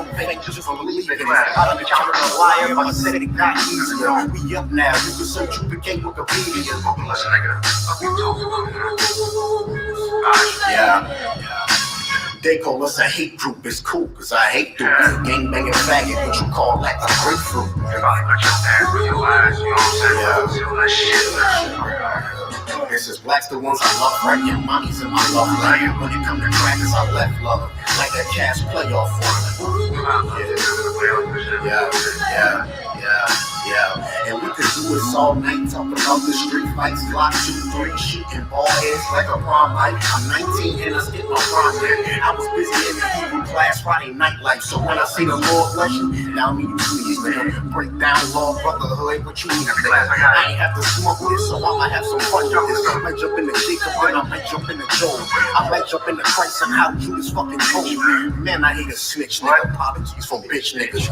don't fake, just believe it. I done counted a liar, but I said it got easier. We up now, you can search I.S.U.P.K Wikipedia. Yeah. They call us a hate group, it's cool, cause I hate dudes. Gang banging faggot, what you call that a grapefruit. This is blacks the ones I love, right? Your mommies in my love life. When it come to crackers, I left love, like that cash playoff run. Yeah. And we could do this all night, talking about the street fights, Glock 2, 3, shooting ball heads like a prom night. I'm 19 and I skip my prom year. I was busy in the Hebrew class, Friday night life. So when I say the Lord bless you, now me you please, man. Break down law, brotherhood, what you need. I ain't have to smoke this, so I'ma have some fun with this. I might jump in the Jacob, and I might jump in the Job. I might jump in the Christ and how Judas fucking told me. Man, I hate a snitch, nigga. Apologies for bitch niggas.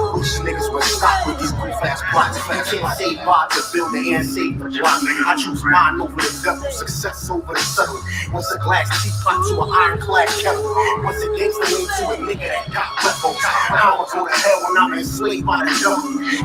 I wish niggas would stop with these goof ass plots. You can't save God to build it and save the plot. I choose mine over the devil, success over the subtle. Once a glass teapot to an ironclad kettle. Once a gangster lean to a nigga that got weapons. I'ma go to hell when I'm enslaved by the devil.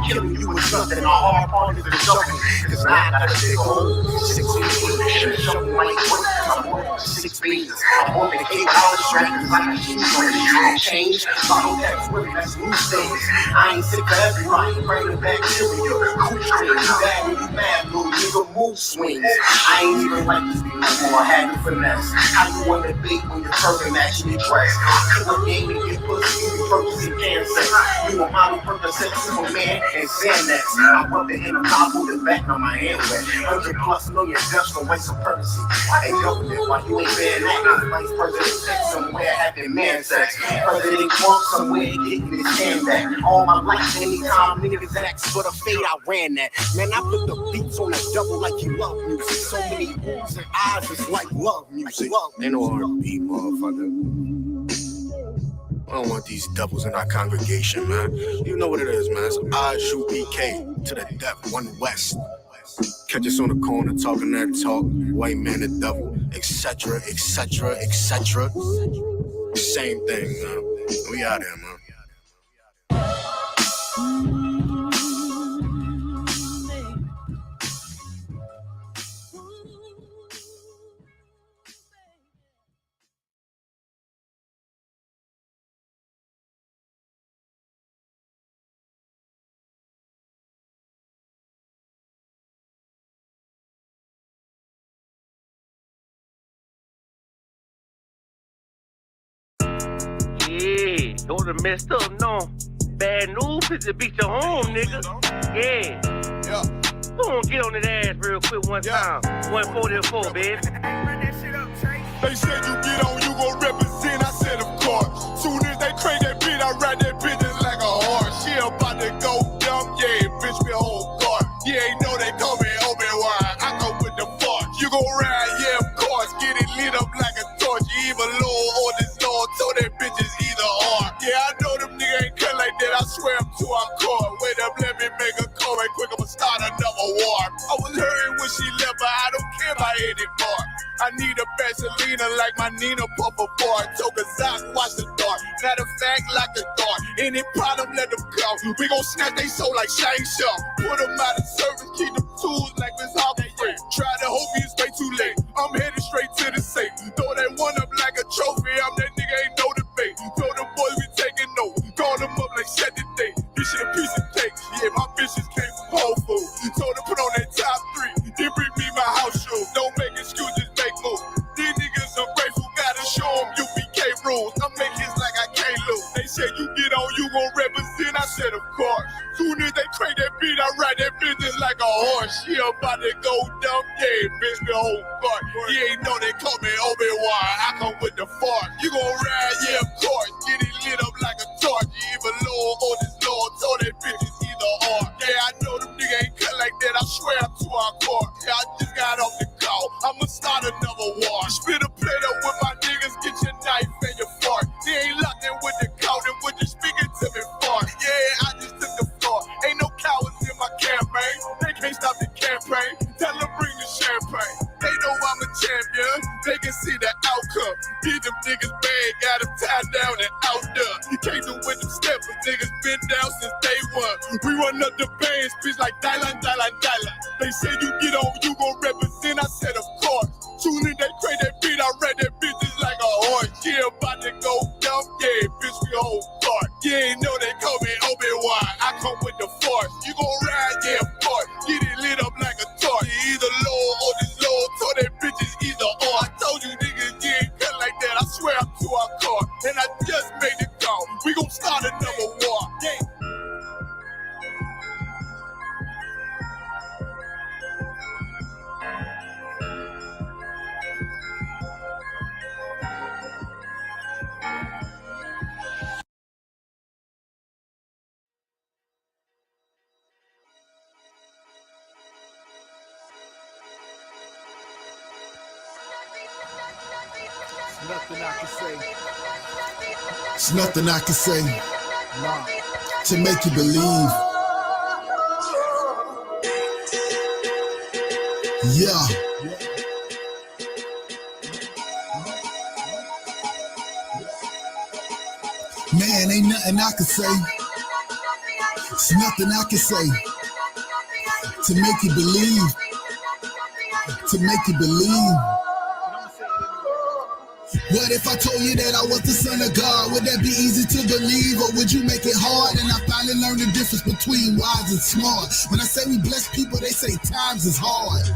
Killing you with nothing, a hard part is the jungle. Cause now I got a big hole, 6 feet, and a shovel might break. I'm on 6 beans. I'm on the cake, all the strappers like a shoes on the change. Bottle that's women, that's loose things. I ain't sick of everybody bringing bacteria. Cool string, you bad when you mad, little nigga, mood swings. I ain't even like this before, I had the finesse. How you want to debate when you're turning actually dressed? Kill a game and get pussy, you be purchasing cancer. You a model, Percocet, Superman, and Xanax. I rubbed it in a bottle and back on my hand wet. 100+ million deaths for white supremacy. Hey, government, why you ain't been acting? Vice President sex somewhere having man sex. President Trump somewhere getting his hand back. All my life, anytime niggas ask for the fade, I ran that. Man, I put the beats on that double like you love music. So many oohs and eyes, it's like love music. Ain't no R&B, motherfucker. I don't want these devils in our congregation, man. You know what it is, man. It's I.S.U.P.K to the death, one west. Catch us on the corner talking that talk, white man the devil, etc., etc., etc. Same thing, man. We out here, man. Yeah, daughter messed up, no. Bad news, put the beat your home, nigga. Yeah. Go on, get on that ass real quick one time. 144, baby. They said you get on, you gon' represent, I said of course. Soon as they crank that beat, I ride that bitch just like a horse. She about to go dumb, yeah, bitch be a whole guard. You ain't know they call me Obi-Wan, I go with the force. You gon' ride, yeah, of course, get it lit up like a torch. You either low or this lord, so that bitch is either or. Yeah, I know them niggas ain't cut like that, I swear I'm too hardcore. Wait up, let me make a call right quick, I'ma start another war. I was hurting when she left, but I don't care about it anymore. I need a Vaseline like my Nina Puffer bar. Took a Zoc, watch the dark. Matter of fact, like the dark. Any problem, let them come. We gon' snatch they soul like Shang Tsung. Put them out of service, keep them tools like Miss Harvey. Try to hope it's way too late. I'm headed straight to the safe. Throw that one up like a trophy. I'm that nigga, ain't no debate. Throw them boys, we taking notes. Call them up like set the date. This shit a piece of cake. Yeah, my bitches came from Whole Foods. Told them put on that top 3. Then bring me my house shoes. Don't make excuses. These niggas ungrateful, gotta show them U.P.K rules. I make hits like I can't lose. They said you get on, you gon' represent. I said of course. Soon as they crank that beat, I ride that business like a horse. She about to go dumb, yeah, bitch be a whole guard. You ain't know they call me Obi-Wan, I come with the force. You gon' ride, yeah, of course. Get it lit up like a torch. You either low or this lord, so that bitch is either or. Yeah, I know them niggas ain't cut like that, I swear I'm too hardcore. Yeah, I just got off the call, I'ma start another war. Spit a plate up with my niggas, get your knife and your fork. They ain't locked in with the count and with you speaking to me far. Yeah, I just took the floor. Ain't no cowards in my campaign. They can't stop the campaign. Tell them bring the champagne. They know I'm a champion. They can see the outcome. Get them niggas bad, gotta down and out there. You can't do with them steppers, niggas been down since day one. We run up the bands, bitch like Dylan. They say you get on, you gon' represent, I said of course. Soon as they crank that beat, I read that bitch just like a horse. Yeah, about to go dumb, yeah, bitch, we whole part. You ain't know they call me Obi-Wan, I come with the force. You gon' ride, yeah, force. Get it lit up like a torch. You either low or this low, told that bitch is either or. I told you niggas, you ain't cut like that, I swear I'm to our car. And I just made the call, we gon' start another war. Yeah. Nothing I can say. It's nothing I can say to make you believe. Yeah. Man, ain't nothing I can say. It's nothing I can say to make you believe. To make you believe. What if I told you that I was the son of God? Would that be easy to believe, or would you make it hard? And I finally learned the difference between wise and smart. When I say we bless people, they say times is hard.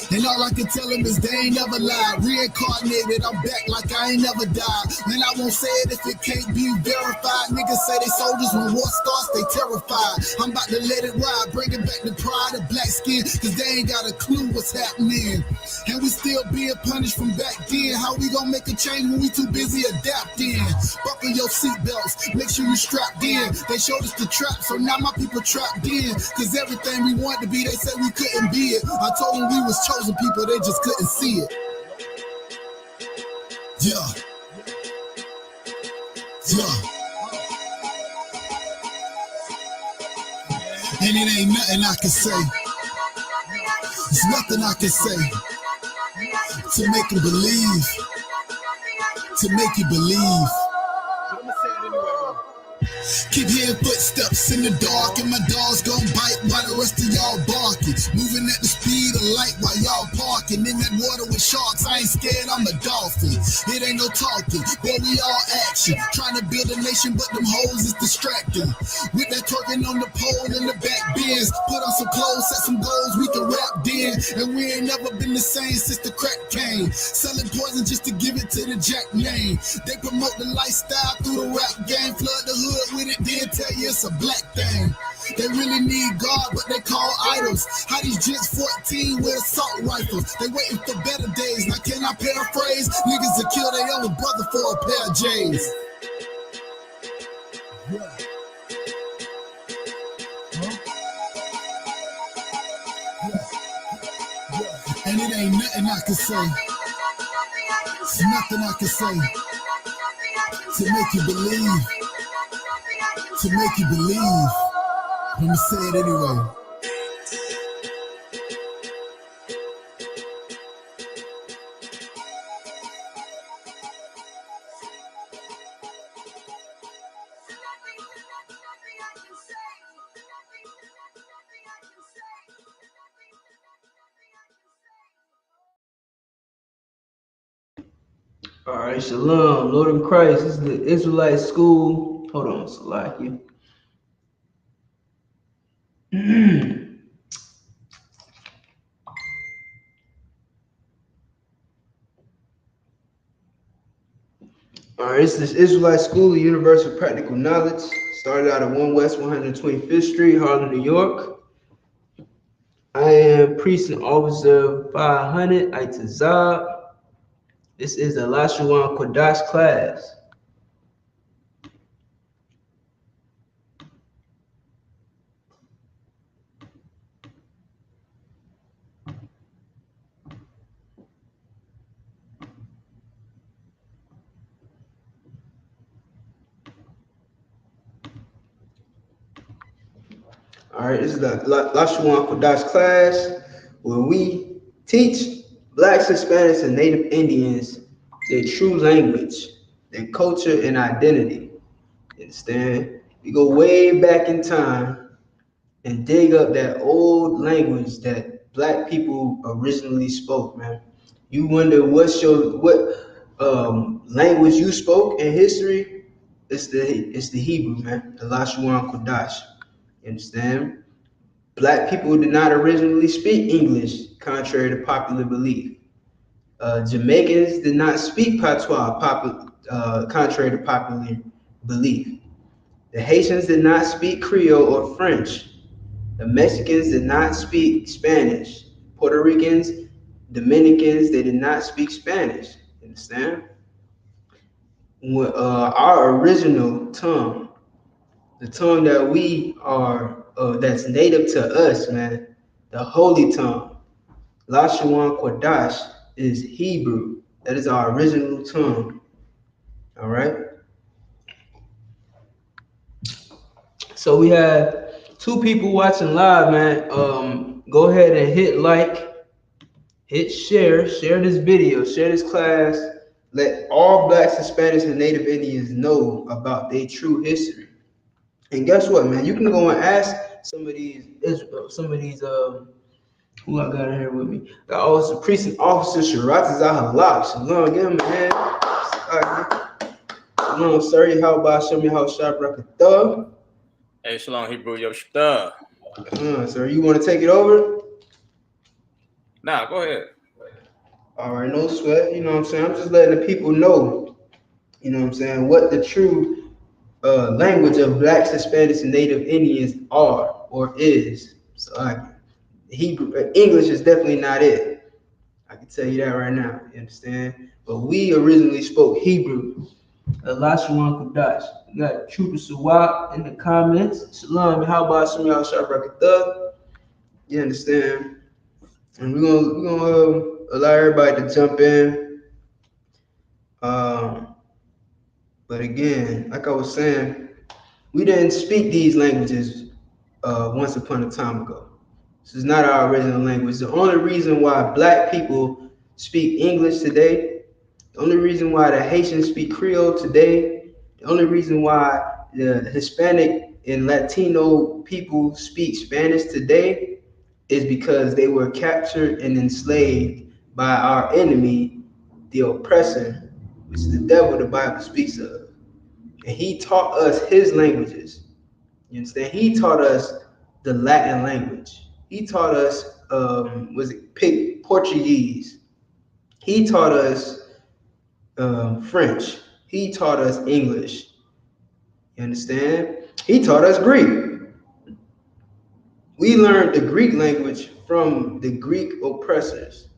And all I can tell them is they ain't never lied. Reincarnated, I'm back like I ain't never died. And I won't say it if it can't be verified. Niggas say they soldiers, when war starts, they terrified. I'm about to let it ride, bringing back the pride of black skin, cause they ain't got a clue what's happening. And we still being punished from back then. How we gonna make a change when we too busy adapting? Buckle your seatbelts, make sure you strapped in. They showed us the trap, so now my people trapped in. Cause everything we wanted to be, they said we couldn't be it. I told them we was chosen people, they just couldn't see it. Yeah. And it ain't nothing I can say. There's nothing I can say to make you believe. To make you believe. Keep hearing footsteps in the dark, and my dogs gon' bite while the rest of y'all barking. Moving at the speed of light while y'all parking. In that water with sharks, I ain't scared, I'm a dolphin. It ain't no talking, boy, we all action. Trying to build a nation, but them hoes is distracting. With that twerking on the pole in the back bins. Put on some clothes, set some goals, we can rap then. And we ain't never been the same since the crack came. Selling poison just to give it to the jack name. They promote the lifestyle through the rap game. Flood the hood with it, then tell you it's a black thing. They really need God, but they call idols. How these gents 14 with assault rifles? They waiting for better days. Now can I paraphrase? Niggas will kill their own brother for a pair of J's. And it ain't nothing I can say. It's nothing I can say to make you believe. To make you believe. Let me say it anyway. All right, Shalom, Lord in Christ. This is the Israelite school. Hold on, Salakia. All right, this is Israelite School of Universal Practical Knowledge. Started out at 1 West 125th Street, Harlem, New York. I am Precinct Officer 500, Itazab. This is the Lashuan Kodash class. All right, this is the Lashuan Kodash class where we teach Blacks, Hispanics, and Native Indians their true language. their culture and identity. You understand? We go way back in time and dig up that old language that black people originally spoke, man. You wonder what language you spoke in history? It's the Hebrew, man. The Lashuan Kodash. You understand? Black people did not originally speak English, contrary to popular belief. Jamaicans did not speak patois, contrary to popular belief. The Haitians did not speak Creole or French. The Mexicans did not speak Spanish. Puerto Ricans, Dominicans, they did not speak Spanish. You understand? Our original tongue, the tongue that we are, that's native to us, man, the holy tongue, Lashawan Kodash, is Hebrew. That is our original tongue. All right. So we have 2 people watching live, man. Go ahead and hit like, hit share this video, share this class. Let all Blacks, Hispanics, and Native Indians know about their true history. And guess what, man? You can go and ask some of these who I got in here with me. Got also Precinct Officer Shirati Zahalak. Shalom, give him a hand. Shalom, sir. How about show me how sharp I could thug? Hey, Shalom, Hebrew, yo, stir. Sir, you want to take it over? Nah, go ahead. All right, no sweat. You know what I'm saying? I'm just letting the people know, you know what I'm saying, what the true language of Blacks, Hispanics, and Native Indians are or is. So English is definitely not it. I can tell you that right now. You understand? But we originally spoke Hebrew. Lashawan Kudash. We got Trooper Sawat in the comments. Shalom. How about some y'all sharp record thug? You understand? And we're gonna allow everybody to jump in. But again, like I was saying, we didn't speak these languages once upon a time ago. This is not our original language. The only reason why Black people speak English today, the only reason why the Haitians speak Creole today, the only reason why the Hispanic and Latino people speak Spanish today is because they were captured and enslaved by our enemy, the oppressor, which is the devil the Bible speaks of. And he taught us his languages. You understand? He taught us the Latin language. He taught us, Portuguese. He taught us French. He taught us English. You understand? He taught us Greek. We learned the Greek language from the Greek oppressors.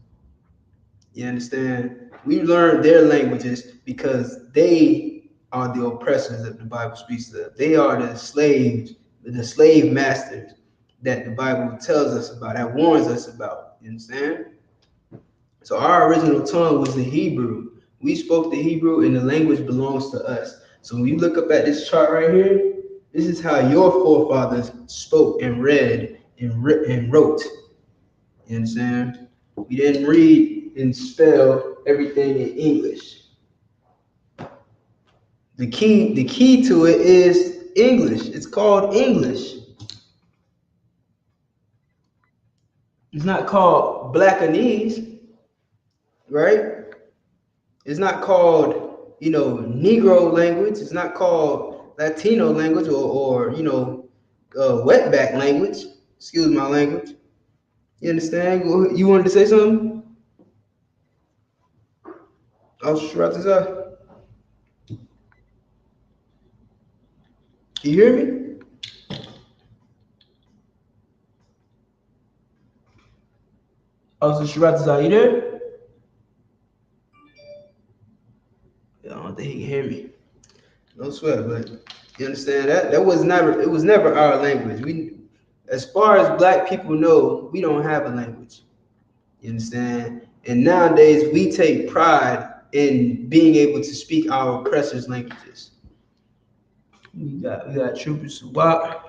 You understand? We learned their languages because they are the oppressors that the Bible speaks of. They are the slave masters that the Bible tells us about, that warns us about. You understand? So our original tongue was the Hebrew. We spoke the Hebrew and the language belongs to us. So when you look up at this chart right here, this is how your forefathers spoke and read and wrote. You understand? We didn't read and spell everything in English. The key to it is English. It's called English. It's not called Blackanese, right? It's not called, Negro language. It's not called Latino language or wetback language. Excuse my language. You understand? You wanted to say something? I'll shut this up. You hear me? Officer Shiraz, you there? I don't think he can hear me. No sweat, but you understand that? It was never our language. As far as Black people know, we don't have a language. You understand? And nowadays we take pride in being able to speak our oppressors' languages. We got Trooper Subak.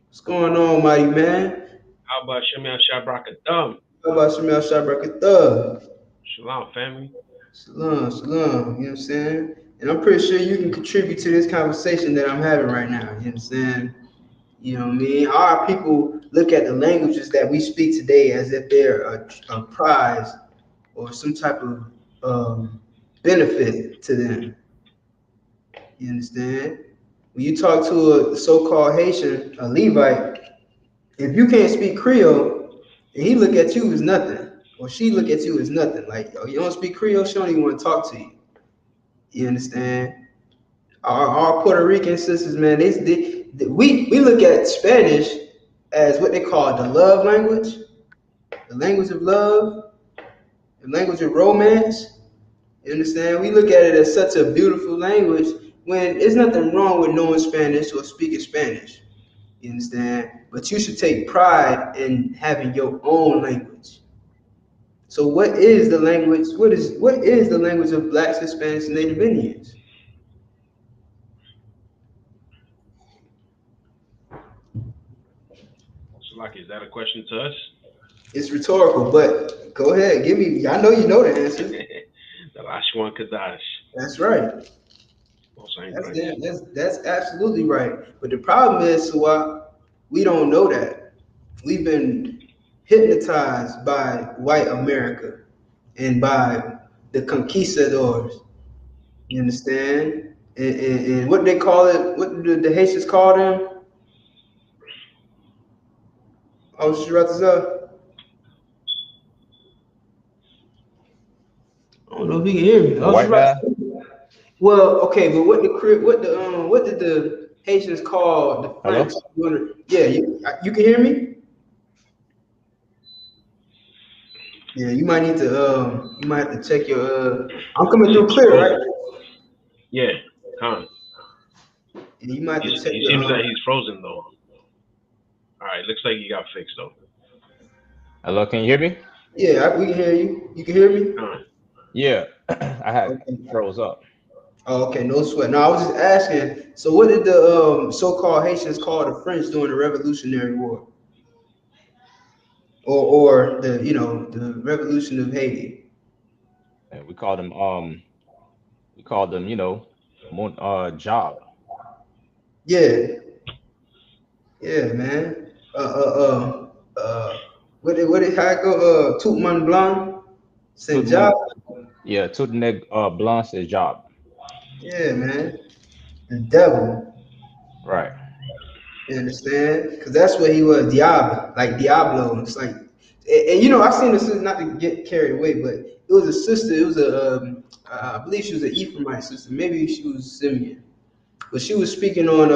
What's going on, mighty man? How about Shemel Shabrakadam? How about Shemel Shabrakadam? Shalom, family. Shalom. You know what I'm saying? And I'm pretty sure you can contribute to this conversation that I'm having right now. You understand? You know what I mean? Our people look at the languages that we speak today as if they're a prize or some type of benefit to them. You understand? When you talk to a so-called Haitian, a Levite, if you can't speak Creole, and he look at you as nothing, or she look at you as nothing, like, oh, you don't speak Creole, she don't even want to talk to you. You understand? Our Puerto Rican sisters, man, we look at Spanish as what they call the love language, the language of love, the language of romance. You understand? We look at it as such a beautiful language when there's nothing wrong with knowing Spanish or speaking Spanish. You understand? But you should take pride in having your own language. So what is the language? What is the language of Blacks, Hispanics, and Native Indians? So, like, is that a question to us? It's rhetorical, but go ahead, give me. I know you know the answer. The last one Kadash. That's right. That's absolutely right. But the problem is, we don't know that. We've been hypnotized by white America and by the conquistadors. You understand? And what they call it, what do the Haitians call them? Oh, Shiratazah. I don't know if he can hear me. The white guy? Well, okay, but what did the Haitians call the French? Hello? Yeah, you can hear me? Yeah, you might need to you might have to check your I'm coming through clear, right? Yeah, come. You might have to check He your, seems that he's frozen though. All right, looks like he got fixed though. Hello, can you hear me? Yeah, we can hear you. You can hear me? Yeah, I had froze up. Oh, okay, no sweat. No, I was just asking. So, what did the so-called Haitians call the French during the Revolutionary War, or the Revolution of Haiti? And we called them, job. Yeah, yeah, man. What did how it go? Tout mon blanc, Saint Job. Yeah, tout neg blanc is job. Yeah, man. The devil. Right. You understand? Because that's what he was, Diablo, like Diablo. It's like, and I've seen this, not to get carried away, but it was a sister. It was I believe she was an Ephraimite sister. Maybe she was Simeon, but she was speaking on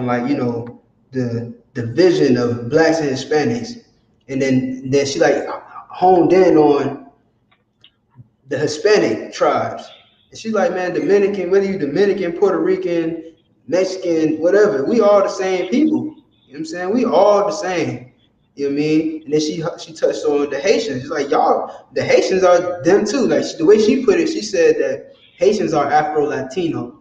like the vision of Blacks and Hispanics, and then she like honed in on the Hispanic tribes. And she's like, man, Dominican, whether you Dominican, Puerto Rican, Mexican, whatever, we all the same people. You know what I'm saying? We all the same. You know what I mean? And then she touched on the Haitians. She's like, y'all, the Haitians are them too. Like the way she put it, she said that Haitians are Afro-Latino.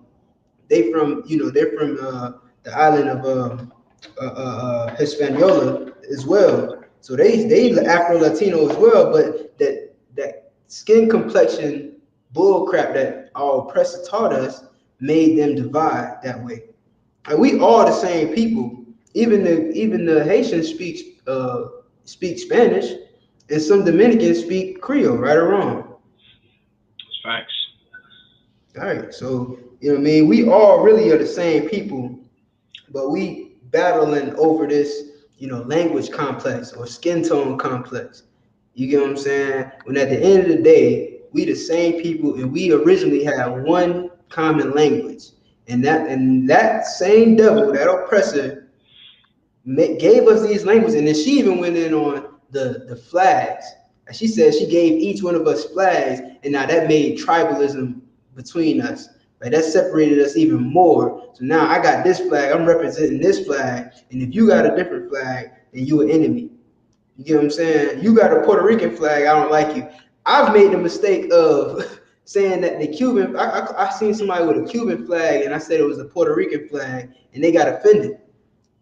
They're from the island of Hispaniola as well. So they Afro-Latino as well, but that skin complexion bull crap that our oppressor taught us made them divide that way. And we all the same people. Even the Haitians speak Spanish, and some Dominicans speak Creole, right or wrong. It's facts. All right, so you know what I mean. We all really are the same people, but we battling over this, language complex or skin tone complex. You get what I'm saying? When at the end of the day, we the same people, and we originally have one common language, and that same devil, that oppressor, gave us these languages, and then she even went in on the flags. She said she gave each one of us flags, and now that made tribalism between us. Right? That separated us even more. So now I got this flag, I'm representing this flag, and if you got a different flag, then you an enemy. You get what I'm saying? You got a Puerto Rican flag, I don't like you. I've made the mistake of saying that the Cuban, I seen somebody with a Cuban flag, and I said it was a Puerto Rican flag, and they got offended.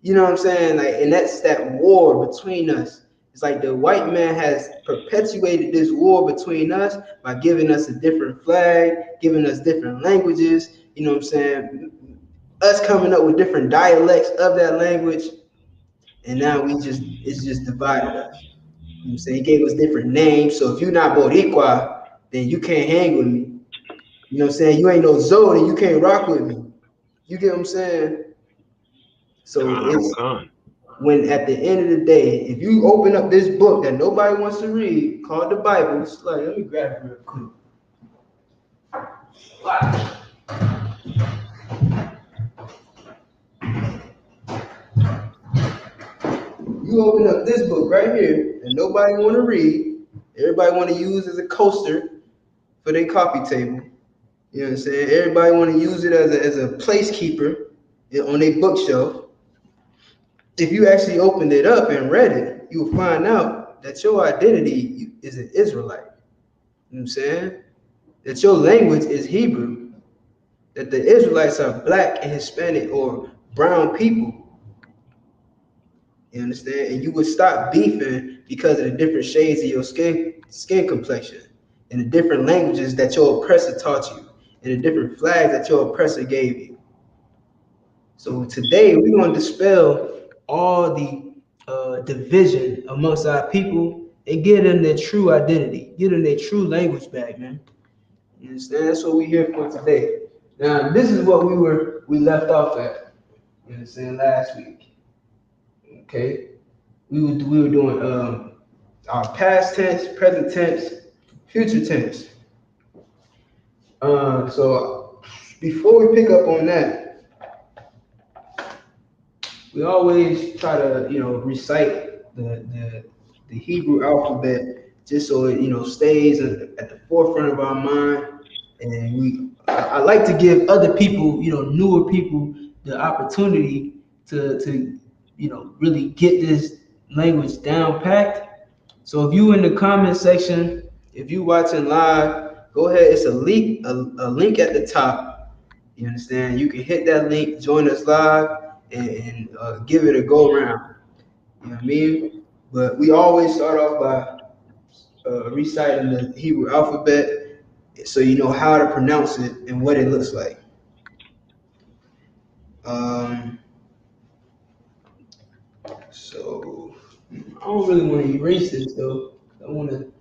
You know what I'm saying? Like, and that's that war between us. It's like the white man has perpetuated this war between us by giving us a different flag, giving us different languages, you know what I'm saying? Us coming up with different dialects of that language, and now it's just divided us. You know what I'm saying? He gave us different names. So if you're not Boricua, then you can't hang with me. You know what I'm saying? You ain't no Zoe, then you can't rock with me. You get what I'm saying? So it's when at the end of the day, if you open up this book that nobody wants to read, called the Bible, it's like, let me grab it real quick. You open up this book right here, and nobody want to read. Everybody want to use as a coaster for their coffee table. You know what I'm saying? Everybody want to use it as a placekeeper on their bookshelf. If you actually opened it up and read it, you will find out that your identity is an Israelite. You know what I'm saying? That your language is Hebrew. That the Israelites are black and Hispanic or brown people. You understand? And you would stop beefing because of the different shades of your skin complexion and the different languages that your oppressor taught you and the different flags that your oppressor gave you. So today we're going to dispel all the division amongst our people and give them their true identity, give them their true language back, man. You understand? That's what we're here for today. Now, this is what we left off at. You understand? Last week. Okay, we were doing our past tense, present tense, future tense. So before we pick up on that, we always try to recite the Hebrew alphabet just so it stays at the forefront of our mind. And I like to give other people, newer people, the opportunity to really get this language down packed. So if you in the comment section, if you watching live, go ahead. It's a link at the top. You understand? You can hit that link, join us live, and give it a go around. You know what I mean? But we always start off by reciting the Hebrew alphabet so you know how to pronounce it and what it looks like. So I don't really want to erase this though. I want to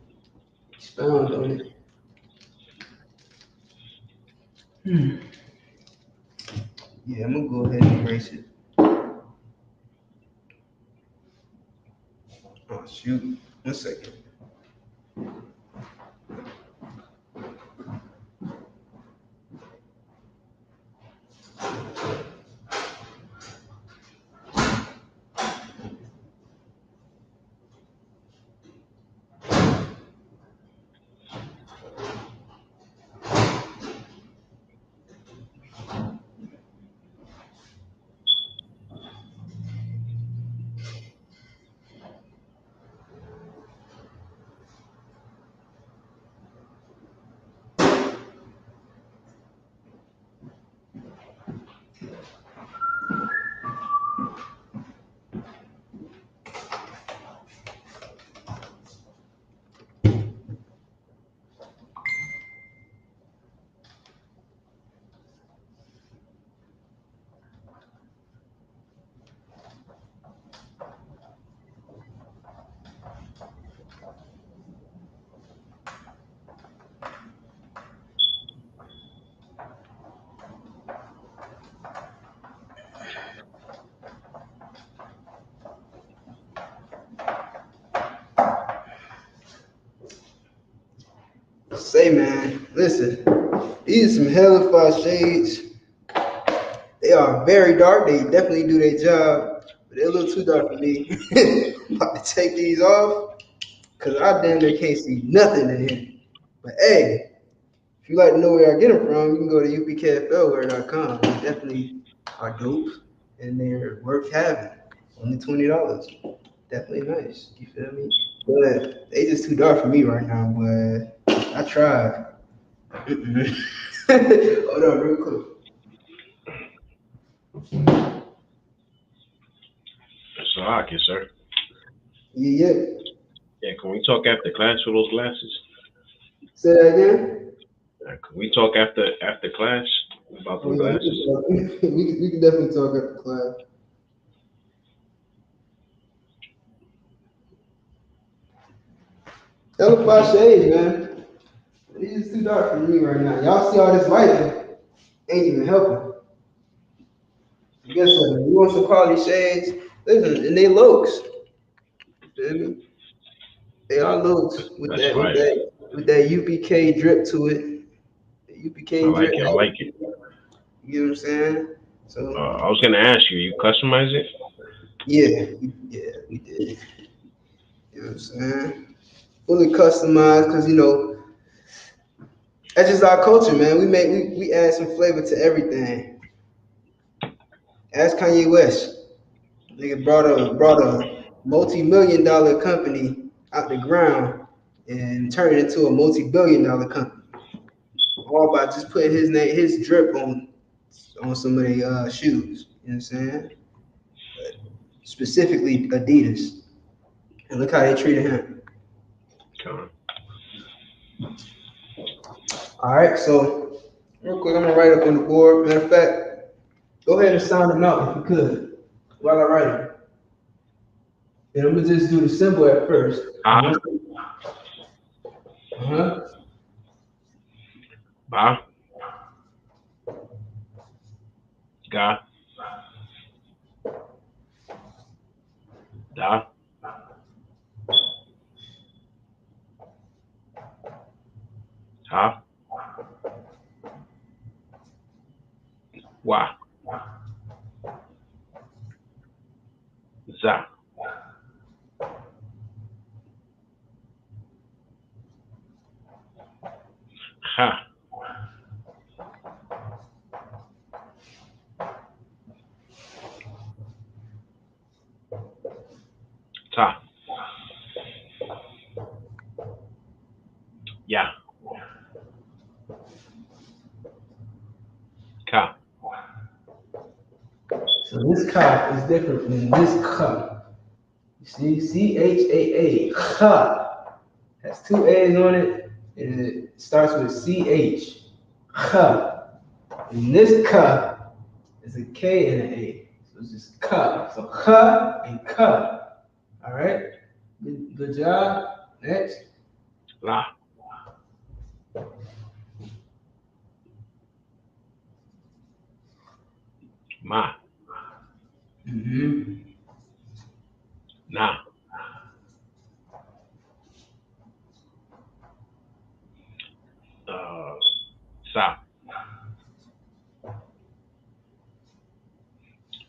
expound on it. Yeah, I'm gonna go ahead and erase it. Oh shoot! 1 second. Say, man, listen, these are some hellified shades. They are very dark. They definitely do their job, but they're a little too dark for me. I'm about to take these off because I damn near can't see nothing in here. But hey, if you like to know where I get them from, you can go to UPKFLwear.com. They definitely are dope and they're worth having. Only $20. Definitely nice. You feel me? But they just too dark for me right now, but I tried. Hold on, real quick. That's all I can, sir. Yeah. Yeah, can we talk after class for those glasses? Say that again. Can we talk after class about the glasses? We can definitely talk after class. Hella 5 shades, man. These is too dark for me right now. Y'all see all this lighting? Ain't even helping. Guess what? Man? You want some quality shades? Listen, and they Lokes. Feel me? They are Lokes with That's that right. with that UPK drip to it. The UPK I like drip. it. I like it. You know what I'm saying? So I was gonna ask you. You customize it? yeah, we did. You know what I'm saying? Fully customized, cause you know that's just our culture, man. We add some flavor to everything. Ask Kanye West. Nigga brought a multi-million-dollar company out the ground and turned it into a multi-billion-dollar company. All by just putting his drip on some of their shoes. You know what I'm saying? But specifically Adidas. And look how they treated him. Come on. All right, so real quick, I'm gonna write up on the board. Matter of fact, go ahead and sound them out if you could while I write them. And I'm gonna just do the symbol at first. Ba. Ga. Da. Ha. Wa. Za. Ha. Ta. Ya. Ka. So this ka is different than this ka. You see, C-H-A-A, ka. Has two A's on it, and it starts with C-H. Ka. And this ka is a K and an A. So it's just ka. So ka and ka. All right? Good job. Next. La. Ma. Mm-hmm. Na. Sa.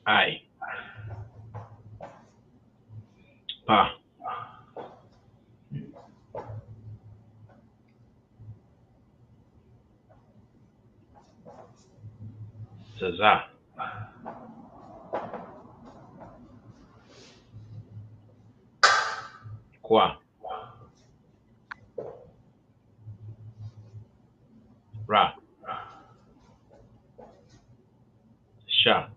I. Pa. Za. Qua. Ra. Sha.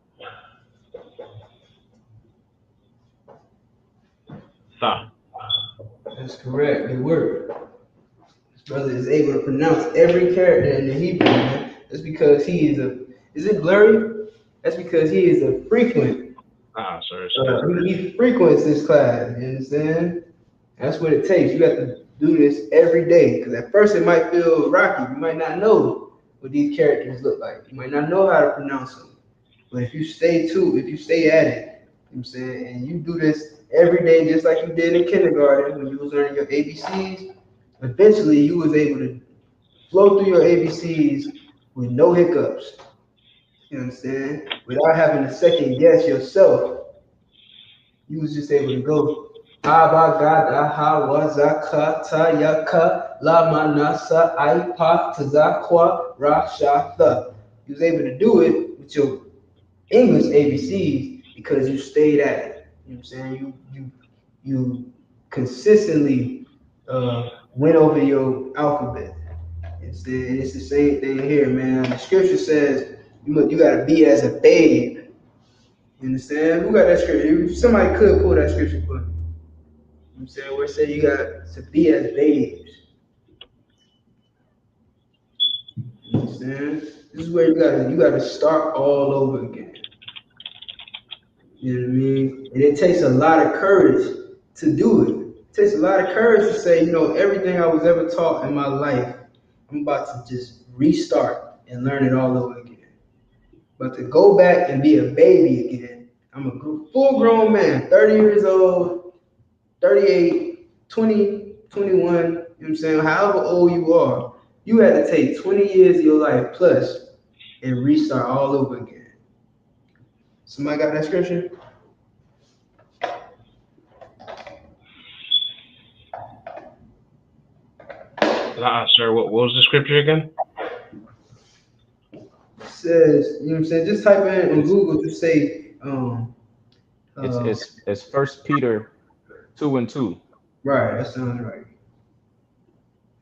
Tha. That's correct. Good work. This brother is able to pronounce every character in the Hebrew, man. That's because he is a. Is it blurry? That's because he is a frequent. Sorry. He frequents this class. You understand? That's what it takes. You have to do this every day. Because at first it might feel rocky. You might not know what these characters look like. You might not know how to pronounce them. But if you stay at it, you know what I'm saying, and you do this every day, just like you did in kindergarten when you was learning your ABCs, eventually you was able to flow through your ABCs with no hiccups. You understand? Without having to second guess yourself, you was just able to go. La manasa I.P.A.K tazakwa rashatha. You was able to do it with your English ABCs because you stayed at it. You know what I'm saying? You consistently went over your alphabet. It's the same thing here, man. The scripture says you gotta be as a babe. You understand? Who got that scripture? Somebody could pull that scripture for me. I'm saying, where it said you got to be as babes. You know what I'm saying? This is where you gotta start all over again. You know what I mean? And it takes a lot of courage to do it. It takes a lot of courage to say, you know, everything I was ever taught in my life, I'm about to just restart and learn it all over again. But to go back and be a baby again, I'm a full grown man, 30 years old, 38, 20, 21, you know what I'm saying? However old you are, you had to take 20 years of your life plus and restart all over again. Somebody got that scripture? Sir, what was the scripture again? It says, you know what I'm saying? Just type in Google to say, It's 1 Peter 2:2. right, that sounds right.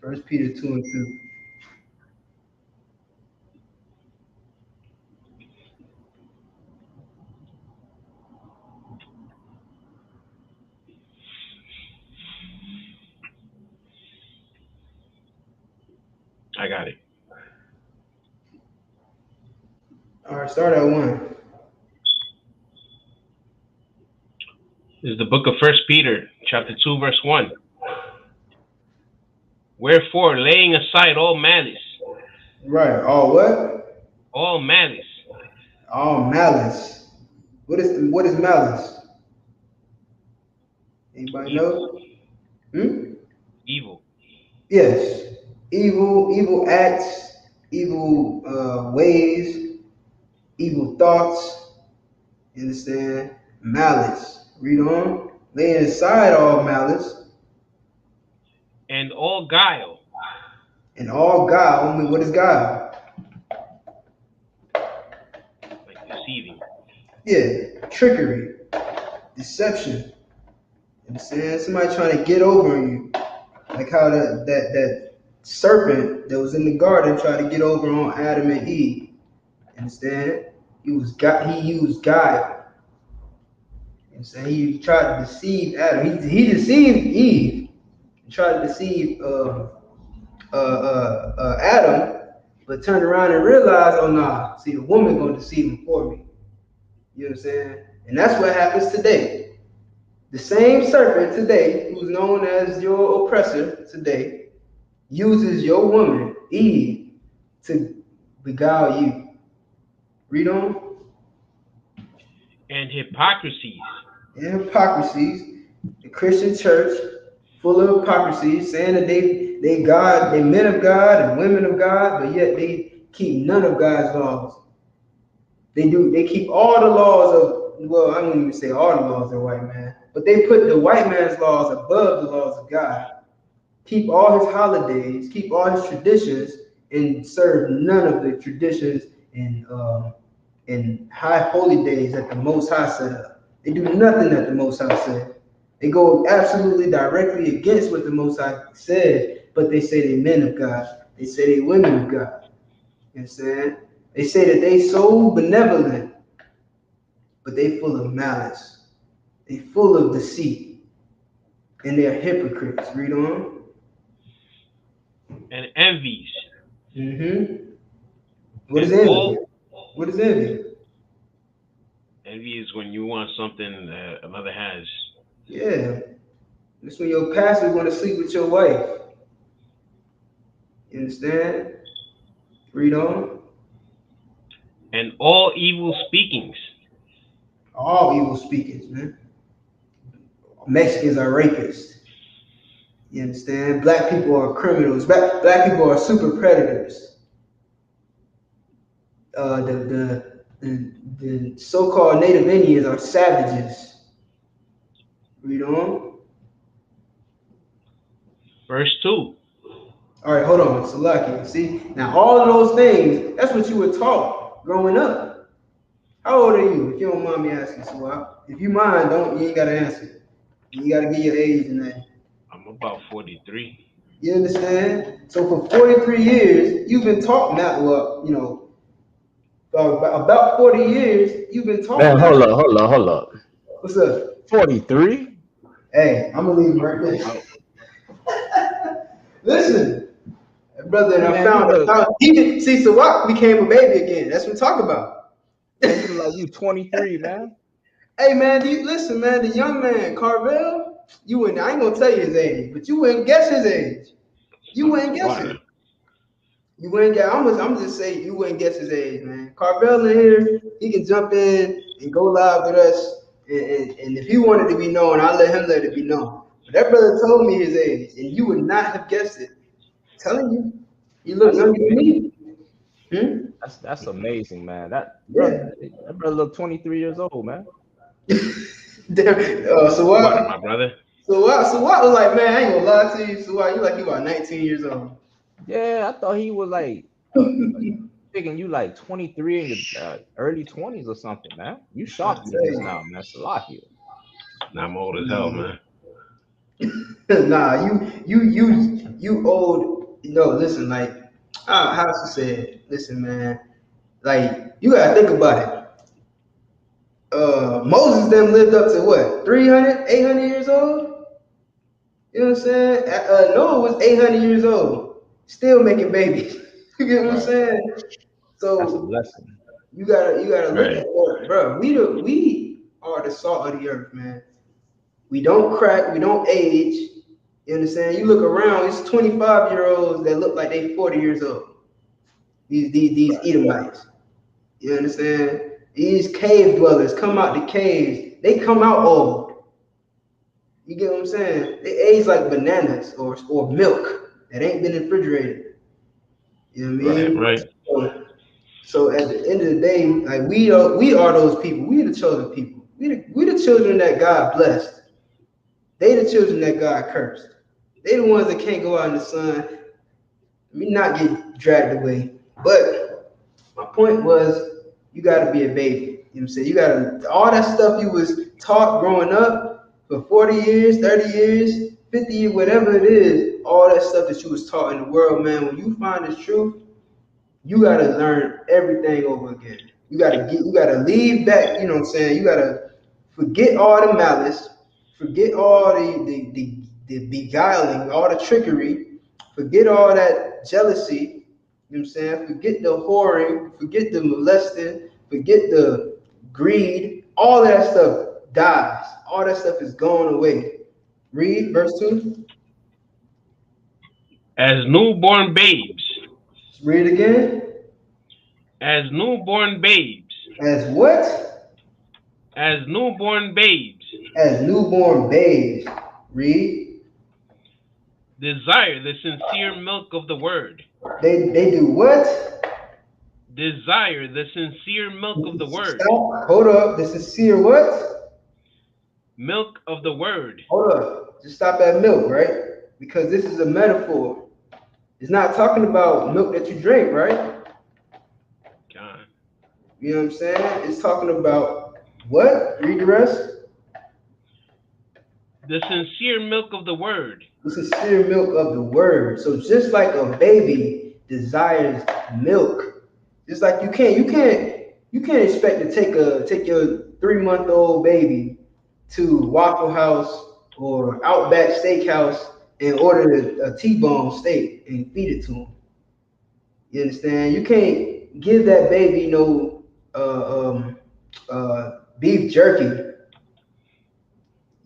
1 Peter 2:2. I got it. All right, start at 1. This is the book of 1 Peter, chapter 2, verse 1. Wherefore, laying aside all malice. Right, all what? All malice. All malice. What is malice? Anybody know? Evil. Yes. Evil acts, evil ways, evil thoughts. You understand? Malice. Read on. Laying aside all malice. And all guile. And all guile. I mean, what is guile? Like deceiving. Yeah. Trickery. Deception. You understand? Somebody trying to get over on you. Like how that serpent that was in the garden tried to get over on Adam and Eve. Understand? He used guile. You understand? He tried to deceive Adam. He deceived Eve. He tried to deceive Adam, but turned around and realized, oh nah, see, the woman gonna deceive him for me. You know what I'm saying? And that's what happens today. The same serpent today, who's known as your oppressor today, uses your woman, Eve, to beguile you. Read on. And hypocrisies. And hypocrisies. The Christian church, full of hypocrisy, saying that they God, they men of God and women of God, but yet they keep none of God's laws. They keep all the laws of, well, I wouldn't even say all the laws of the white man, but they put the white man's laws above the laws of God. Keep all his holidays, keep all his traditions, and serve none of the traditions and high holy days that the Most High set up. They do nothing that the Most High said. They go absolutely directly against what the Most High said, but they say they men of God. They say they women of God. You understand? They say that they so benevolent, but they full of malice. They full of deceit. And they're hypocrites. Read on. And envies. What is envy? What is envy? Envy is when you want something that another has. Yeah. That's when your pastor want to sleep with your wife. You understand? Read on. And all evil speakings. All evil speakings, man. Mexicans are rapists. You understand? Black people are criminals. Black people are super predators. The so-called Native Indians are savages. Read on. Verse 2. All right, hold on, Salaki. See, now all of those things, that's what you were taught growing up. How old are you? If you don't mind me asking, so if you mind, you ain't gotta answer. You gotta give your age and that. I'm about 43. You understand? So for 43 years, you've been taught that. Well, you know, about 40 years, you've been taught. Man, hold up. What's up? 43? Hey, I'm gonna leave him right there. Listen, brother, and I Man, found out. See, so what became a baby again. That's what I'm talking about. man, you look like you 23, man. Hey, man, listen, man, the young man, Carvel, I ain't gonna tell you his age, but you wouldn't guess his age. You wouldn't guess it. You wouldn't guess. I'm just saying you wouldn't guess his age, man. Carvel in here, he can jump in and go live with us. And if he wanted to be known, I'll let him be known. But that brother told me his age, and you would not have guessed it. I'm telling you, he looked younger than me. That's amazing, man. That brother look 23 years old, man. So what? My brother. So what was like, man, I ain't gonna lie to you. So what? You like you about 19 years old? Yeah, I thought he was like thinking you like 23 in your early 20s or something, man. You shocked me just now, man. Salakia. Nah, I'm old as hell, man. Nah, you old. Listen, like how to say it? Listen, man, like you gotta think about it. Moses them lived up to what, 300, 800 years old? You know what I'm saying? Noah was 800 years old, still making babies. You get what I'm saying? So that's a blessing. You gotta look at that, bro. We are the salt of the earth, man. We don't crack, we don't age. You understand? You look around, it's 25-year-olds that look like they 40 years old. These Edomites. You understand? These cave dwellers come out the caves. They come out old. You get what I'm saying? They age like bananas or milk that ain't been refrigerated. You know what I mean? Right. So at the end of the day, like we are those people. We are the chosen people. We the children that God blessed. They the children that God cursed. They the ones that can't go out in the sun. We not get dragged away. But my point was, you got to be a baby. You know what I'm saying? You got to, all that stuff you was taught growing up for 40 years, 30 years, 50 years, whatever it is, all that stuff that you was taught in the world, man, when you find this truth, you got to learn everything over again. You got to leave back, you know what I'm saying? You got to forget all the malice, forget all the beguiling, all the trickery, forget all that jealousy, you know what I'm saying? Forget the whoring, forget the molesting, forget the greed. All that stuff dies. All that stuff is going away. Read verse 2. As newborn babes. Read again. As newborn babes. As what? As newborn babes. As newborn babes. Read. Desire the sincere milk of the word. They do what? Desire the sincere milk of the word. Stop. Hold up. The sincere what? Milk of the word. Hold up. Just stop at milk, right? Because this is a metaphor. It's not talking about milk that you drink, right? God. You know what I'm saying? It's talking about what? Read the rest. The sincere milk of the word. The sincere milk of the word. So just like a baby desires milk, just like you can't expect to take your 3-month-old baby to Waffle House or Outback Steakhouse and order a T-bone steak and feed it to him. You understand? You can't give that baby no beef jerky.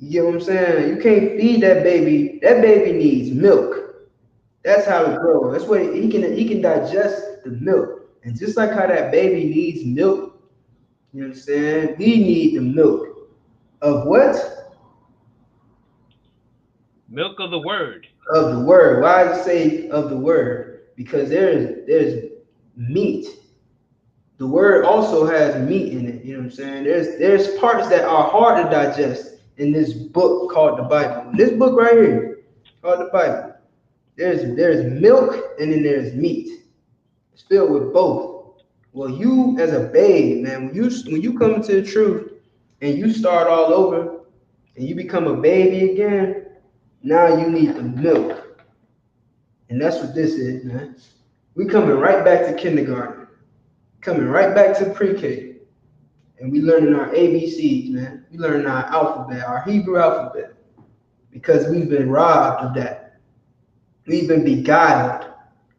You get what I'm saying? You can't feed that baby. That baby needs milk. That's how it grows. That's what he can digest the milk. And just like how that baby needs milk, you understand? We need the milk of what? Milk of the word. Of the word. Why does it say of the word? Because there's meat. The word also has meat in it. You know what I'm saying? There's parts that are hard to digest in this book called the Bible. In this book right here, called the Bible, there's milk and then there's meat. It's filled with both. Well, you as a babe, man, when you come into the truth and you start all over and you become a baby again, now you need the milk. And that's what this is, man. We coming right back to kindergarten, coming right back to pre-K. And we learning our ABCs, man. We learning our alphabet, our Hebrew alphabet. because we've been robbed of that. We've been beguiled.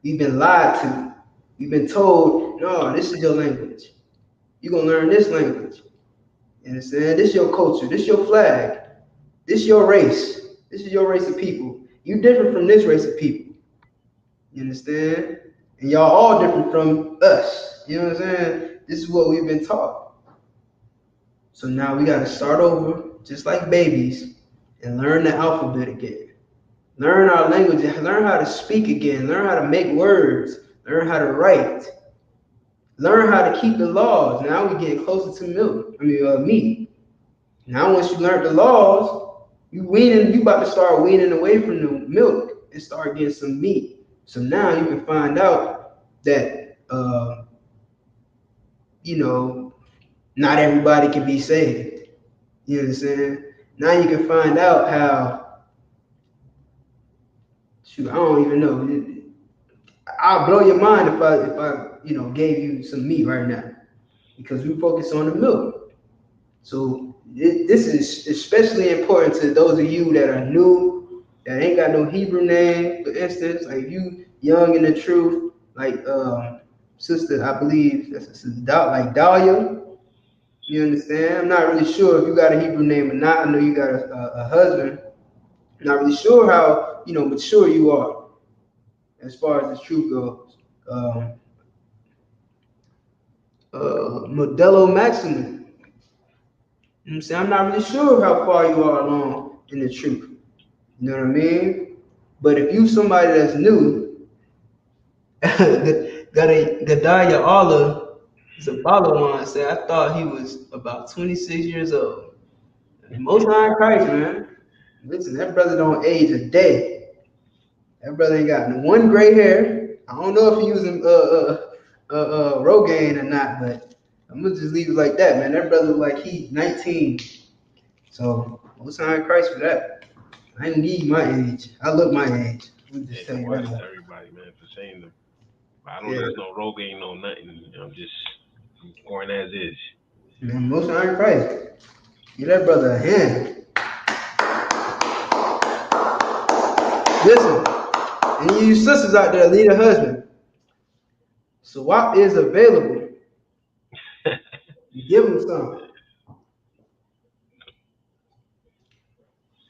We've been lied to. We've been told, no, this is your language. You're going to learn this language. You understand? This is your culture. This is your flag. This is your race. This is your race of people. You different from this race of people. You understand? And y'all all different from us. You know what I'm saying? This is what we've been taught. So now we got to start over, just like babies, and learn the alphabet again. Learn our language, learn how to speak again, learn how to make words, learn how to write, learn how to keep the laws. Now we're getting closer to meat. Now once you learn the laws, you about to start weaning away from the milk and start getting some meat. So now you can find out that not everybody can be saved. You understand? Now you can find out how. Shoot, I don't even know. I'll blow your mind if I gave you some meat right now, because we focus on the milk. So this is especially important to those of you that are new, that ain't got no Hebrew name. For instance, like you young in the truth, like sister, I believe that's sister like Dahlia. You understand? I'm not really sure if you got a Hebrew name or not. I know you got a husband. I'm not really sure how mature you are as far as the truth goes. Modelo Maximum. You know what I'm saying? I'm not really sure how far you are along in the truth. You know what I mean? But if you somebody that's new, Gadaya Allah is a Balawan said, I thought he was about 26 years old. Most High Christ, man. Listen, that brother don't age a day. That brother ain't got one gray hair. I don't know if he using Rogaine or not, but I'm gonna just leave it like that, man. That brother like he's 19. So most High Christ for that. I need my age. I look my age. Yeah, everybody, man, for saying them. I don't there's no Rogaine, no nothing. I'm going as is. Man, most High Christ. Give that brother a hand. Listen, and you sisters out there, lead a husband. So what is available? You give him some.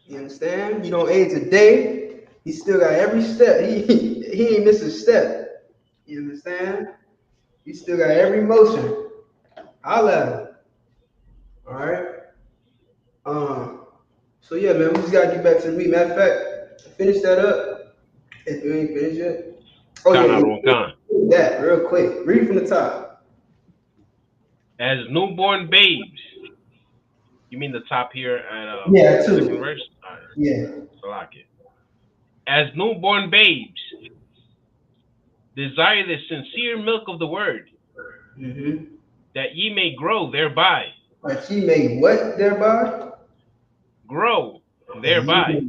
You understand? You don't age a day. He still got every step. He ain't missed a step. You understand? He still got every motion. I'll let him. All right. So yeah, man, we just gotta get back to the meat. Matter of fact, finish that up. If you ain't finished yet. Oh yeah. That real quick. Read from the top. As newborn babes. You mean the top here at yeah, too. Second verse? Yeah. I like it. As newborn babes, desire the sincere milk of the word, that ye may grow thereby. That ye may what thereby? Grow thereby.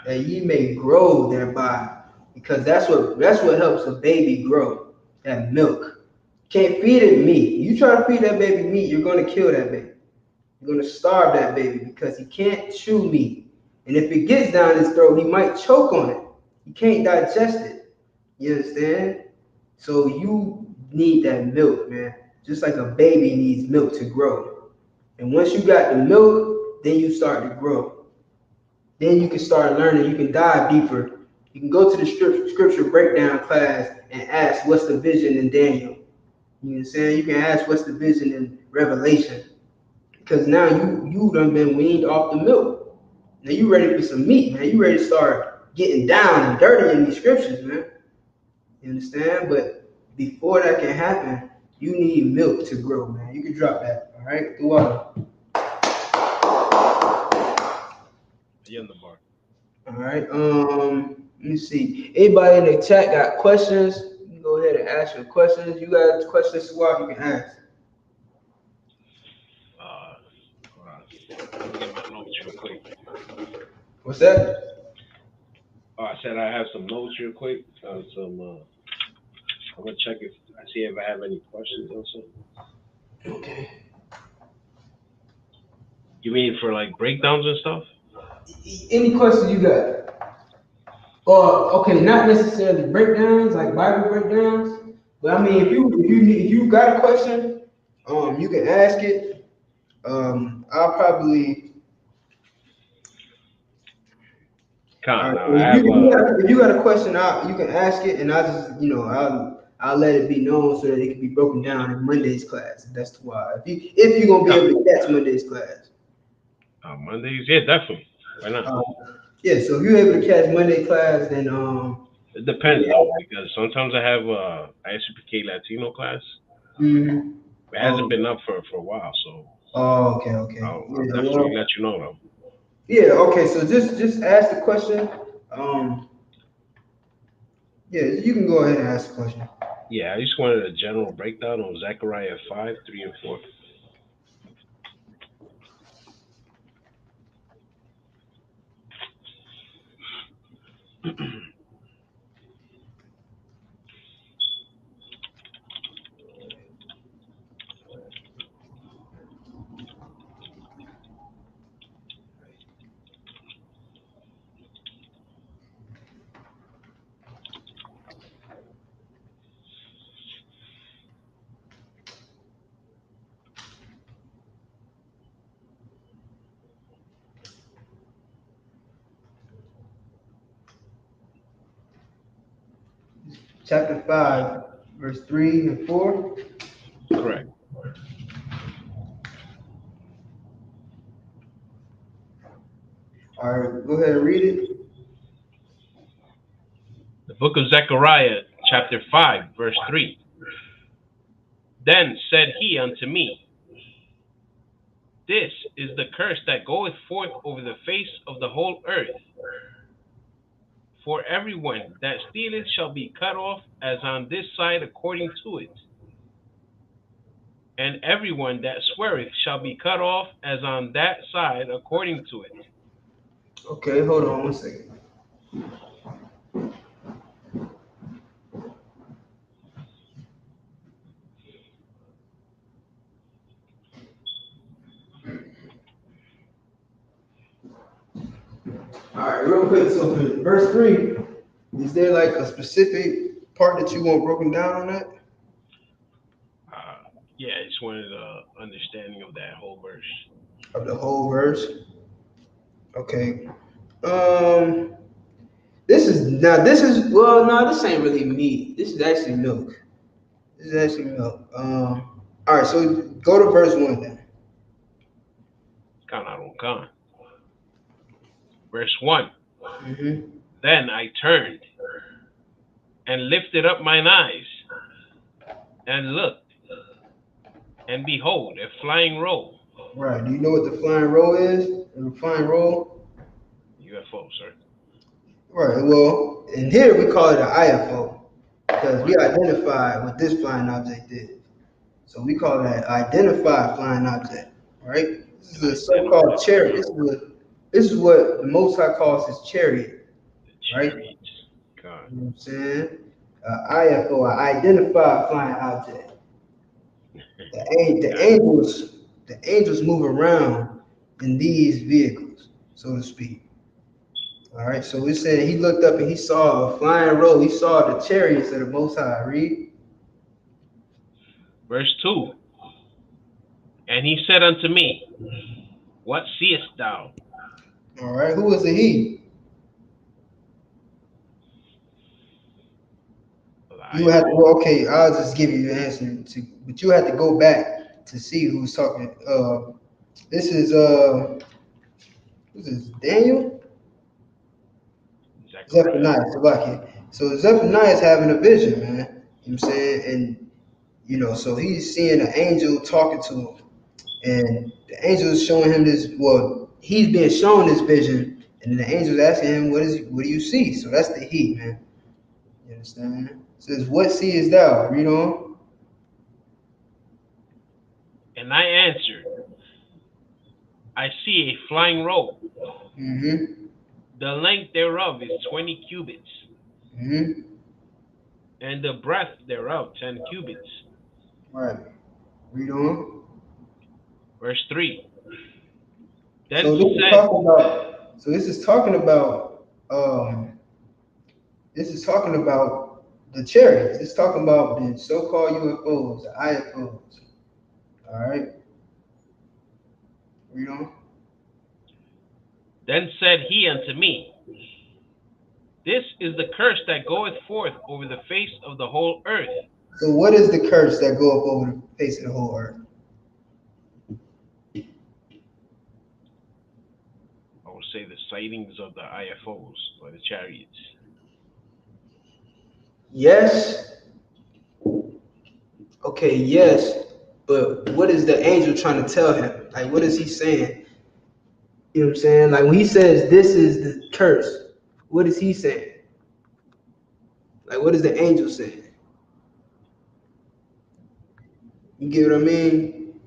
That ye may grow thereby. Because that's what helps a baby grow. That milk. Can't feed it meat. You try to feed that baby meat, you're gonna kill that baby. You're gonna starve that baby because he can't chew meat. And if it gets down his throat, he might choke on it. He can't digest it. You understand? So you need that milk, man. Just like a baby needs milk to grow. And once you got the milk, then you start to grow. Then you can start learning. You can dive deeper. You can go to the scripture breakdown class and ask what's the vision in Daniel. You know what I'm saying? You can ask what's the vision in Revelation. Because now you done been weaned off the milk. Now you ready for some meat, man. You ready to start getting down and dirty in these scriptures, man. You understand? But before that can happen, you need milk to grow, man. You can drop that, all right? The water. In the bar. All right. Let me see. Anybody in the chat got questions? You can go ahead and ask your questions. You got questions, Swap, you can ask. Let me get my notes real quick. What's that? I said I have some notes real quick. I'm gonna check if I see if I have any questions or something. Okay. You mean for like breakdowns and stuff? Any questions you got? Okay, not necessarily breakdowns like Bible breakdowns, but I mean, if you got a question, you can ask it. I'll probably. If you got a question, you can ask it, and I just I'll let it be known so that it can be broken down in Monday's class. That's why. If you're gonna be able to catch Monday's class. Mondays, yeah, definitely. Why not? Yeah, so if you're able to catch Monday class, then it depends though, because sometimes I have I.S.U.P.K Latino class. Mm-hmm. It hasn't been up for a while, so. Oh, okay. I'll definitely let you know though. Yeah, okay. So just ask the question. Yeah, you can go ahead and ask the question. Yeah, I just wanted a general breakdown on Zechariah 5, 3, and 4. Chapter 5, verse 3 and 4. Correct. All right, go ahead and read it. The book of Zechariah, chapter 5, verse 3. Then said he unto me, This is the curse that goeth forth over the face of the whole earth. For everyone that stealeth shall be cut off as on this side according to it. And everyone that sweareth shall be cut off as on that side according to it. Okay, hold on 1 second. All right, real quick. So for verse 3, is there like a specific part that you want broken down on that? Yeah, I just wanted an understanding of that whole verse. Of the whole verse? Okay. This ain't really meat. This is actually milk. All right, so go to verse 1 then. Verse 1. Mm-hmm. Then I turned and lifted up mine eyes and looked, and behold, a flying roll. Right. Do you know what the flying roll is? The flying roll? UFO, sir. Right. Well, in here we call it an I.F.O. because we identify what this flying object is. So we call that identified flying object. Right. This is a so-called chariot. This is what the Most High calls his chariot. Right. You know what I'm saying? I.F.O. an identified flying object. The angels move around in these vehicles, so to speak. All right, so we said he looked up and he saw a flying roll. He saw the chariots of the Most High. Read. Verse 2. And he said unto me, What seest thou? All right, who was the he? You have to. Well, okay, I'll just give you the answer. But you have to go back to see who's talking. This is who's this? Daniel. Zephaniah. So Zephaniah is having a vision, man. You know what I'm saying? And so he's seeing an angel talking to him. And the angel is showing him this, he's being shown this vision, and the angel's asking him, what do you see? So that's the he, man. You understand? It says, what seest thou? Read on. And I answered, I see a flying roll. Mm-hmm. The length thereof is 20 cubits. Mm-hmm. And the breadth thereof 10 cubits. Right. Read on. Verse 3. Then So So this is talking about the chariots. It's talking about the so-called UFOs, the I.S.U.P.K. All right. Read on. Then said he unto me, this is the curse that goeth forth over the face of the whole earth. So what is the curse that go up over the face of the whole earth? I would say the sightings of the IFOs or the chariots. Yes. Okay, yes. But what is the angel trying to tell him? Like, what is he saying? You know what I'm saying? Like, when he says this is the curse, what is he saying? Like, what is the angel saying? You get what I mean?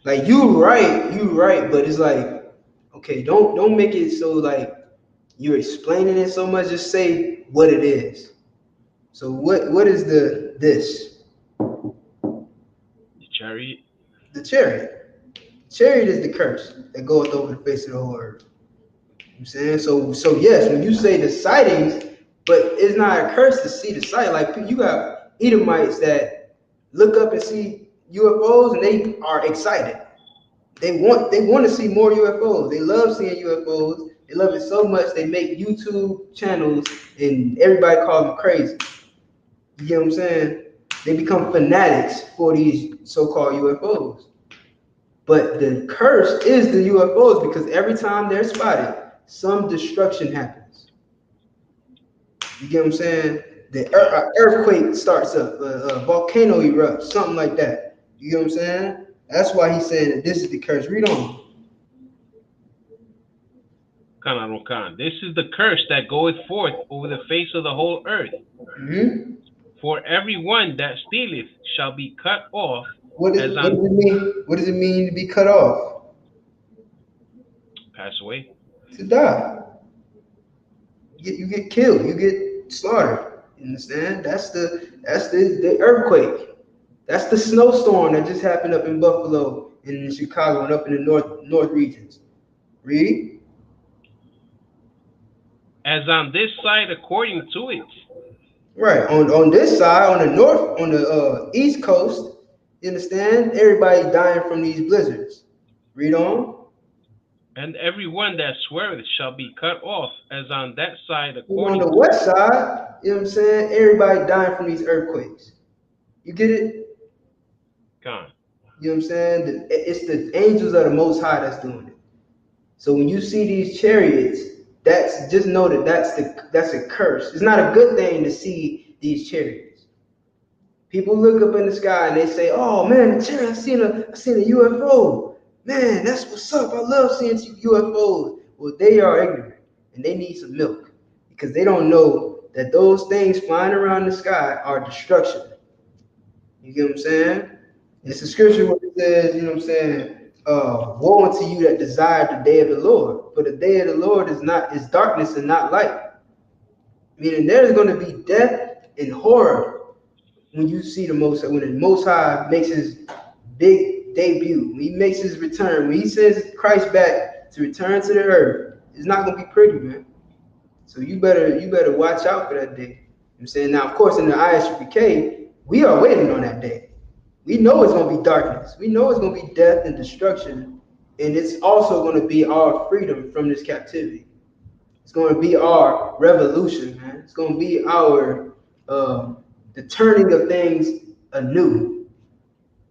Like, you right, but it's like, okay, don't make it so like you're explaining it so much. Just say what it is. So what is this? The chariot? The chariot. Chariot is the curse that goeth over the face of the whole earth. You know what I'm saying? So yes, when you say the sightings, but it's not a curse to see the sight. Like you got Edomites that look up and see UFOs and they are excited. They want to see more UFOs. They love seeing UFOs. They love it so much they make YouTube channels and everybody calls them crazy. You get what I'm saying? They become fanatics for these so-called UFOs. But the curse is the UFOs because every time they're spotted, some destruction happens. You get what I'm saying? The earthquake starts up, a volcano erupts, something like that. You get what I'm saying? That's why he's saying that this is the curse. Read on. This is the curse that goeth forth over the face of the whole earth. Mm-hmm. For every one that stealeth shall be cut off. What does it mean? What does it mean to be cut off? Pass away. To die. You get killed. You get slaughtered. You understand? That's the earthquake. That's the snowstorm that just happened up in Buffalo, in Chicago, and up in the north regions. Read. As on this side according to it. Right. On this side, on the East Coast, you understand? Everybody dying from these blizzards. Read on. And every one that sweareth shall be cut off, as on that side according on the west side, you know what I'm saying? Everybody dying from these earthquakes. You get it? Gone. You know what I'm saying? It's the angels of the Most High that's doing it. So when you see these chariots, just know that that's a curse. It's not a good thing to see these chariots. People look up in the sky and they say, "Oh man, the chariot! I seen a UFO. Man, that's what's up. I love seeing UFOs." Well, they are ignorant and they need some milk because they don't know that those things flying around the sky are destruction. You get what I'm saying? It's a scripture where it says, you know what I'm saying, woe unto you that desire the day of the Lord. For the day of the Lord is darkness and not light. Meaning there's going to be death and horror when you see when the Most High makes his big debut, when he makes his return, when he sends Christ back to return to the earth. It's not going to be pretty, man. So you better watch out for that day. You know what I'm saying? Now, of course, in the I.S.U.P.K, we are waiting on that day. We know it's going to be darkness. We know it's going to be death and destruction. And it's also going to be our freedom from this captivity. It's going to be our revolution, man. It's going to be our the turning of things anew.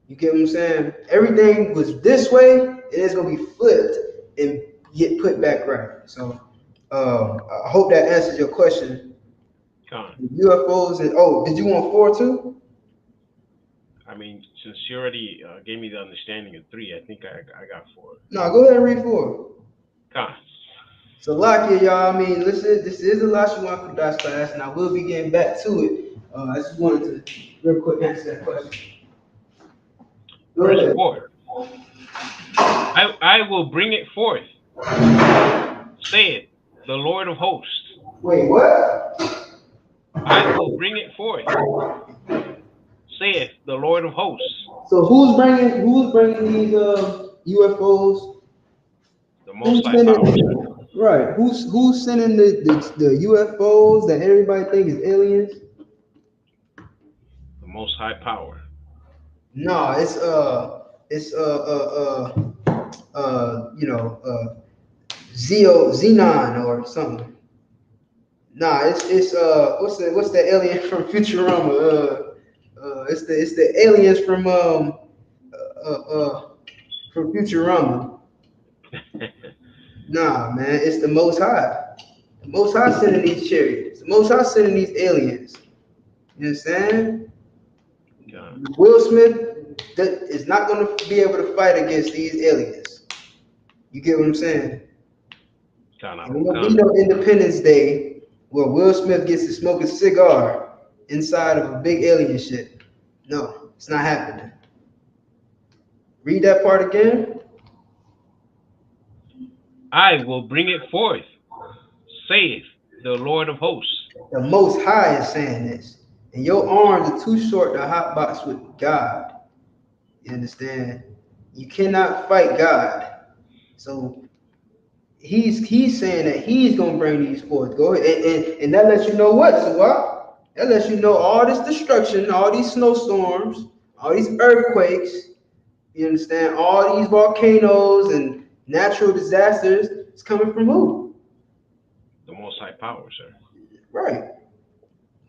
You get what I'm saying? Everything was this way, and it's going to be flipped and get put back right. So I hope that answers your question. UFOs and did you want 4 too? I mean, since you already gave me the understanding of 3, I think I got 4. No, go ahead and read 4. Con. So Lakia, y'all, I mean, listen, this is a Lashawan for Dutch class, and I will be getting back to it. I just wanted to real quick answer that question. Verse 4. I will bring it forth, saith the Lord of hosts. Wait, what? I will bring it forth, saith the Lord of hosts. So who's bringing these UFOs? The Most High power. Right. Who's sending the UFOs that everybody think is aliens? The Most High Power. No, it's Xenon or something. Nah, it's what's the alien from Futurama? It's the aliens from Futurama. Nah, man, it's the Most High. The Most High sending these chariots. The Most High sending these aliens. You understand? God. Will Smith is not going to be able to fight against these aliens. You get what I'm saying? There ain't gonna be no Independence Day where Will Smith gets to smoke a cigar inside of a big alien ship. No, it's not happening. Read that part again. I will bring it forth, saith the Lord of hosts. The Most High is saying this. And your arms are too short to hotbox with God. You understand? You cannot fight God. So he's saying that he's gonna bring these forth. Go ahead, and that lets you know what, Suwa? That lets you know all this destruction, all these snowstorms, all these earthquakes. You understand? All these volcanoes and natural disasters. It's coming from who? The Most High Power, sir. Right.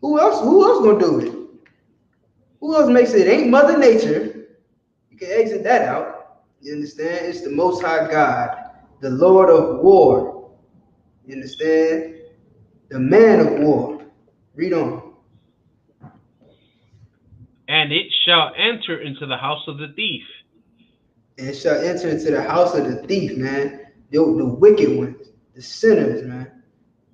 Who else gonna do it? Who else makes it? It ain't Mother Nature. You can exit that out. You understand? It's the Most High God, the Lord of War. You understand? The man of war. Read on. And it shall enter into the house of the thief. And it shall enter into the house of the thief, man. The wicked ones, the sinners, man.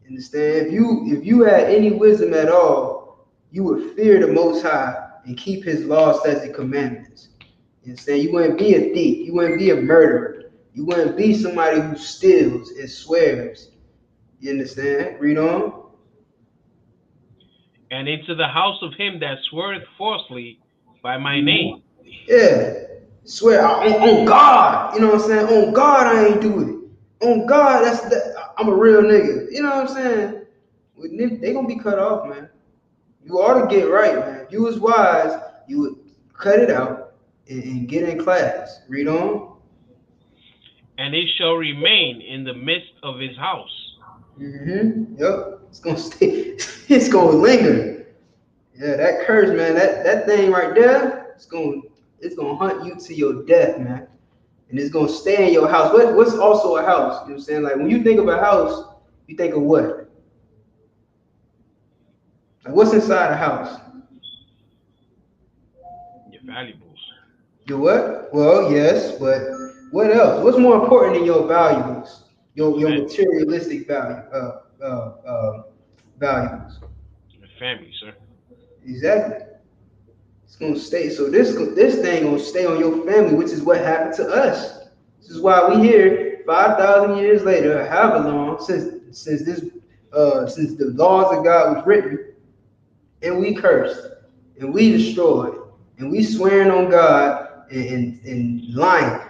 You understand? If you had any wisdom at all, you would fear the Most High and keep his laws, statutes, and commandments. You understand? You wouldn't be a thief. You wouldn't be a murderer. You wouldn't be somebody who steals and swears. You understand? Read on. And into the house of him that sweareth falsely by my name. Yeah. Swear on God. You know what I'm saying? On God, I ain't do it. On God, I'm a real nigga. You know what I'm saying? They gonna be cut off, man. You ought to get right, man. If you was wise, you would cut it out and get in class. Read on. And it shall remain in the midst of his house. Yep. It's gonna stay. It's gonna linger. Yeah, that curse, man. That thing right there. It's gonna hunt you to your death, man. And it's gonna stay in your house. What's also a house? You know what I'm saying? Like when you think of a house, you think of what? Like what's inside a house? Your valuables. Your what? Well, yes, but what else? What's more important than your valuables? Your materialistic values. Your family, sir. Exactly. It's gonna stay. So this thing gonna stay on your family, which is what happened to us. This is why we here 5,000 years later, however long since the laws of God was written, and we cursed, and we destroyed, and we swearing on God and lying.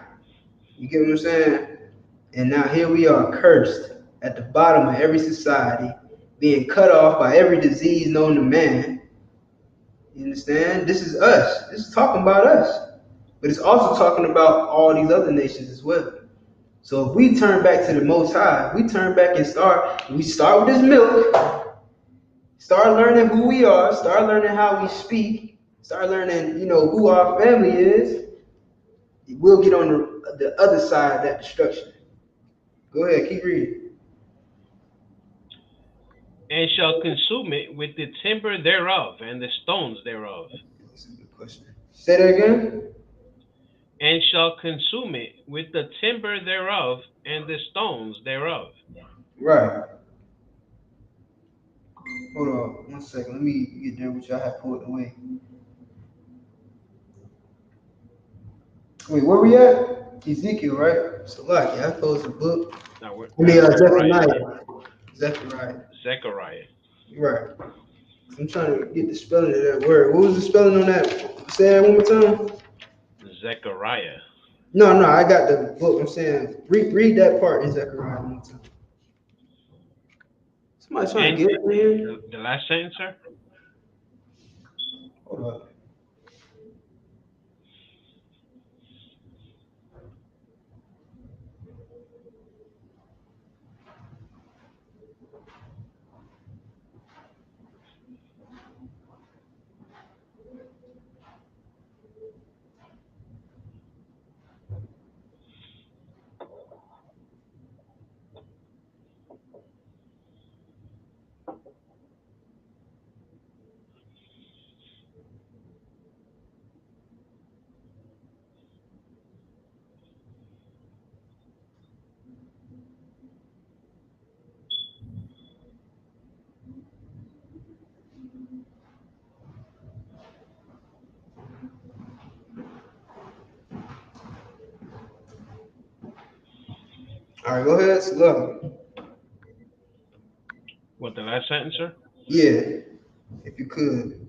You get what I'm saying? And now here we are cursed at the bottom of every society, being cut off by every disease known to man. You understand? This is us. This is talking about us. But it's also talking about all these other nations as well. So if we turn back to the Most High, we turn back and we start with this milk, start learning who we are, start learning how we speak, start learning, who our family is, we'll get on the other side of that destruction. Go ahead, keep reading. And shall consume it with the timber thereof and the stones thereof. That's a good question. Say that again. And shall consume it with the timber thereof and the stones thereof. Right. Hold on 1 second. Let me get there what y'all have pulled away. Wait, where we at? Ezekiel, right? So like, I closed the book. Zechariah. Right. I'm trying to get the spelling of that word. What was the spelling on that? Say that one more time. Zechariah. No, I got the book. I'm saying read that part in Zechariah one more time. Somebody trying to get up in here. The last sentence, sir. Hold up. All right, go ahead, Salam. What, the last sentence, sir? Yeah, if you could.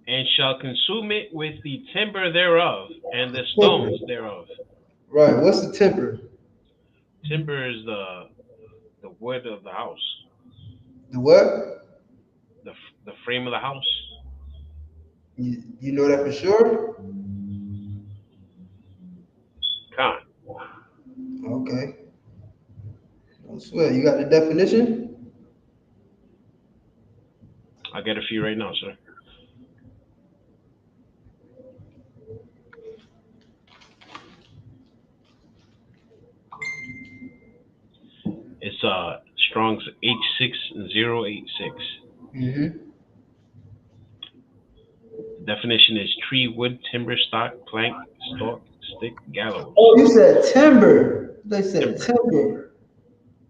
And shall consume it with the timber thereof and the stones thereof. Right. What's the timber? Timber is the wood of the house. The what? The frame of the house. You know that for sure? Con. Okay. I swear, you got the definition? I'll get it for you right now, sir. It's Strong's H6086. Mm-hmm. The definition is tree, wood, timber, stock, plank, stalk, stick, gallows. Oh, you said timber. They said timber.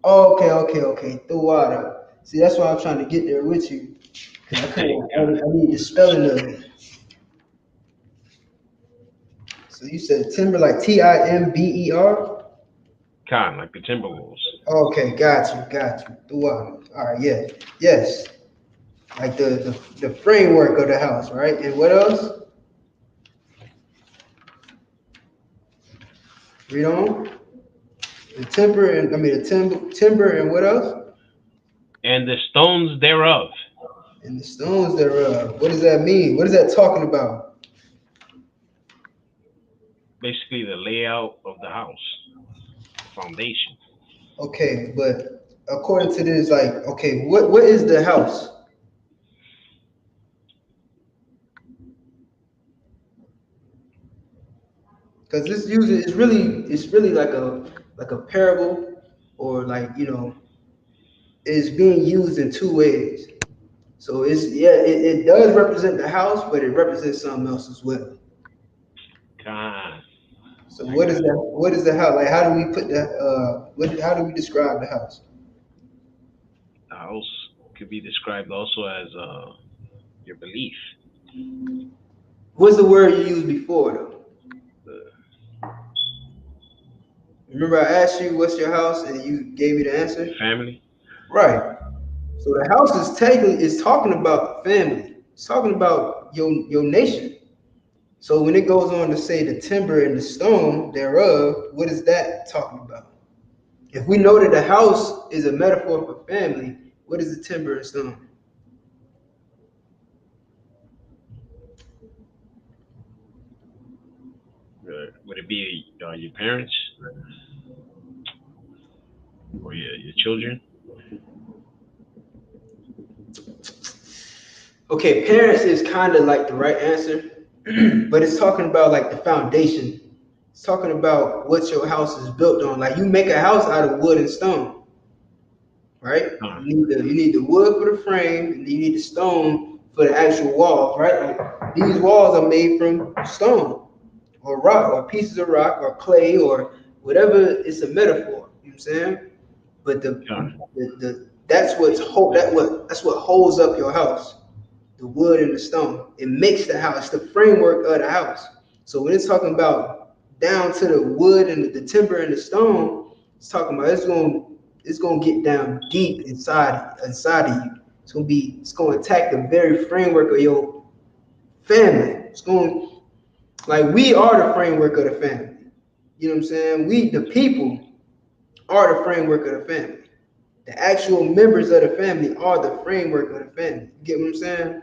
Oh, okay. The water. See, that's why I'm trying to get there with you. Because I need the spelling of it. So you said timber like Timber? Con, like the Timberwolves. Okay, got you. The water. All right, yeah. Yes. Like the framework of the house, right? And what else? Read on. The timber and what else? And the stones thereof. And the stones thereof. What does that mean? What is that talking about? Basically the layout of the house. The foundation. Okay, but according to this, like, okay, what is the house? Because this usually it's really like a parable, or like, it's being used in two ways. So it does represent the house, but it represents something else as well. God. So what is that? What is the house? Like, how do we put that? How do we describe the house? The house could be described also as your belief. What's the word you used before though? Remember I asked you what's your house and you gave me the answer? Family. Right. So the house is talking about family. It's talking about your nation. So when it goes on to say the timber and the stone thereof, what is that talking about? If we know that the house is a metaphor for family, what is the timber and stone? Would it be your parents or your children? Okay, parents is kind of like the right answer, but it's talking about like the foundation. It's talking about what your house is built on. Like you make a house out of wood and stone, right? You need the wood for the frame, and you need the stone for the actual walls, right? Like these walls are made from stone or rock or pieces of rock or clay or whatever. It's a metaphor. You know what I'm saying? But that's what holds up your house. The wood and the stone. It makes the house, the framework of the house. So when it's talking about down to the wood and the timber and the stone, it's talking about it's gonna get down deep inside of you. It's gonna attack the very framework of your family. We are the framework of the family. You know what I'm saying? We the people are the framework of the family. The actual members of the family are the framework of the family. You get what I'm saying?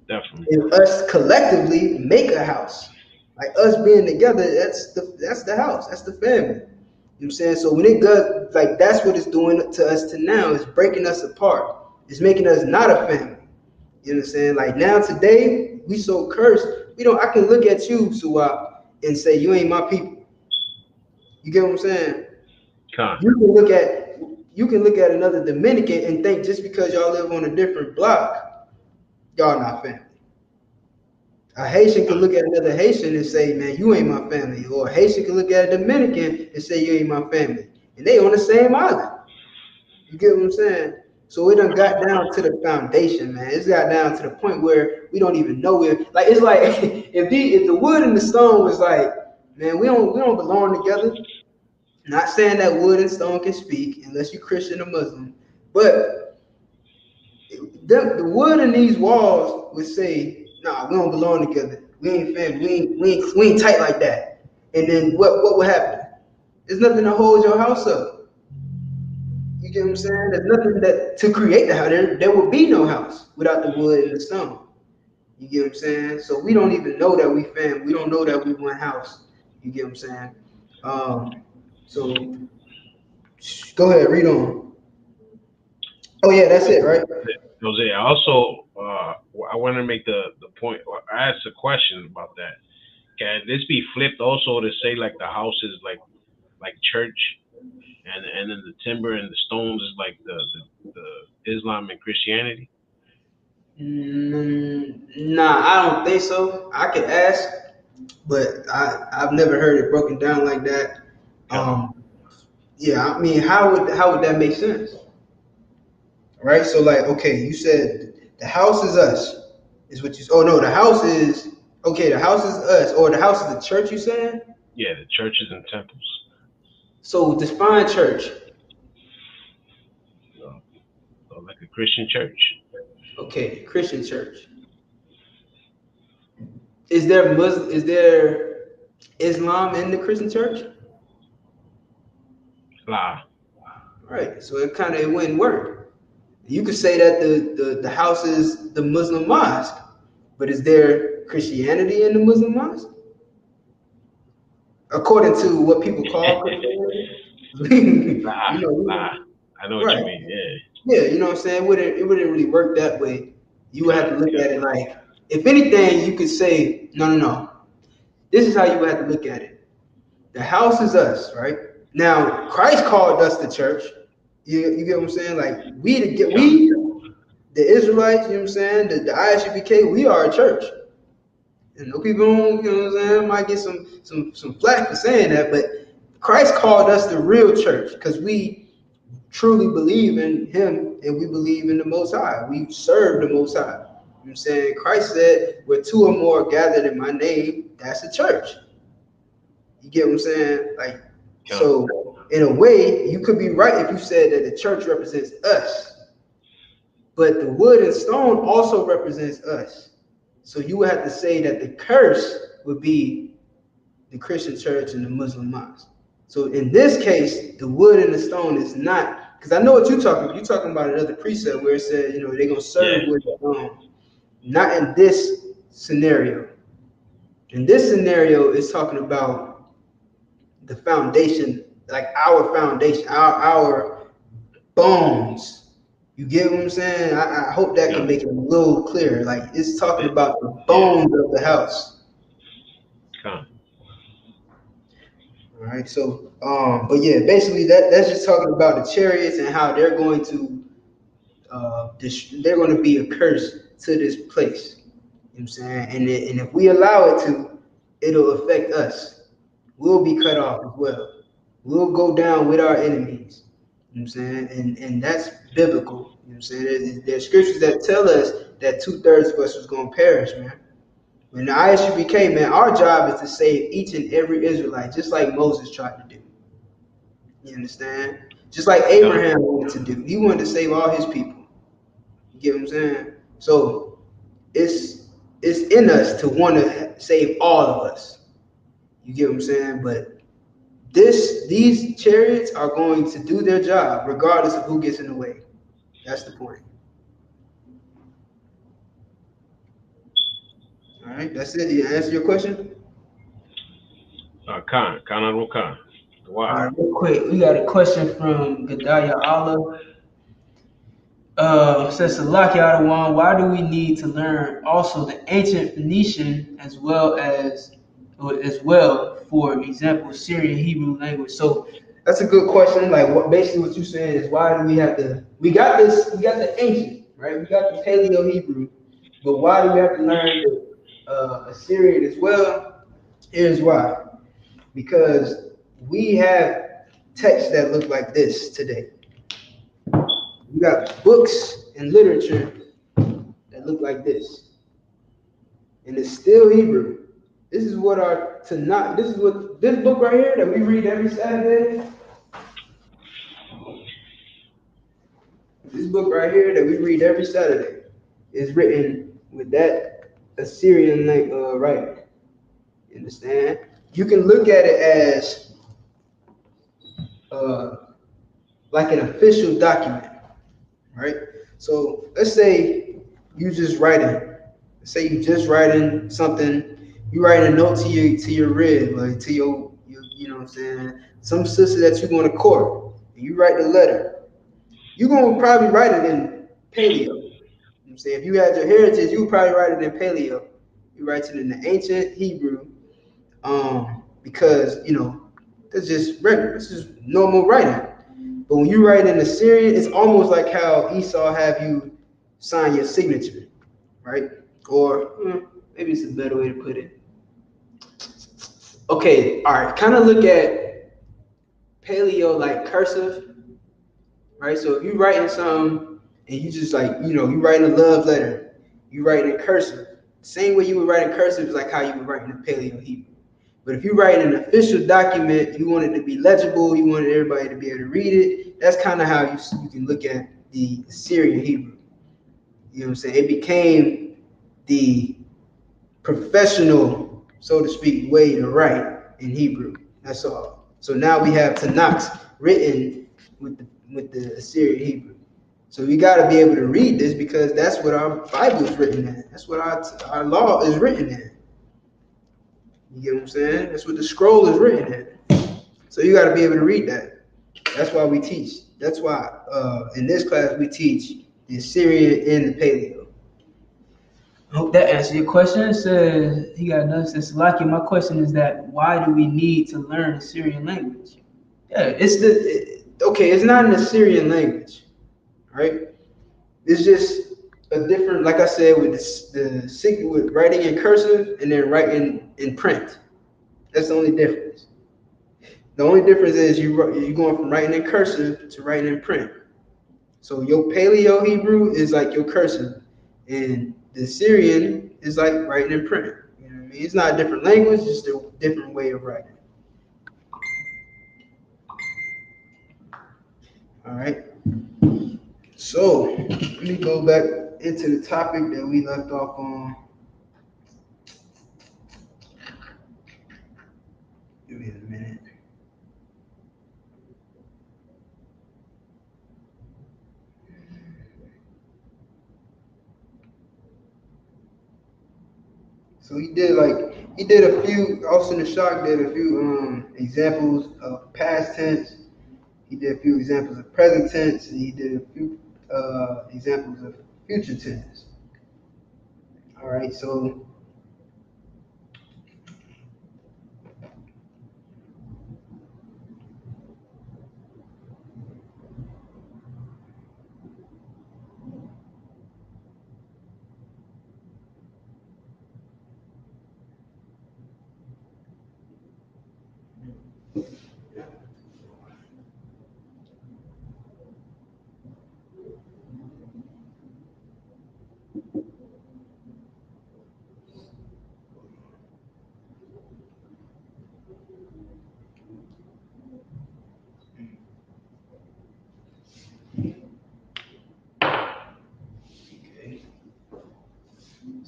Definitely. And us collectively make a house. Like us being together, that's the house. That's the family. You know what I'm saying? So when it goes like that's what it's doing to us to now, it's breaking us apart. It's making us not a family. You know what I'm saying? Like now today, we so cursed. I can look at you, Suwap, and say you ain't my people. You get what I'm saying? You can look at another Dominican and think just because y'all live on a different block, y'all not family. A Haitian can look at another Haitian and say, man, you ain't my family. Or a Haitian can look at a Dominican and say, you ain't my family. And they on the same island. You get what I'm saying? So it done got down to the foundation, man. It's got down to the point where we don't even know it. Like it's like if the wood and the stone was like, man, we don't belong together. Not saying that wood and stone can speak unless you Christian or Muslim, but the wood in these walls would say, nah, we don't belong together. We ain't family. We ain't tight like that. And then what would happen? There's nothing to hold your house up. You get what I'm saying? There's nothing that to create the house. There would be no house without the wood and the stone. You get what I'm saying? So we don't even know that we family. We don't know that we one house. You get what I'm saying? So go ahead, read on. Oh yeah, that's it, right? Jose, also, I want to make the point, or ask a question about that. Can this be flipped also to say like the house is like church, and then the timber and the stones is like the Islam and Christianity? Nah, I don't think so. I could ask, but I've never heard it broken down like that. Yeah, I mean, how would that make sense? Right? So like, okay, you said the house is us, is what you. Oh no, the house is okay. The house is us, or the house is the church. You saying? Yeah, the churches and temples. So define church. So like a Christian church. Okay, Christian church. Is there Islam in the Christian church? La. Right. So it wouldn't work. You could say that the house is the Muslim mosque, but is there Christianity in the Muslim mosque? According to what people call Christianity? I know what right. you mean. Yeah. Yeah, you know what I'm saying? It wouldn't really work that way. You would have to look at it like, if anything, you could say, no. This is how you would have to look at it. The house is us, right? Now, Christ called us the church. You get what I'm saying? Like we, the Israelites, you know what I'm saying? The I.S.U.P.K, we are a church. And no people, you know what I'm saying, might get some flack for saying that, but Christ called us the real church because we truly believe in him and we believe in the Most High. We serve the Most High. You know what I'm saying? Christ said, where two or more gathered in my name, that's a church. You get what I'm saying? Like, so in a way, you could be right if you said that the church represents us. But the wood and stone also represents us. So you would have to say that the curse would be the Christian church and the Muslim mosque. So in this case, the wood and the stone is not, because I know what you're talking about. You're talking about another precept where it says, they're going to serve with the stone. Not in this scenario. In this scenario, it's talking about the foundation, like our foundation, our bones. You get what I'm saying? I hope that can make it a little clearer. Like it's talking about the bones of the house. All right. So, but yeah, basically that's just talking about the chariots and how they're going to be a curse to this place. You know what I'm saying? And if we allow it to, it'll affect us. We'll be cut off as well. We'll go down with our enemies. You know what I'm saying? And that's biblical. You know what I'm saying? There's scriptures that tell us that 2/3 of us was going to perish, man. When the I.S.U.P.K, man, our job is to save each and every Israelite, just like Moses tried to do. You understand? Just like Abraham wanted to do. He wanted to save all his people. You get what I'm saying? So it's in us to want to save all of us. You get what I'm saying? But These chariots are going to do their job regardless of who gets in the way. That's the point. All right, that's it. You answer your question? Khan. Why? All right, real quick. We got a question from Gadaya Allah. Says Salaki Adawan, why do we need to learn also the ancient Phoenician as well, for example, Syrian Hebrew language? So that's a good question. Like basically what you're saying is why do we have to? We got the ancient, right? We got the Paleo Hebrew, but why do we have to learn the Assyrian as well? Here's why. Because we have texts that look like this today. We got books and literature that look like this. And it's still Hebrew. This is what our Tanakh, this book right here that we read every Saturday. This book right here that we read every Saturday is written with that Assyrian writing. You understand? You can look at it as like an official document, right? So let's say you just writing. Say you just writing something. You write a note to your rib, like to your you know what I'm saying, some sister that you're going to court. And you write the letter. You're gonna probably write it in Paleo. You know what I'm saying, if you had your heritage, you would probably write it in Paleo. You write it in the ancient Hebrew, because that's just regular. It's just normal writing. But when you write in Assyrian, it's almost like how Esau have you sign your signature, right? Or maybe it's a better way to put it. Okay, all right. Kind of look at Paleo like cursive, right? So if you writing something and you just like, you writing a love letter, you writing in cursive. Same way you would write in cursive is like how you would write in the Paleo Hebrew. But if you write an official document, you want it to be legible, you wanted everybody to be able to read it. That's kind of how you can look at the Assyrian Hebrew. You know what I'm saying? It became the professional, so to speak, way to write in Hebrew. That's all. So now we have Tanakh written with the Assyrian Hebrew. So we got to be able to read this because that's what our Bible is written in. That's what our law is written in. You get what I'm saying? That's what the scroll is written in. So you got to be able to read that. That's why we teach. That's why in this class we teach the Assyrian and the Paleo. I hope that answers your question. It says he got another. Says Salaki, my question is that why do we need to learn Assyrian language? Yeah, it's not an Assyrian language, right? It's just a different, like I said, with with writing in cursive and then writing in print. That's the only difference. The only difference is you're going from writing in cursive to writing in print. So your Paleo Hebrew is like your cursive, and the Syrian is like writing in print. You know what I mean? It's not a different language, just a different way of writing. All right. So let me go back into the topic that we left off on. Give me a minute. So he did a few. Austin the Shock did a few examples of past tense. He did a few examples of present tense, and he did a few examples of future tense. All right, so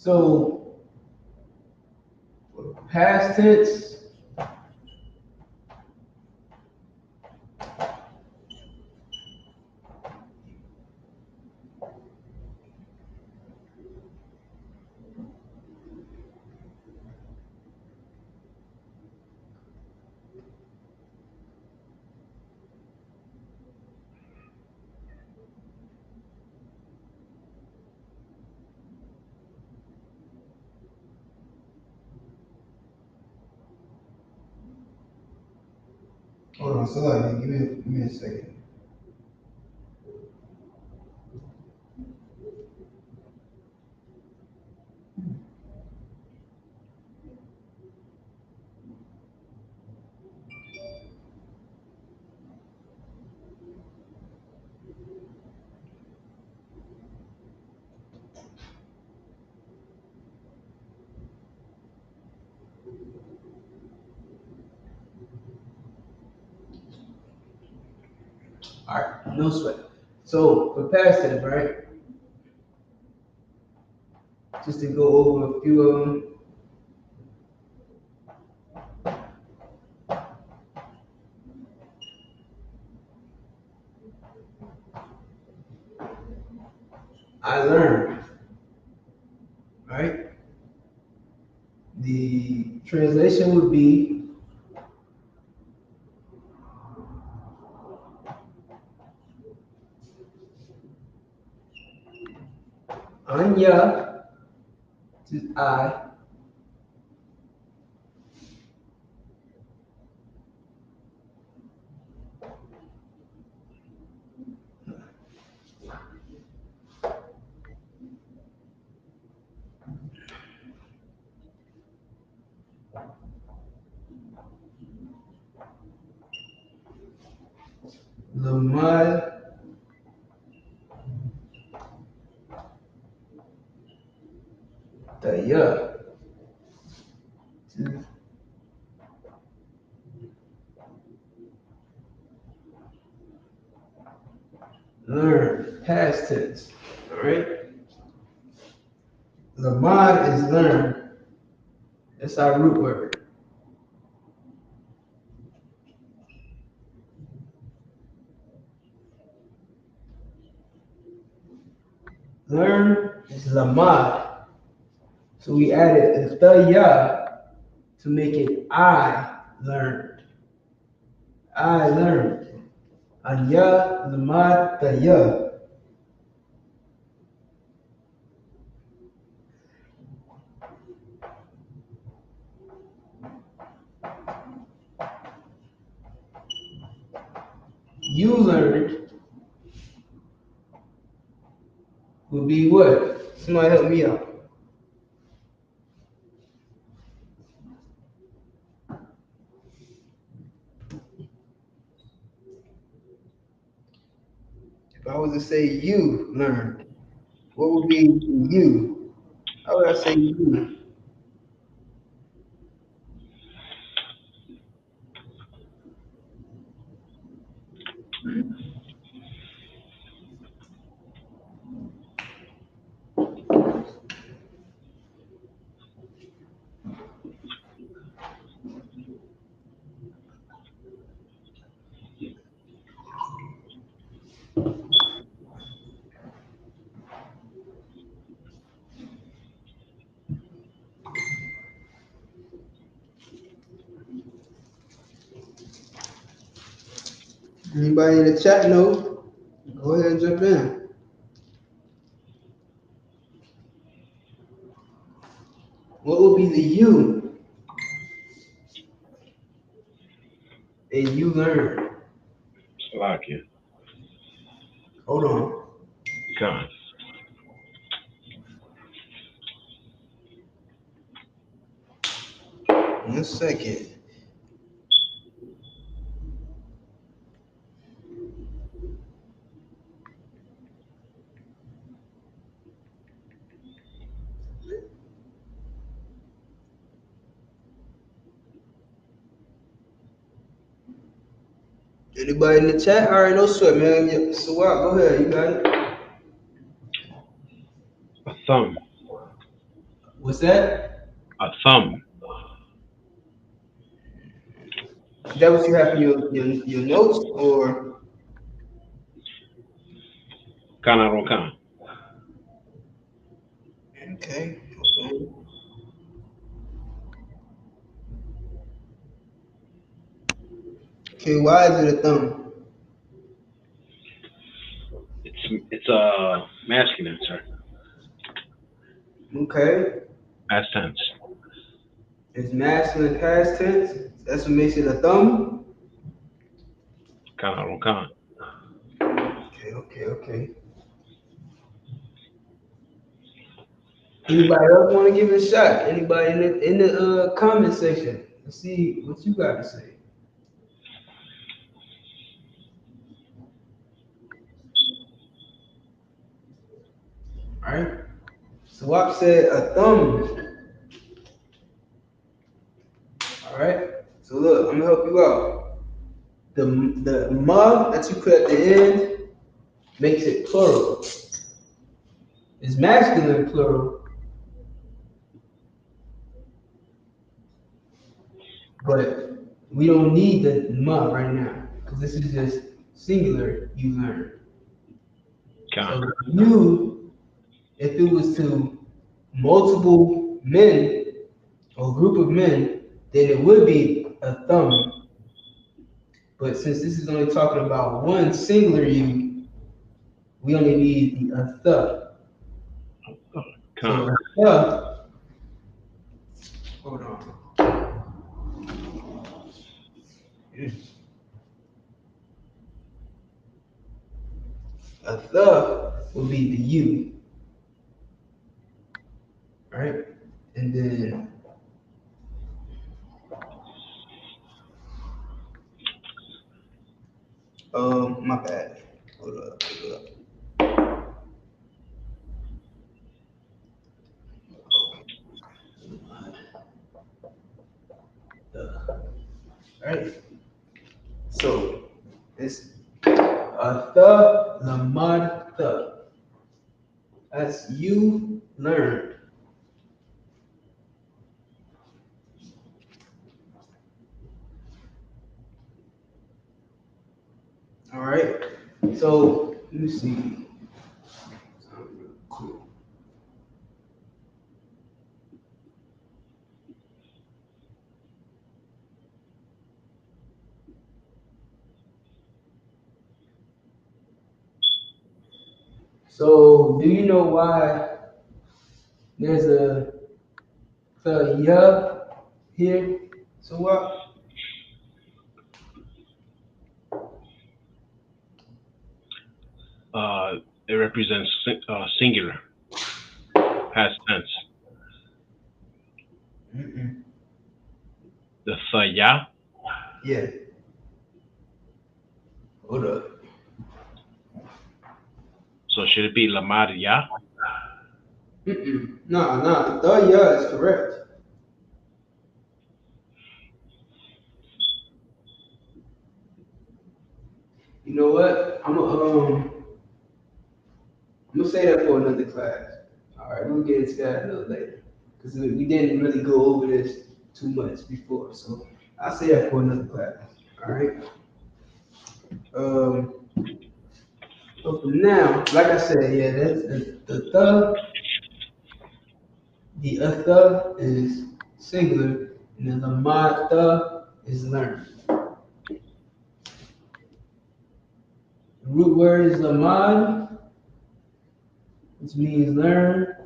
So past tense, Hold on, sorry. Give me a second. All right, no sweat. So for past tense, right? Just to go over a few of them. I learned, right? The translation would be Anya to I. Lamad Daya. Learn, past tense. All right. Lamad is learn. That's our root word. Learn is lamad. So we added the ya to make it I learned. I learned. Anya lamad ya. You learned would be what? Somebody help me out. If I was to say you learned, what would be you? How would I say you? Anybody in the chat know? Go ahead and jump in. What would be the you? And you learn. Slovakia. Hold on. God. 1 second. Anybody in the chat? All right, no sweat, man. Yeah, so what? Go ahead. You got it. A thumb. What's that? A thumb. Is that what you have in your notes or? Kanarokan. Okay. Okay, why is it a thumb? It's a masculine, sir. Okay. Past tense. It's masculine past tense. That's what makes it a thumb. Kanarokan. Okay. Anybody else want to give it a shot? Anybody in the comment section? Let's see what you got to say. All right. So Wap said a thumb. All right. So look, I'm gonna help you out. The ma that you put at the end makes it plural. It's masculine plural, but we don't need the ma right now because this is just singular. You learn. So you, if it was to multiple men or group of men, then it would be a thumb. But since this is only talking about one singular you, we only need the the. So the, hold on. A the would be the you, right? And then my bad. Hold up. Right? So it's a the lamad the. That's you learned. All right. So let me see. Cool. So do you know why there's a the ya here? So what? It represents singular, past tense. Mm-mm. The thaya. Yeah. Hold up. So should it be lamaria? Mm-mm. No. The ya is correct. You know what? I'm gonna say that for another class. All right, we'll get into that a little later because we didn't really go over this too much before. So I'll say that for another class. All right. Um. So for now, like I said, yeah, that's the is singular, and then the ma is learned. The root word is lamad, which means learn,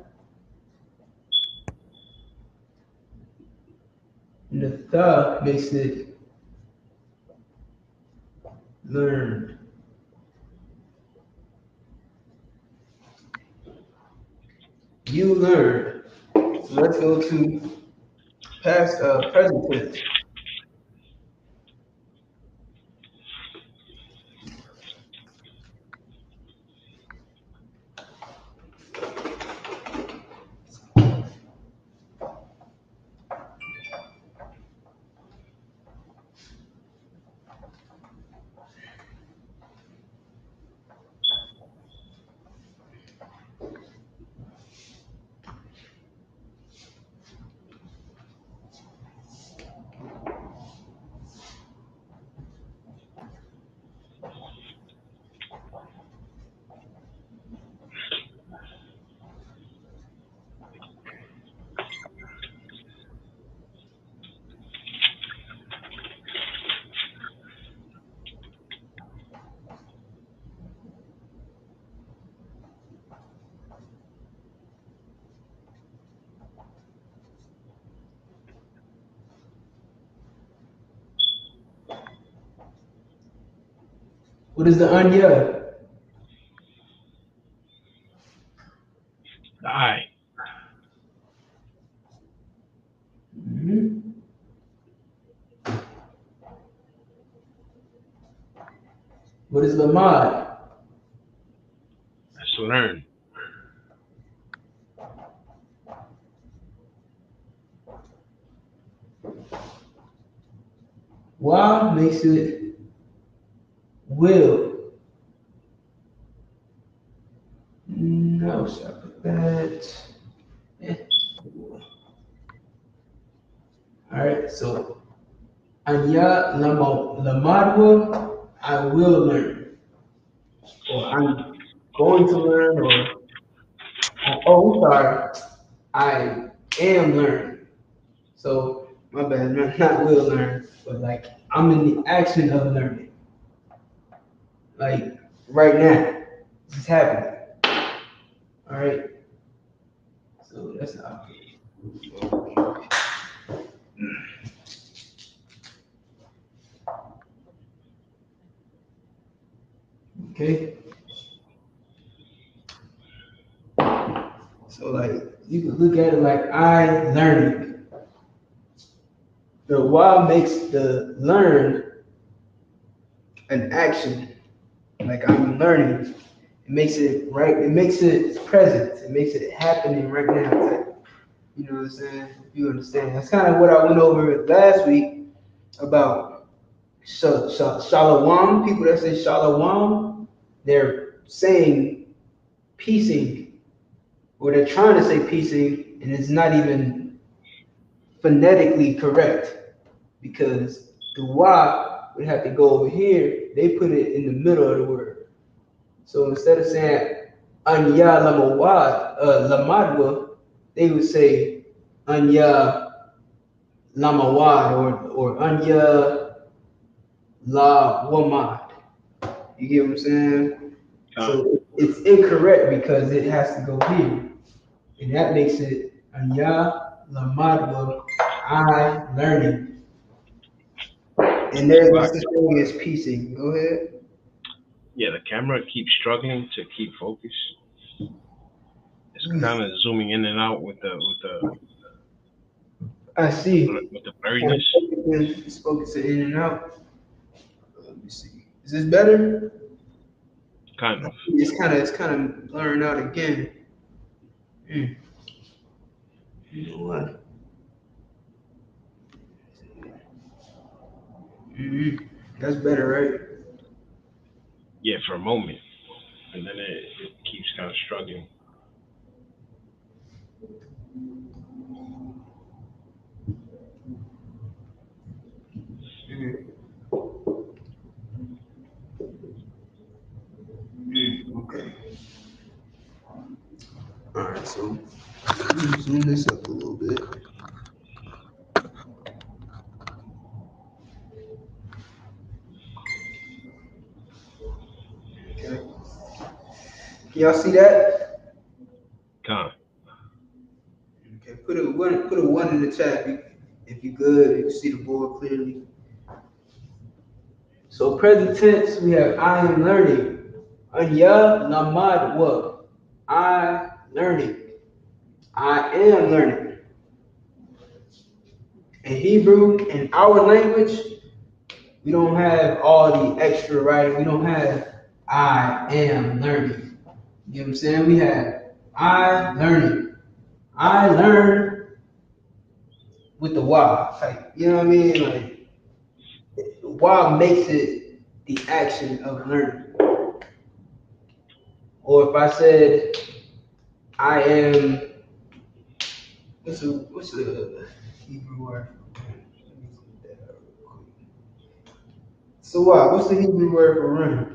and the makes it learned. You learned. So let's go to present tense. What is the anya? The I. Mm-hmm. What is lamad? That's learn. Wa makes it will. No, should I put that? Yeah. All right, so anya lamadwa, I will learn, or I'm going to learn, or oh, sorry, I am learning. So my bad, not will learn, but like I'm in the action of learning. Like right now, this is happening. All right. So that's not okay. So like you can look at it like I learning. The why makes the learn an action. Like I'm learning. It makes it right. It makes it present. It makes it happening right now. You know what I'm saying? If you understand. That's kind of what I went over last week about shalom. People that say shalom, they're saying piecing, or they're trying to say piecing, and it's not even phonetically correct because the wa would have to go over here. They put it in the middle of the word. So instead of saying anya lamadwa, they would say anya lamawad or anya la wamad. You get what I'm saying? So it's incorrect because it has to go here. And that makes it anya lamadwa, I learning. And there's no such thing as piecing. Go ahead. Yeah, the camera keeps struggling to keep focus. It's kind of zooming in and out with the I see. with the blurriness. It's focusing in and out. Let me see. Is this better? Kind of. It's kind of blurring out again. You know what? That's better, right? Yeah, for a moment, and then it keeps kind of struggling. Okay. All right, so let me zoom this up a little bit. Okay. Can y'all see that? Kind of. Okay. Put a one in the chat if you good. You can see the board clearly. So present tense, we have I am learning. Anya lamad wa. I learning. I am learning. In Hebrew, in our language, we don't have all the extra writing. We don't have I am learning. You know what I'm saying? We have I learning. I learn with the why. Like, you know what I mean? Like why makes it the action of learning. Or if I said I am what's the Hebrew word? So what? What's the Hebrew word for run?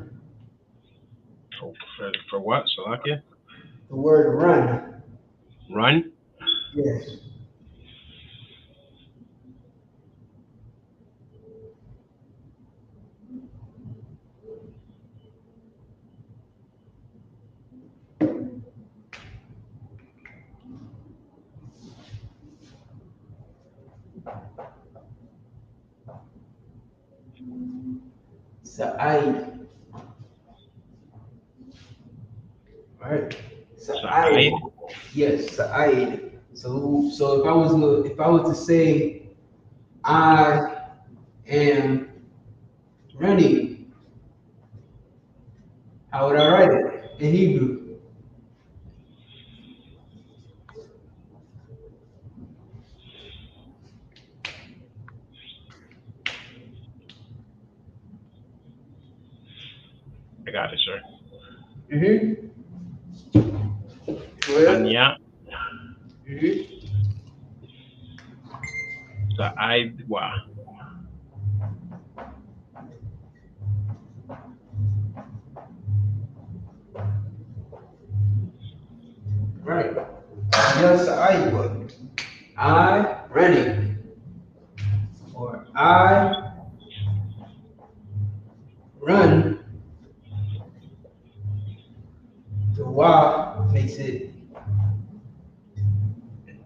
For what? Salakia? The word run. Run? Yes. Sa'id. All right. Sa'id. Yes, Sa'id. So if I was to say I am running, how would I write it in Hebrew? I got it, sir. Well, Anya. Sa'id wa. right. Yes, I would. I running. Or I run. The wa makes it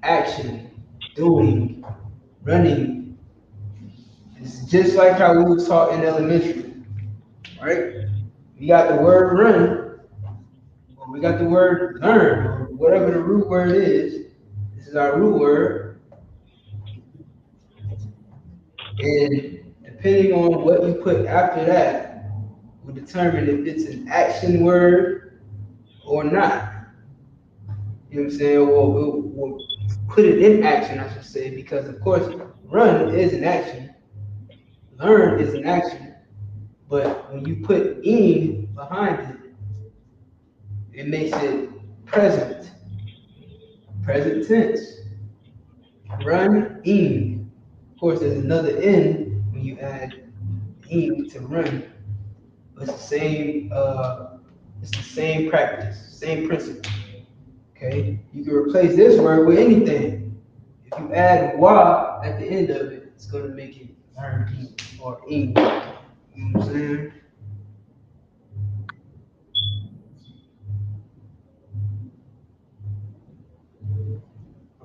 action, doing, running. It's just like how we was taught in elementary, right? We got the word run, or we got the word learn, or whatever the root word is. This is our root word. And depending on what you put after that will determine if it's an action word or not. You know what I'm saying? Or we'll put it in action, I should say, because of course, run is an action, learn is an action, but when you put "ing" behind it, it makes it present tense. Run-ing. Of course, there's another "n" when you add "ing" to run. But it's the same practice, same principle. Okay, you can replace this word with anything. If you add "wa" at the end of it, it's going to make it learn or "ing." You know what I'm saying?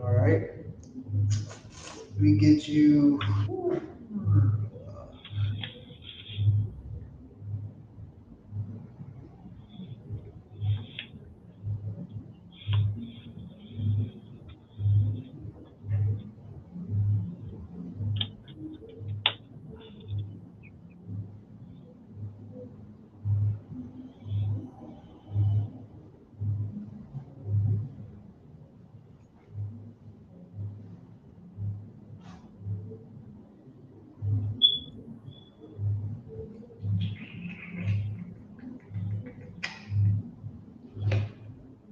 All right. We get you.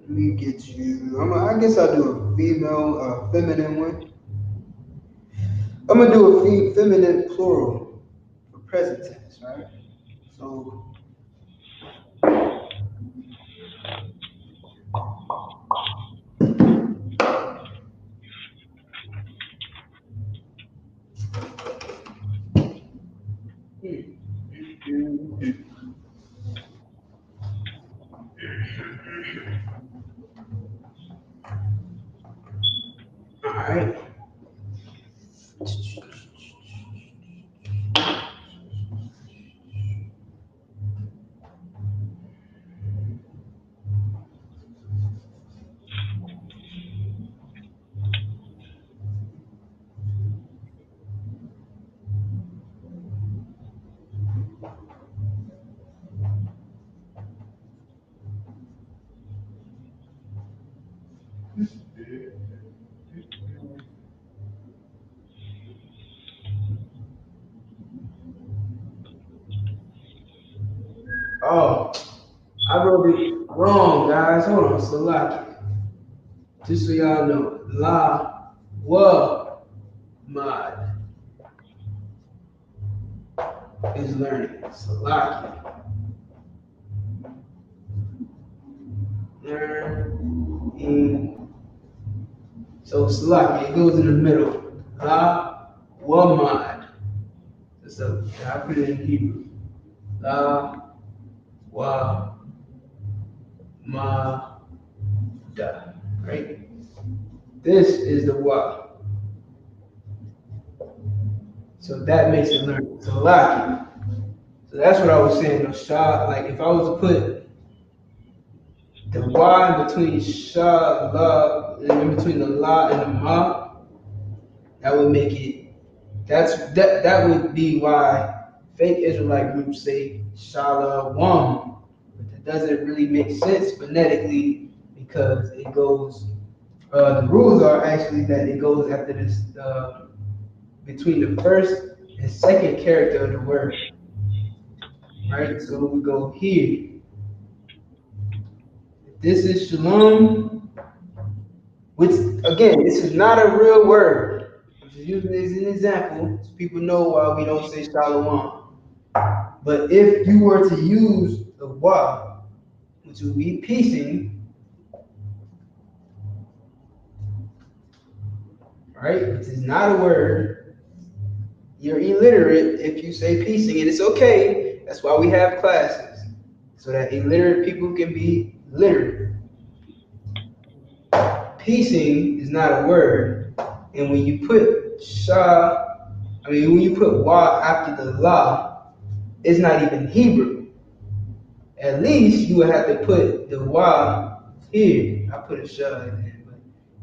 Let me get you. I guess I'll do a female, feminine one. I'm gonna do a feminine plural for present tense, right? So. All right. Oh, I wrote it wrong, guys. Hold on, Salaki. Just so y'all know, la wa mod is learning. Salaki. Learning. So Salaki, it goes in the middle. La wa mod. So I put it in Hebrew. La wa ma da. Right? This is the wa. So that makes it learn. So Salaki. So that's what I was saying. Like if I was to put the Y between Shala, in between the La and the Ma, that would make it, that would be why fake Israelite groups say Shalom. But that doesn't really make sense phonetically because it goes, the rules are actually that it goes after this, between the first and second character of the word. Right? So we go here. This is Shalom, which again, this is not a real word. I'm just using this as an example so people know why we don't say Shalom. But if you were to use the wa, which would be piecing, right? Which is not a word. You're illiterate if you say piecing, and it's okay. That's why we have classes, so that illiterate people can be literate. Piecing is not a word, and when you put when you put wa after the la, it's not even Hebrew. At least you would have to put the wa here. I put a sha in there, but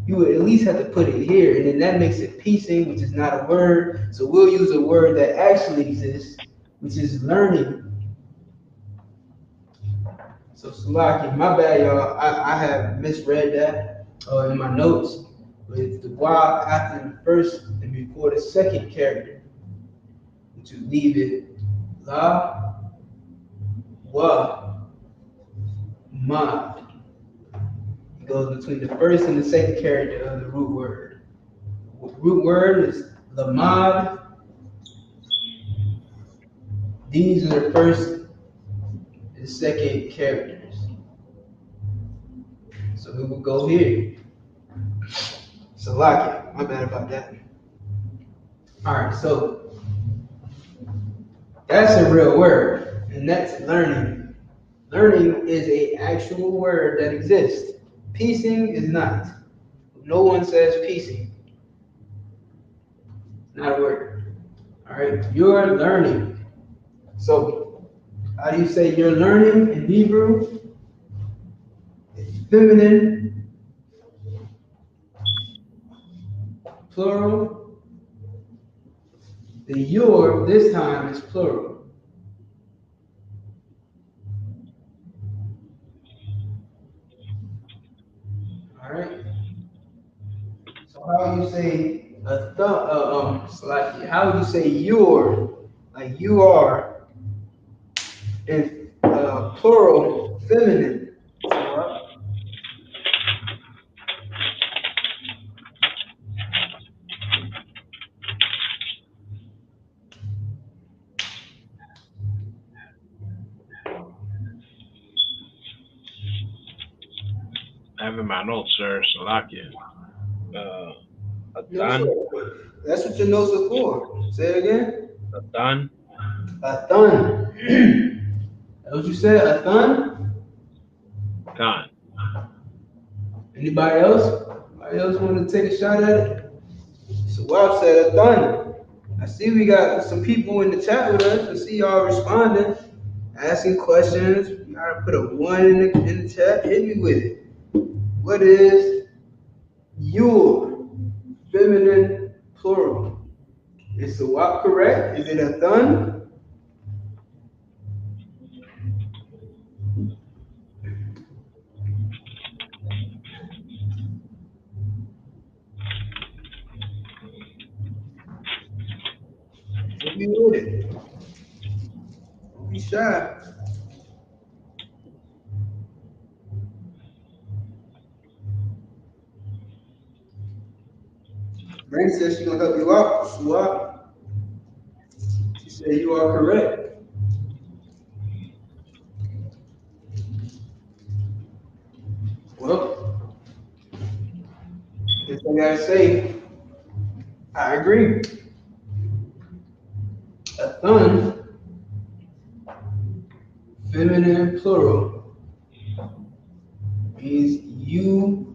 you would at least have to put it here, and then that makes it piecing, which is not a word. So we'll use a word that actually exists, which is learning. So Salaki, my bad, y'all. I have misread that in my notes. But it's the wa after the first and before the second character, which would leave it la, wa, ma. It goes between the first and the second character of the root word. The root word is lamad. These are the first and second characters. So we will go here. Salakia, my bad about that. All right, so that's a real word, and that's learning. Learning is an actual word that exists. Piecing is not. No one says piecing. Not a word. All right, you're learning. So, how do you say you're learning in Hebrew? It's feminine, plural. The your this time is plural. All right. So how would you say how would you say you're, like you are, in plural feminine? I have in my notes, sir. Salakia. No, Atan. sir. That's what your notes are for. Say it again. Atan. Athan. That's what you said, Athan? Khan. Anybody else? Anybody else want to take a shot at it? So Wab said Athan. I see we got some people in the chat with us. I see y'all responding, asking questions. You gotta put a 1 in the chat. Hit me with it. What is your feminine plural? Is the WAP correct? Is it a thun? Hit me with it. Don't be shy. Brady says she's gonna help you out, Swap. She said you are correct. Well, this I gotta say, I agree. A thun, feminine plural, means you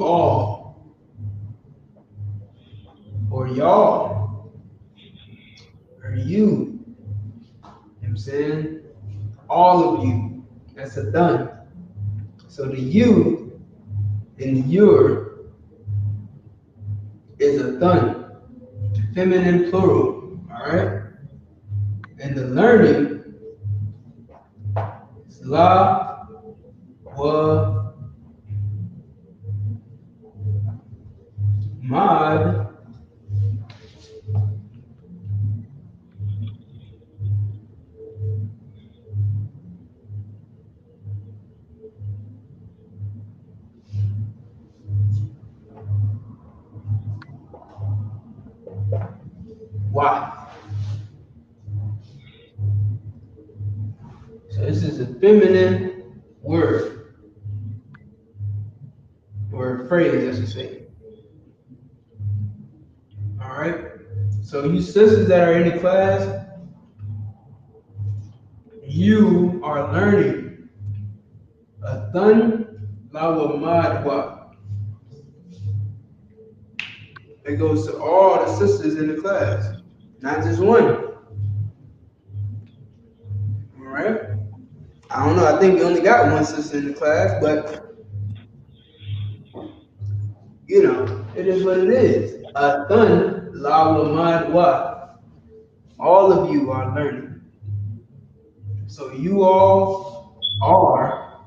all, or y'all, or you. I'm saying? All of you. That's a done. So the you in the your is a done. Feminine plural. Alright? And the learning is la, wa, mod, wa. So this is a feminine word, or phrase, I should say. All right. So you sisters that are in the class, you are learning a thun lawa madwa. It goes to all the sisters in the class, not just one. All right. I don't know. I think we only got one sister in the class, but you know, it is what it is. A thun lawa madwa. All of you are learning. So you all are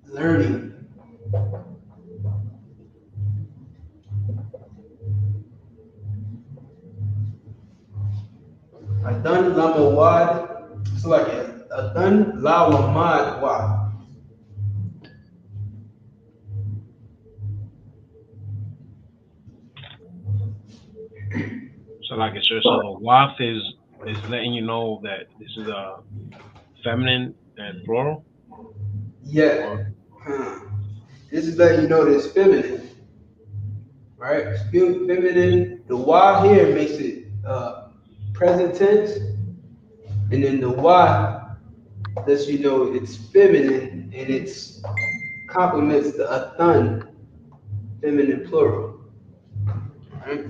learning. Adan lamawad. So like Adan lawamad wa. So like it's just so the waf is letting you know that this is a feminine and plural. Yeah. This is letting you know that it's feminine. Right? It's feminine. The wa here makes it present tense. And then the wa lets you know it's feminine and it's complements the athan, feminine plural. Right?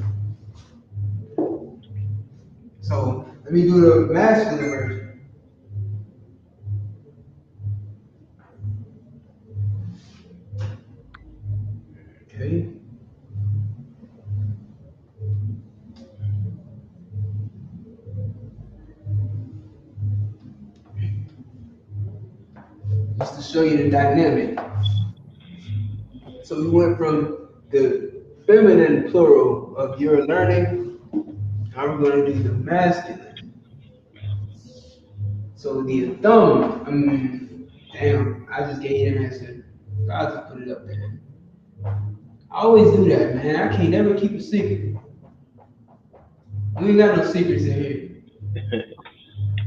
So let me do the masculine version. Okay. Just to show you the dynamic. So we went from the feminine plural of your learning. Now we're going to do the masculine. So the thumb, damn, I just gave you an answer. I'll just put it up there. I always do that, man. I can't never keep a secret. We ain't got no secrets in here.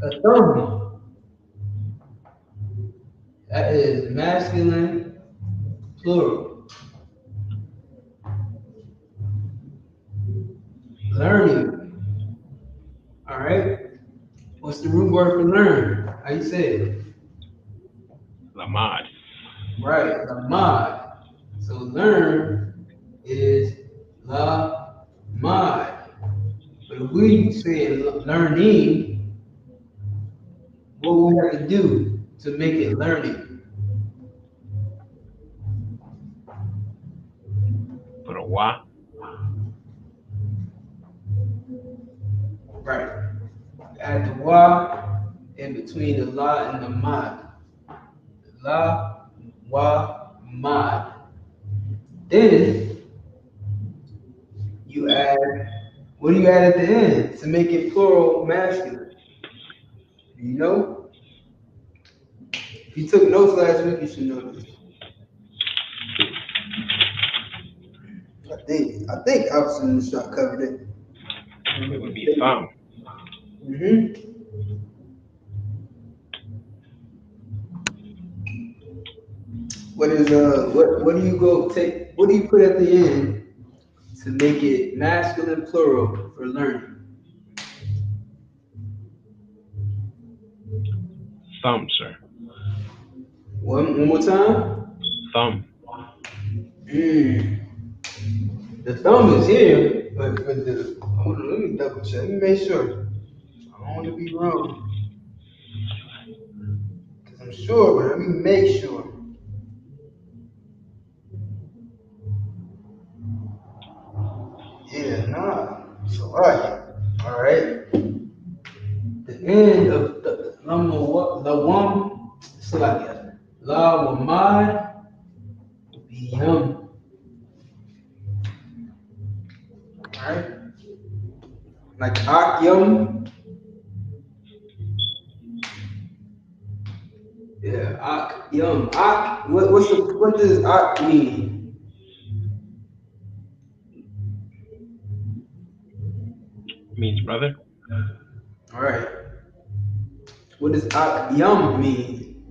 A thumb. That is masculine plural. Learning. All right. What's the root word for learn? How you say it? Lamad. Right, lamad. So learn is la mad. But if we say learning, what we have to do to make it learning? Put a wa. Right. Add the wa in between the la and the mad. La, wa, mad. Then you add, what do you add at the end to make it plural masculine? You know? If you took notes last week, you should know this. I think Officer in the shot covered it. It would be thumb. What is what do you go take? What do you put at the end to make it masculine plural for learning? Thumb, sir. One more time. Thumb. The thumb is here, but the hold on, let me double check. Let me make sure. I don't want to be wrong. Cause I'm sure, but let me make sure. Yeah, nah. So all right. The end of the one, so like la wamad would be yum. Alright? Like ak yum. Yeah, ak yum. Ak what does ak mean? Means brother. Alright. What does ak yum mean?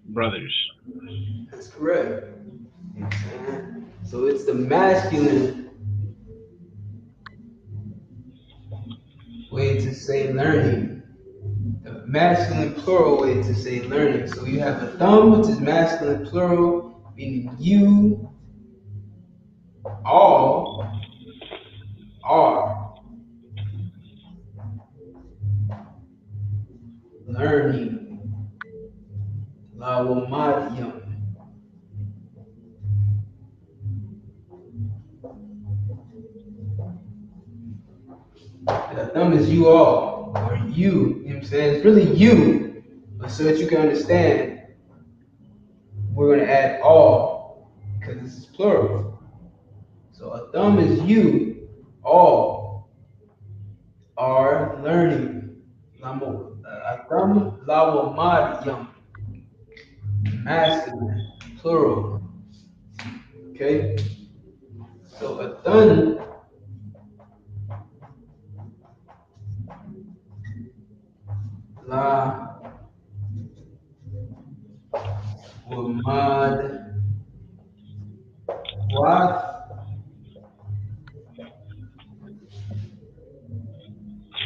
Brothers. That's correct. So it's the masculine way to say learning. The masculine plural way to say learning. So you have the thumb, which is masculine plural, meaning you all are learning. Lawamadiyam. The thumb is you all, or you, you know what I'm saying? It's really you, but so that you can understand, we're going to add all, because this is plural. So a thumb is you, all are learning. A thumb, lawamadiyam, masculine, plural. Okay? So a thumb, la wamad wa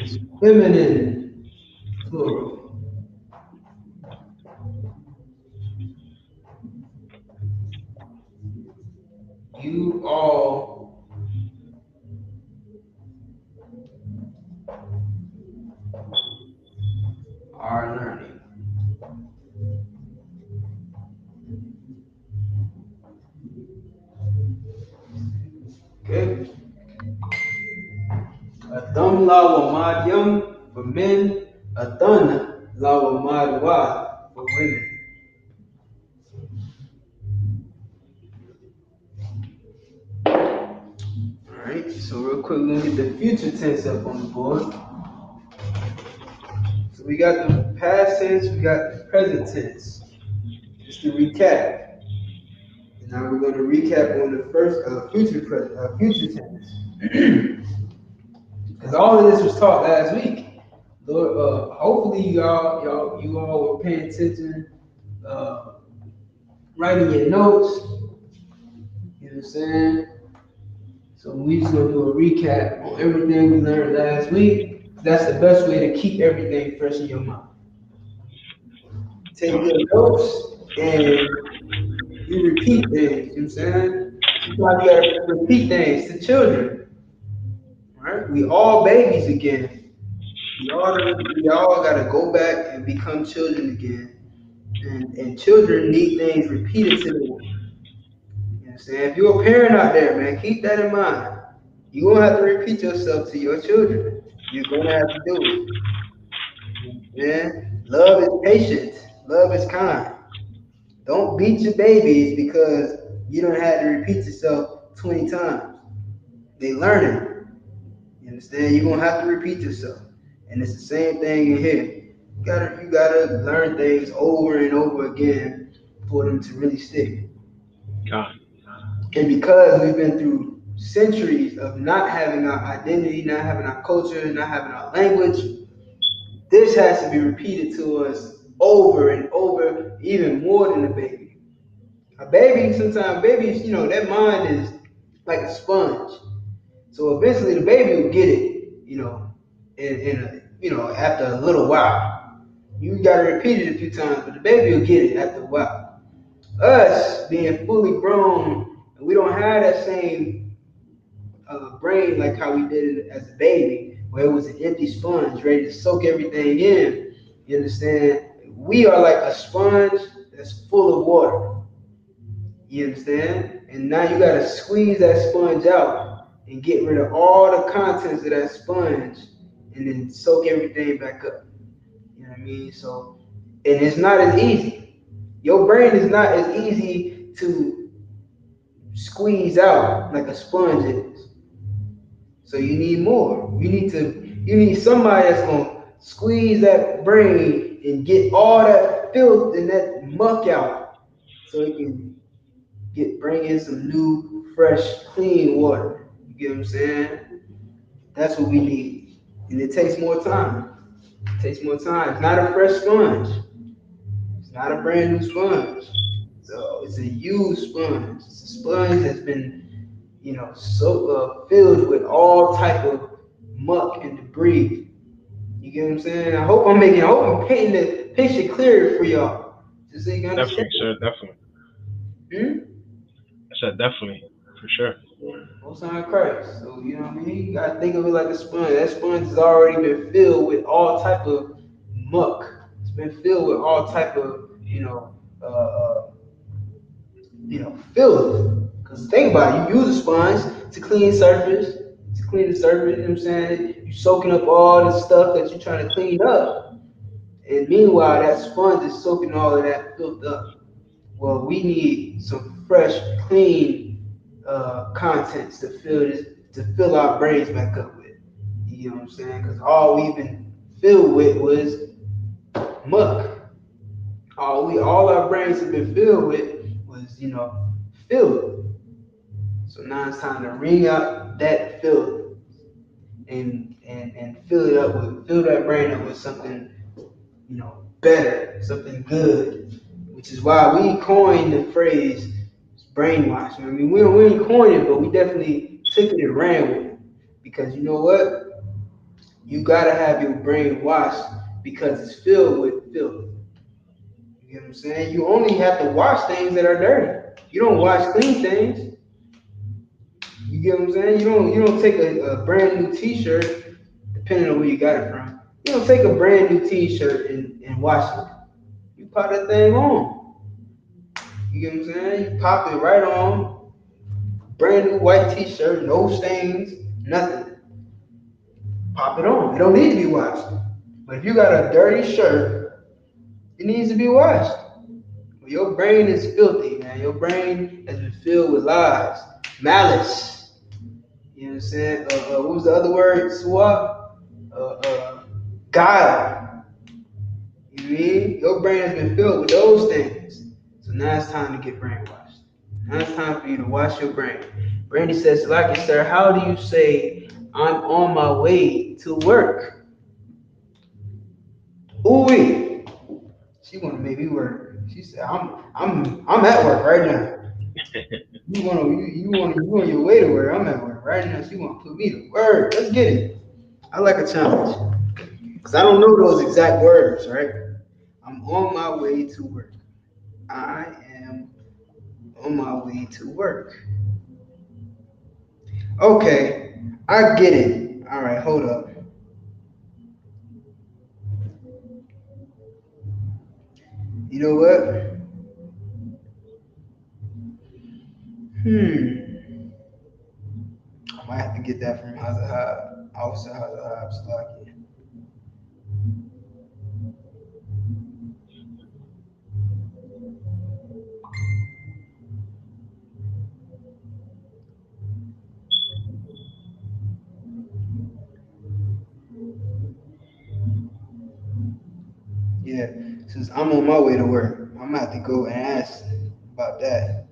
is feminine, plural. You all are learning. Okay? Adam la wamadyam for men, Adan la wamadwa for women. Alright, so real quick, we're gonna get the future tense up on the board. So we got the past tense, we got the present tense. Just to recap. And now we're gonna recap on the first future tense. Because all of this was taught last week. Lord, hopefully you all were paying attention, writing your notes. You know what I'm saying? So we just gonna do a recap on everything we learned last week. That's the best way to keep everything fresh in your mind. Take your notes and you repeat things. You know what I'm saying? Sometimes you gotta repeat things to children. Right? We all babies again. We all gotta go back and become children again. And children need things repeated to them. You know what I'm saying? If you're a parent out there, man, keep that in mind. You're gonna have to repeat yourself to your children. You're gonna have to do it. Man, love is patient. Love is kind. Don't beat your babies because you don't have to repeat yourself 20 times. They learn it. You understand? You're gonna have to repeat yourself. And it's the same thing in here. You gotta learn things over and over again for them to really stick. God. And because we've been through centuries of not having our identity, not having our culture, not having our language, this has to be repeated to us over and over, even more than a baby. A baby, sometimes babies, their mind is like a sponge. So eventually the baby will get it, after a little while. You gotta repeat it a few times, but the baby will get it after a while. Us being fully grown And we don't have that same brain like how we did it as a baby, where it was an empty sponge ready to soak everything in. You understand? We are like a sponge that's full of water. You understand? And now you gotta squeeze that sponge out and get rid of all the contents of that sponge and then soak everything back up. You know what I mean? So, and it's not as easy. Your brain is not as easy to squeeze out like a sponge is. So you need more. You need somebody that's gonna squeeze that brain and get all that filth and that muck out so it can bring in some new, fresh, clean water. You get what I'm saying? That's what we need. And it takes more time. It takes more time. It's not a fresh sponge. It's not a brand new sponge. So it's a used sponge. It's a sponge that's been, so filled with all type of muck and debris. You get what I'm saying? I hope I'm painting the picture clearer for y'all, just so you can understand. Definitely, sir. Definitely. I said definitely, for sure. Most on Christ. So you know what I mean? You gotta think of it like a sponge. That sponge has already been filled with all type of muck. It's been filled with all type of, filth. Because think about it, you use a sponge to clean surface, you know what I'm saying? You're soaking up all the stuff that you're trying to clean up. And meanwhile, that sponge is soaking all of that filth up. Well, we need some fresh, clean contents to fill our brains back up with. You know what I'm saying? Because all we've been filled with was muck. All our brains have been filled with was, filth. So now it's time to wring out that filth and fill that brain up with something, better, something good. Which is why we coined the phrase brainwash. I mean, we didn't coin it, but we definitely took it and ran with it. Because you know what? You gotta have your brain washed because it's filled with filth. You get what I'm saying? You only have to wash things that are dirty. You don't wash clean things. You get what I'm saying? You don't take a brand new T-shirt, depending on where you got it from. You don't take a brand new T-shirt and wash it. You pop that thing on. You get what I'm saying? You pop it right on. Brand new white T-shirt, no stains, nothing. Pop it on. It don't need to be washed. But if you got a dirty shirt, it needs to be washed. Your brain is filthy, man. Your brain has been filled with lies, malice. You know what I'm saying? What was the other word? Swap? Guile. You know what I mean? Your brain has been filled with those things. So now it's time to get brainwashed. Now it's time for you to wash your brain. Brandy says, Salaki, sir, how do you say I'm on my way to work? Ooh, she want to make me work. She said, I'm at work right now. You on your way to work. I'm at work right now. She want to put me to work. Let's get it. I like a challenge because I don't know those exact words, right? I'm on my way to work. I am on my way to work. Okay, I get it. All right, hold up. You know what? I might have to get that from Hazahab, Officer Hazahab Slaki. Yeah, since I'm on my way to work, I'm gonna have to go and ask about that.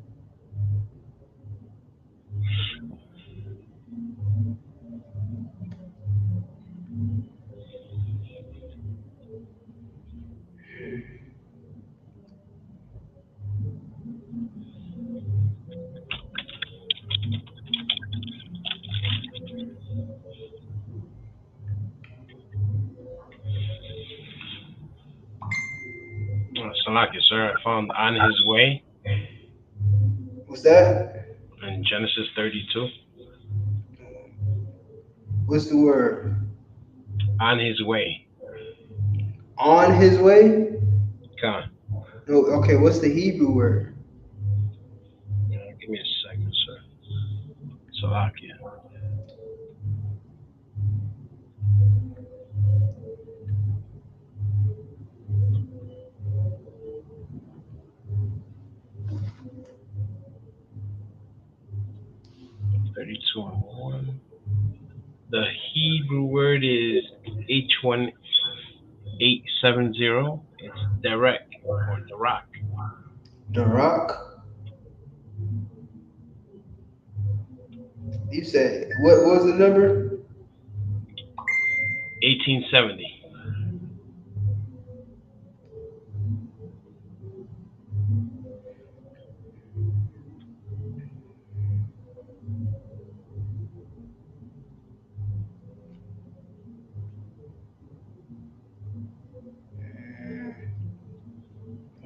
Salaki, sir. I found on his way. What's that? Genesis 32. What's the word? On his way. On his way? Con. No, okay, what's the Hebrew word? Give me a second, sir. Salakia. (32:1). The Hebrew word is H1870. It's direct or Darak. Darak? You said, what was the number? 1870.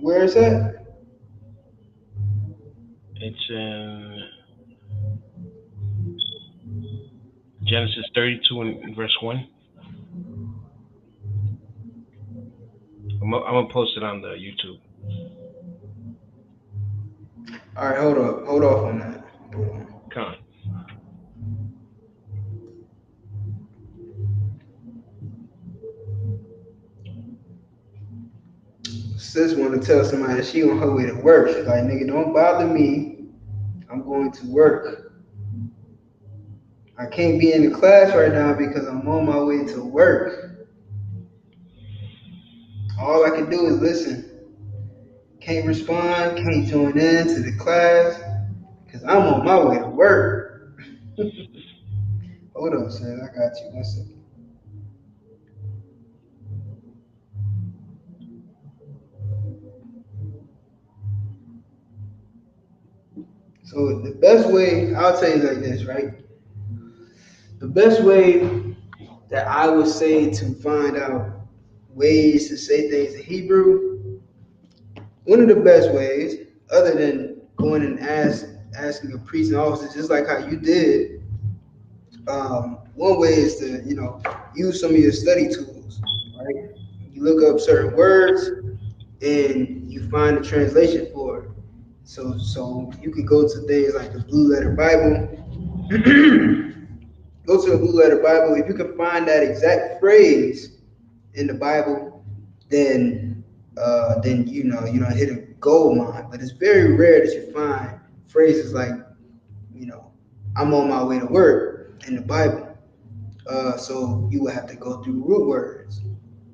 Where is that? It's in Genesis 32 and verse 1. I'm gonna post it on the YouTube. All right, hold off on that. Hold on. Con. Sis want to tell somebody that she on her way to work. She's like, nigga, don't bother me. I'm going to work. I can't be in the class right now because I'm on my way to work. All I can do is listen. Can't respond, can't join in to the class because I'm on my way to work. Hold on, sis. I got you. 1 second. So the best way, I'll tell you like this, right? The best way that I would say to find out ways to say things in Hebrew, one of the best ways, other than going and asking a priest and officer, just like how you did, one way is to, use some of your study tools, right? You look up certain words and you find a translation for it. So you could go to things like the Blue Letter Bible. Go to the Blue Letter Bible. If you can find that exact phrase in the Bible, then you don't hit a gold mine. But it's very rare that you find phrases like, I'm on my way to work in the Bible. So you would have to go through root words.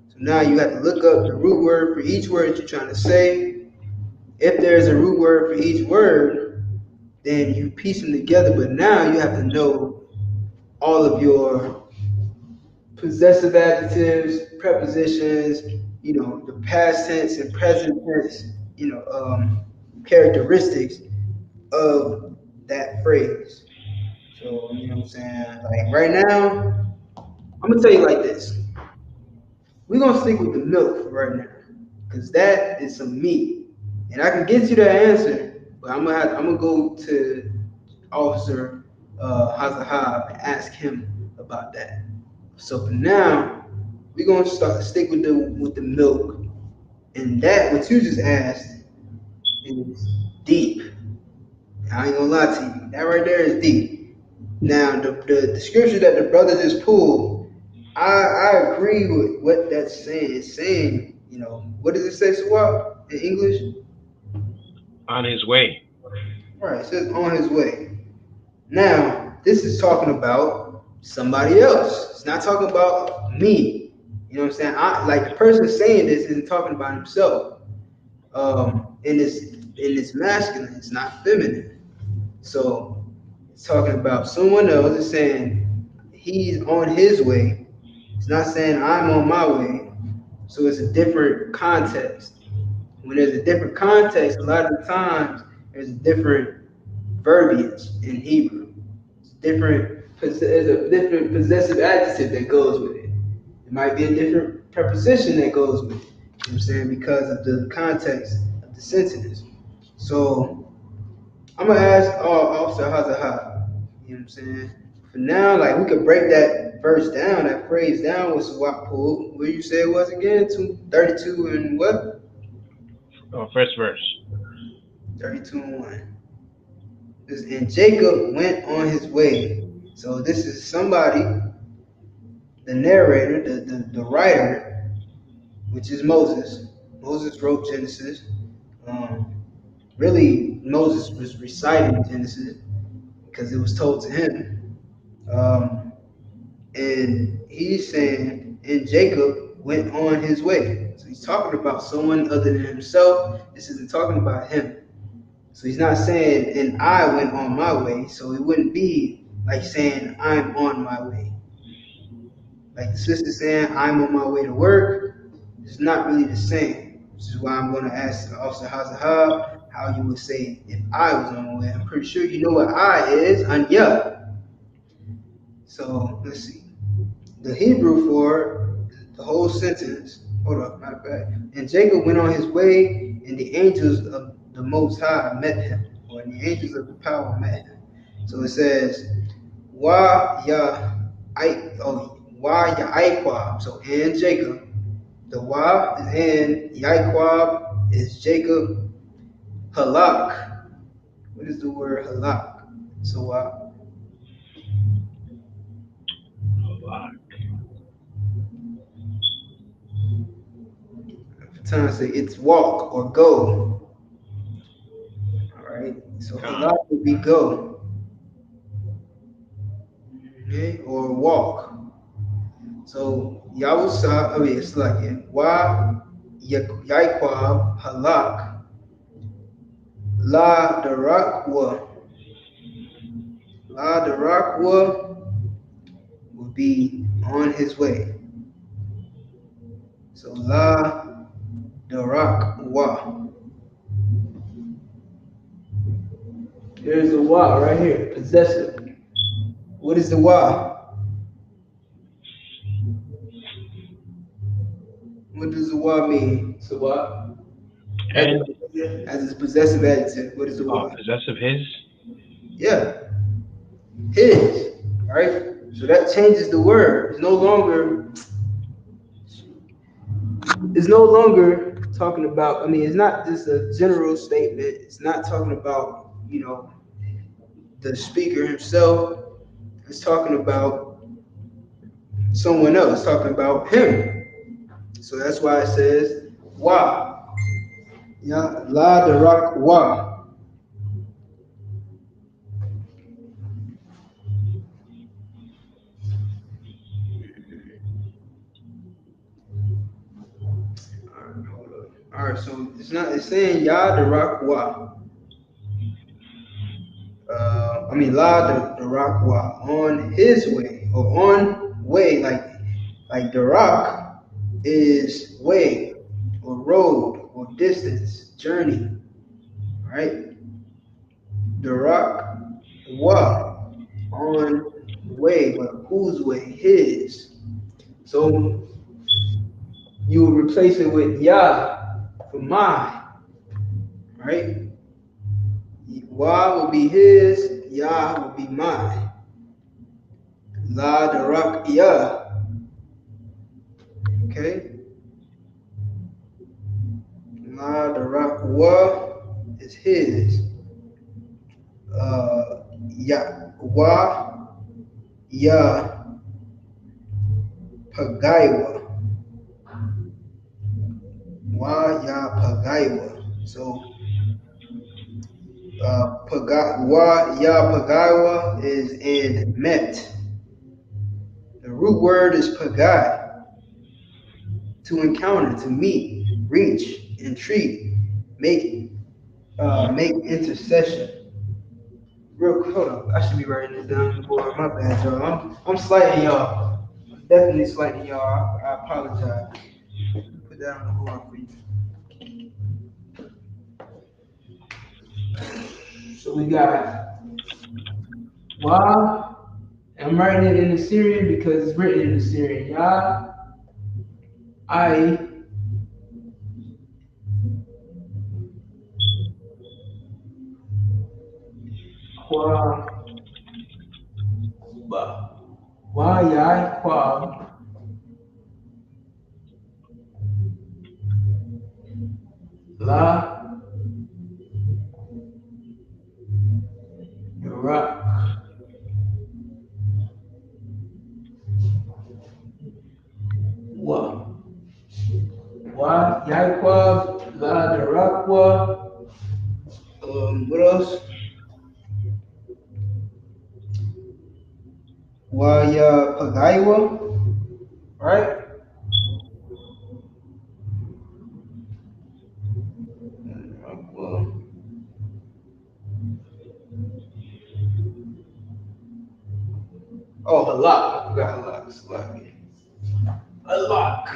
So now you have to look up the root word for each word that you're trying to say. If there's a root word for each word, then you piece them together. But now you have to know all of your possessive adjectives, prepositions, the past tense and present tense, characteristics of that phrase. So, you know what I'm saying? Like right now, I'm gonna tell you like this. We're gonna stick with the milk for right now, because that is some meat. And I can get you that answer, but I'm gonna go to Officer Hazahab and ask him about that. So for now, we're gonna stick with the milk, and that what you just asked is deep. I ain't gonna lie to you, that right there is deep. Now the scripture that the brother just pulled, I agree with what that's saying. It's saying, what does it say, Swap, in English? On his way. Right, it says on his way. Now this is talking about somebody else. It's not talking about me. You know what I'm saying? Like the person saying this isn't talking about himself. And it's masculine, it's not feminine. So it's talking about someone else. It's saying he's on his way. It's not saying I'm on my way. So it's a different context. When there's a different context, a lot of the times there's a different verbiage in Hebrew. There's a different possessive adjective that goes with it. It might be a different preposition that goes with it. You know what I'm saying? Because of the context of the sentence. So I'm gonna ask Officer Hazaha. You know what I'm saying? For now, like we could break that verse down, that phrase down with Swap Pool. Where you say it was again? 32 and what? First verse. 32 and 1. And Jacob went on his way. So this is somebody, the narrator, the writer, which is Moses. Moses wrote Genesis. Really, Moses was reciting Genesis because it was told to him. And he's saying, and Jacob went on his way. So he's talking about someone other than himself. This isn't talking about him. So he's not saying, and I went on my way. So it wouldn't be like saying, I'm on my way. Like the sister saying, I'm on my way to work. It's not really the same. Which is why I'm going to ask Officer Hazahab how you would say if I was on my way. I'm pretty sure you know what I is, Anya. So let's see. The Hebrew for the whole sentence. Hold up, matter of fact. And Jacob went on his way, and the angels of the Most High met him, or the angels of the power met him. So it says, Ya'iqab. So and Jacob. The Wa and Ya'iqab is Jacob. Halak. What is the word halak? So time to say it's walk or go. All right. So halak would be go. Okay, or walk. So Yawusa, it's like it. Wa Ya'iqab halak la darakwa. La darakwa would be on his way. So la darakwa. There's the wa right here, possessive. What is the wa? What does the wa mean? So what? And as its possessive adjective. What is the wa? Possessive his? Yeah. His. Right? So that changes the word. It's no longer talking about, it's not just a general statement. It's not talking about, the speaker himself. It's talking about someone else, talking about him. So that's why it says wa. Ya la darak wa. All right, so it's saying ya darak wa. La darak wa, on his way, or on way, like darak is way or road or distance, journey, right? Darak wa, on way, but whose way? His. So you would replace it with ya for my, right? Wa will be his, ya will be mine. La darak ya. Okay? La darak wa is his. Ya wa ya pagaiwa. Wa ya pagaiwa. So wa ya pagaiwa is and met. The root word is pagai, to encounter, to meet, reach, entreat, make intercession. Real quick, hold on. I should be writing this down on the board. My bad, y'all. I'm slighting y'all. I'm definitely slighting y'all. I apologize. Put that on the board for you. So we got Wa. I'm writing it in the Syrian because it's written in the Syrian. Ya, I, YAHANNA La Iraq Wa YAHANNA La Iraqwa. What else? YAHPAGAIWA, right? Oh, halak. I forgot halak. Salaki. Halak.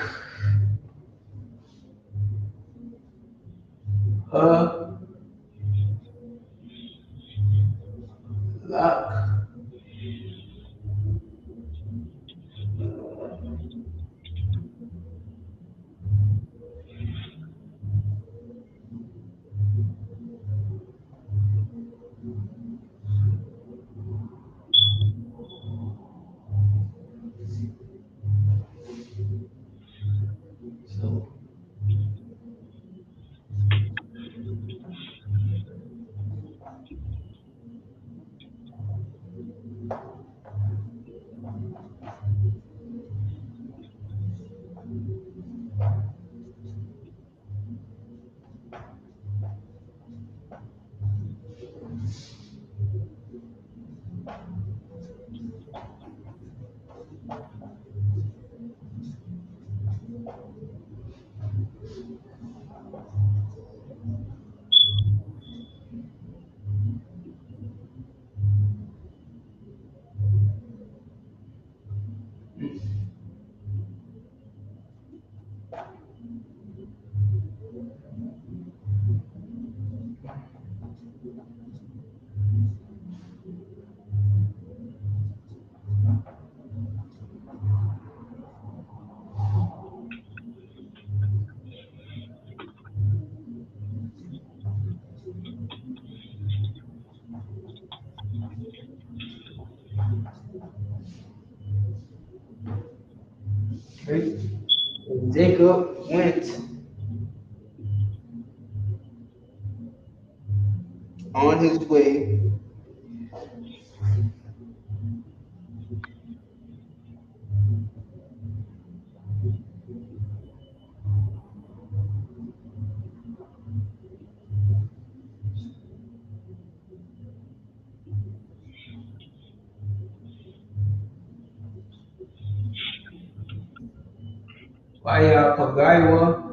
Halak. So, okay. Jacob went on his way via Pagaiwa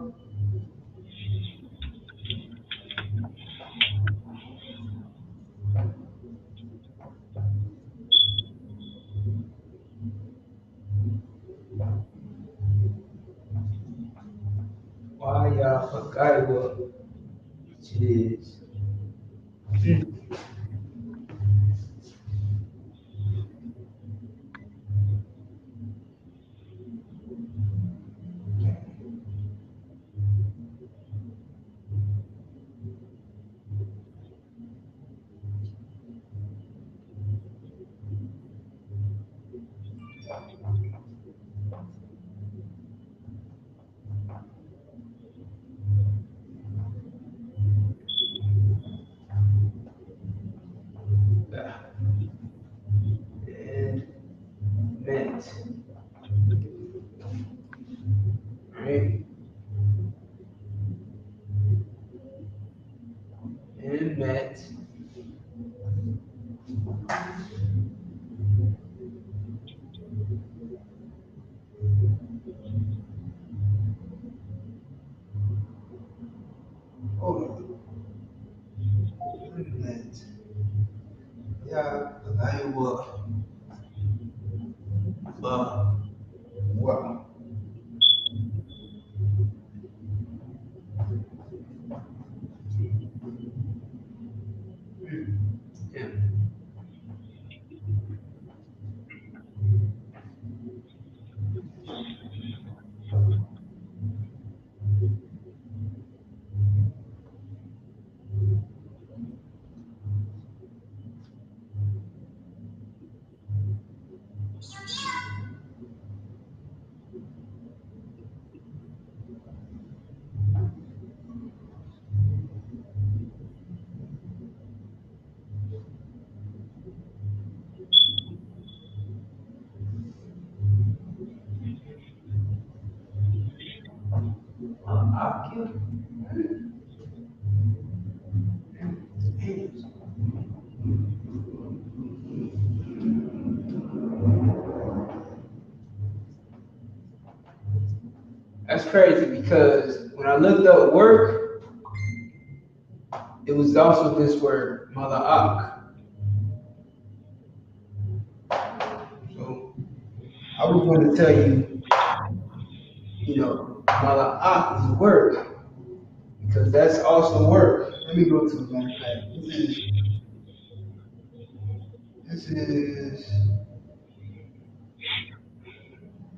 via Pagaiwa, which is and meant, right? And met. Hold on. Met. Yeah, Pagaiwa. Wow. Yeah. That's crazy because when I looked up work, it was also this word, mala'ak. So I was going to tell you, mala'ak is work because that's also work. Let me go to the matter of fact. This is.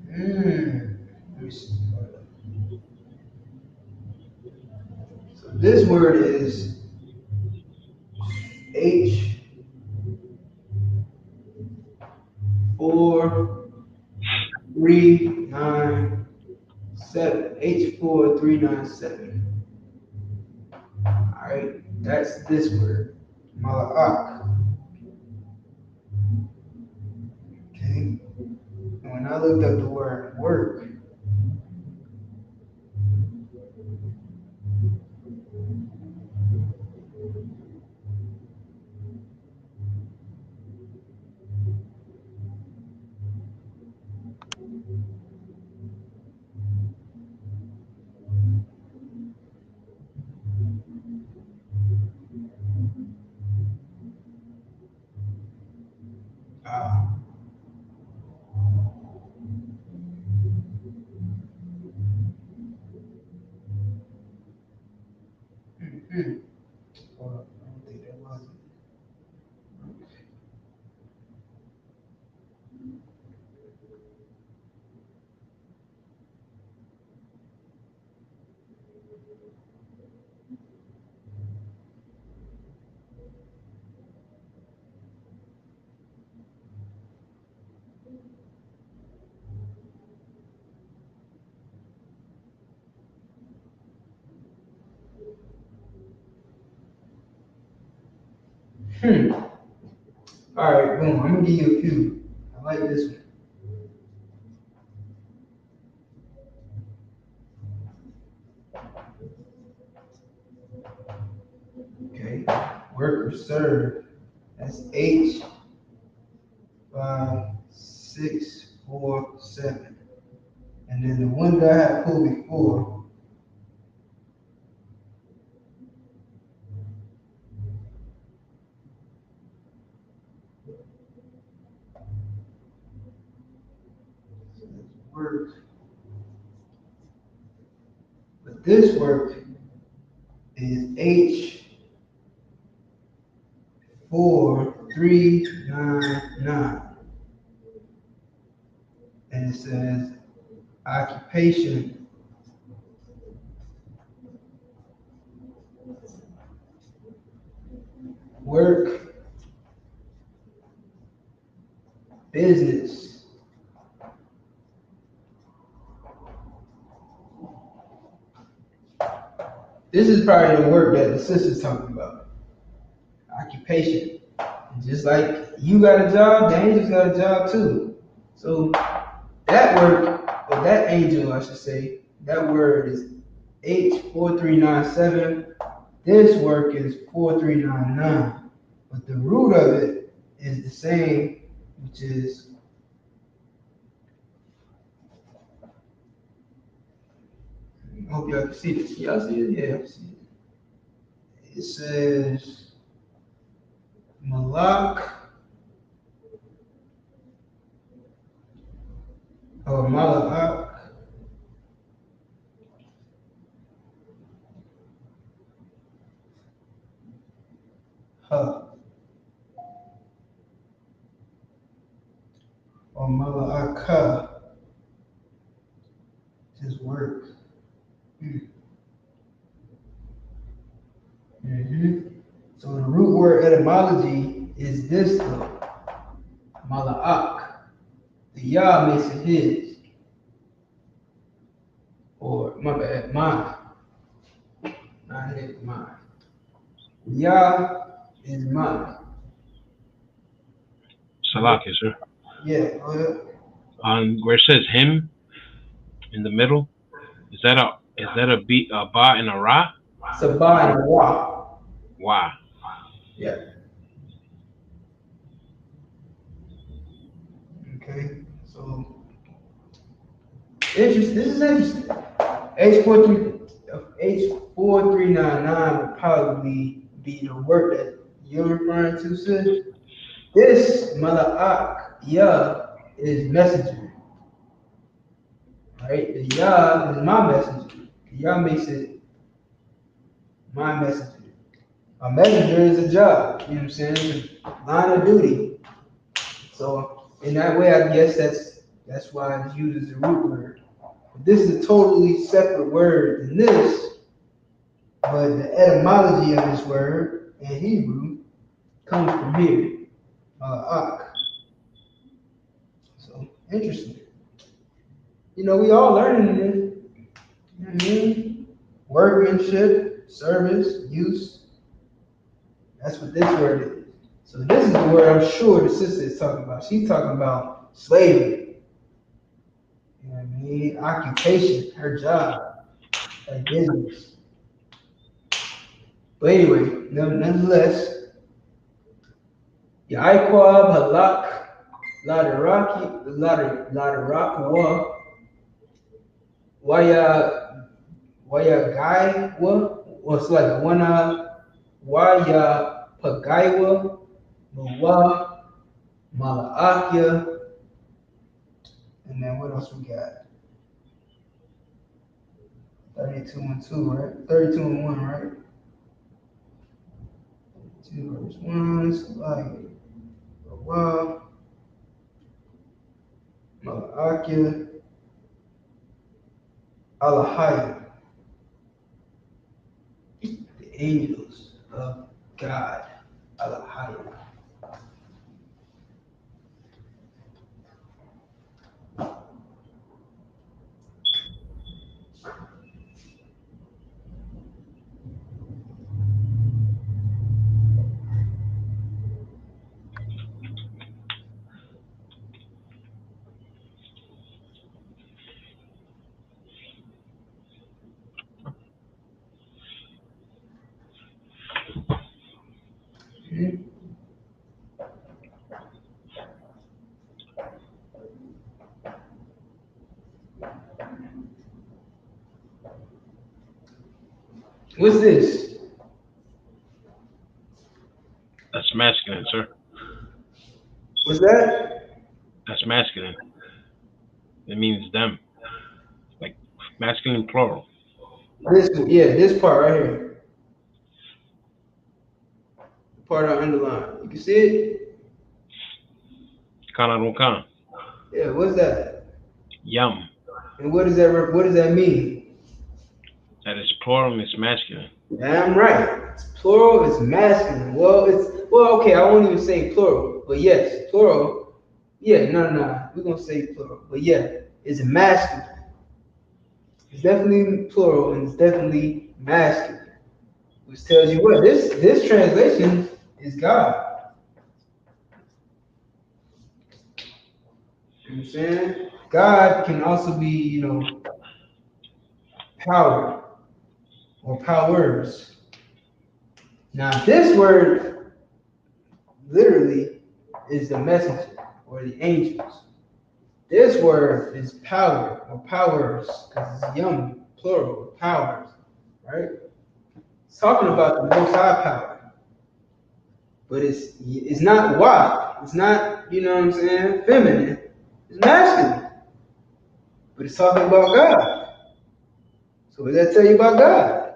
Let me see. So this word is H4397. H4397. All right, that's this word, mala'ak. Okay, and when I looked up the word work, hold up, I don't think that was it. All right, boom. I'm gonna give you a few. I like this one. Okay, work or serve. That's H5647. And then the one that I had pulled before, work. But this work is H4399. And it says occupation, work, business. This is probably the work that the sister's talking about. Occupation. Just like you got a job, the angel's got a job too. So that work, or that angel, I should say, that word is H4397. This work is 4399. But the root of it is the same, which is I hope y'all can see this. Y'all see it? Yeah, I see it. It says Malak or Malak Ha or Malaka. Just work. So the root word etymology is this though, Mala'ak. The Yah makes it his. Or, my bad, mine. Not his, mine. Yah is mine. Salaki, sir. Yeah, go ahead. On where it says him in the middle, is that a Is that a ba and a ra? It's a ba and a wa. Wa. Yeah. Okay. So interesting. This is interesting. H4399 would probably be the work that you're referring to, sis. This mala'ak, Yah, is messenger. Right? The Yah is my messenger. Yah makes it my messenger. A messenger is a job, you know what I'm saying? It's a line of duty. So in that way, I guess that's why it's used as a root word. This is a totally separate word than this, but the etymology of this word in Hebrew comes from here, ak. So interesting. You know, we all learning this. You know what I mean? Workmanship, service, use. That's what this word is. So this is the word I'm sure the sister is talking about. She's talking about slavery. You know what I mean? Occupation, her job, her business. But anyway, nonetheless, Ya'ikwab halak ladarakawa waya gaiwa was like waya pagaiwa mawa malaakia, and then what else we got? 32 and 2, right? 32 and 1, right? 2 verse 1, it's like wow. Malaakia Alahaya, the angels of God. Alahaya. What's this? That's masculine, sir. What's that? That's masculine. It means them. Like masculine plural. This part right here. The part I underlined. You can see it? Kana rukan. Yeah, what's that? Yum. And what does that mean? That is plural and it's masculine. Damn right. It's plural, it's masculine. Well, okay, I won't even say plural, but yes, plural. Yeah, no. We're gonna say plural. But yeah, it's masculine. It's definitely plural and it's definitely masculine. Which tells you what this translation is God. You know what I'm saying? God can also be, power or powers. Now, this word literally is the messenger or the angels. This word is power or powers because it's yum, plural, powers, right? It's talking about the most high power. But it's not wa. It's not, you know what I'm saying, feminine. It's masculine. But it's talking about God. So what does that tell you about God?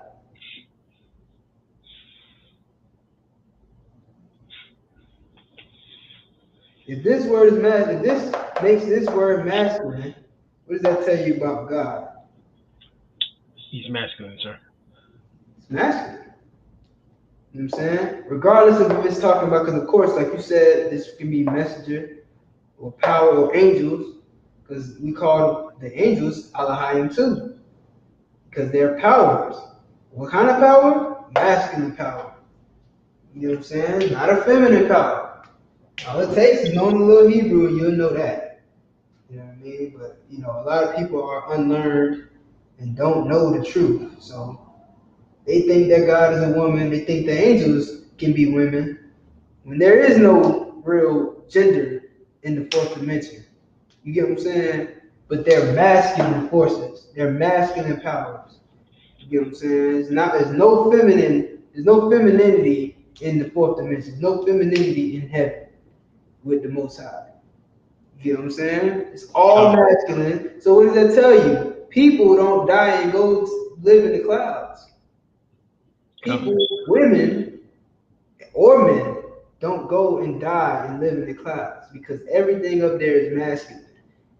If this word is if this makes this word masculine, what does that tell you about God? He's masculine, sir. It's masculine. You know what I'm saying? Regardless of if it's talking about, because of course, like you said, this can be messenger or power or angels, because we call the angels Alahayim too, because they're powers. What kind of power? Masculine power. You know what I'm saying? Not a feminine power. All it takes is knowing a little Hebrew and you'll know that. You know what I mean? But, a lot of people are unlearned and don't know the truth. So they think that God is a woman. They think the angels can be women. When there is no real gender in the fourth dimension. You get what I'm saying? But they're masculine forces. They're masculine powers. You get what I'm saying? There's no femininity in the fourth dimension. There's no femininity in heaven with the Most High. You get what I'm saying? It's all masculine. So what does that tell you? People don't die and go live in the clouds. People, women, or men don't go and die and live in the clouds because everything up there is masculine.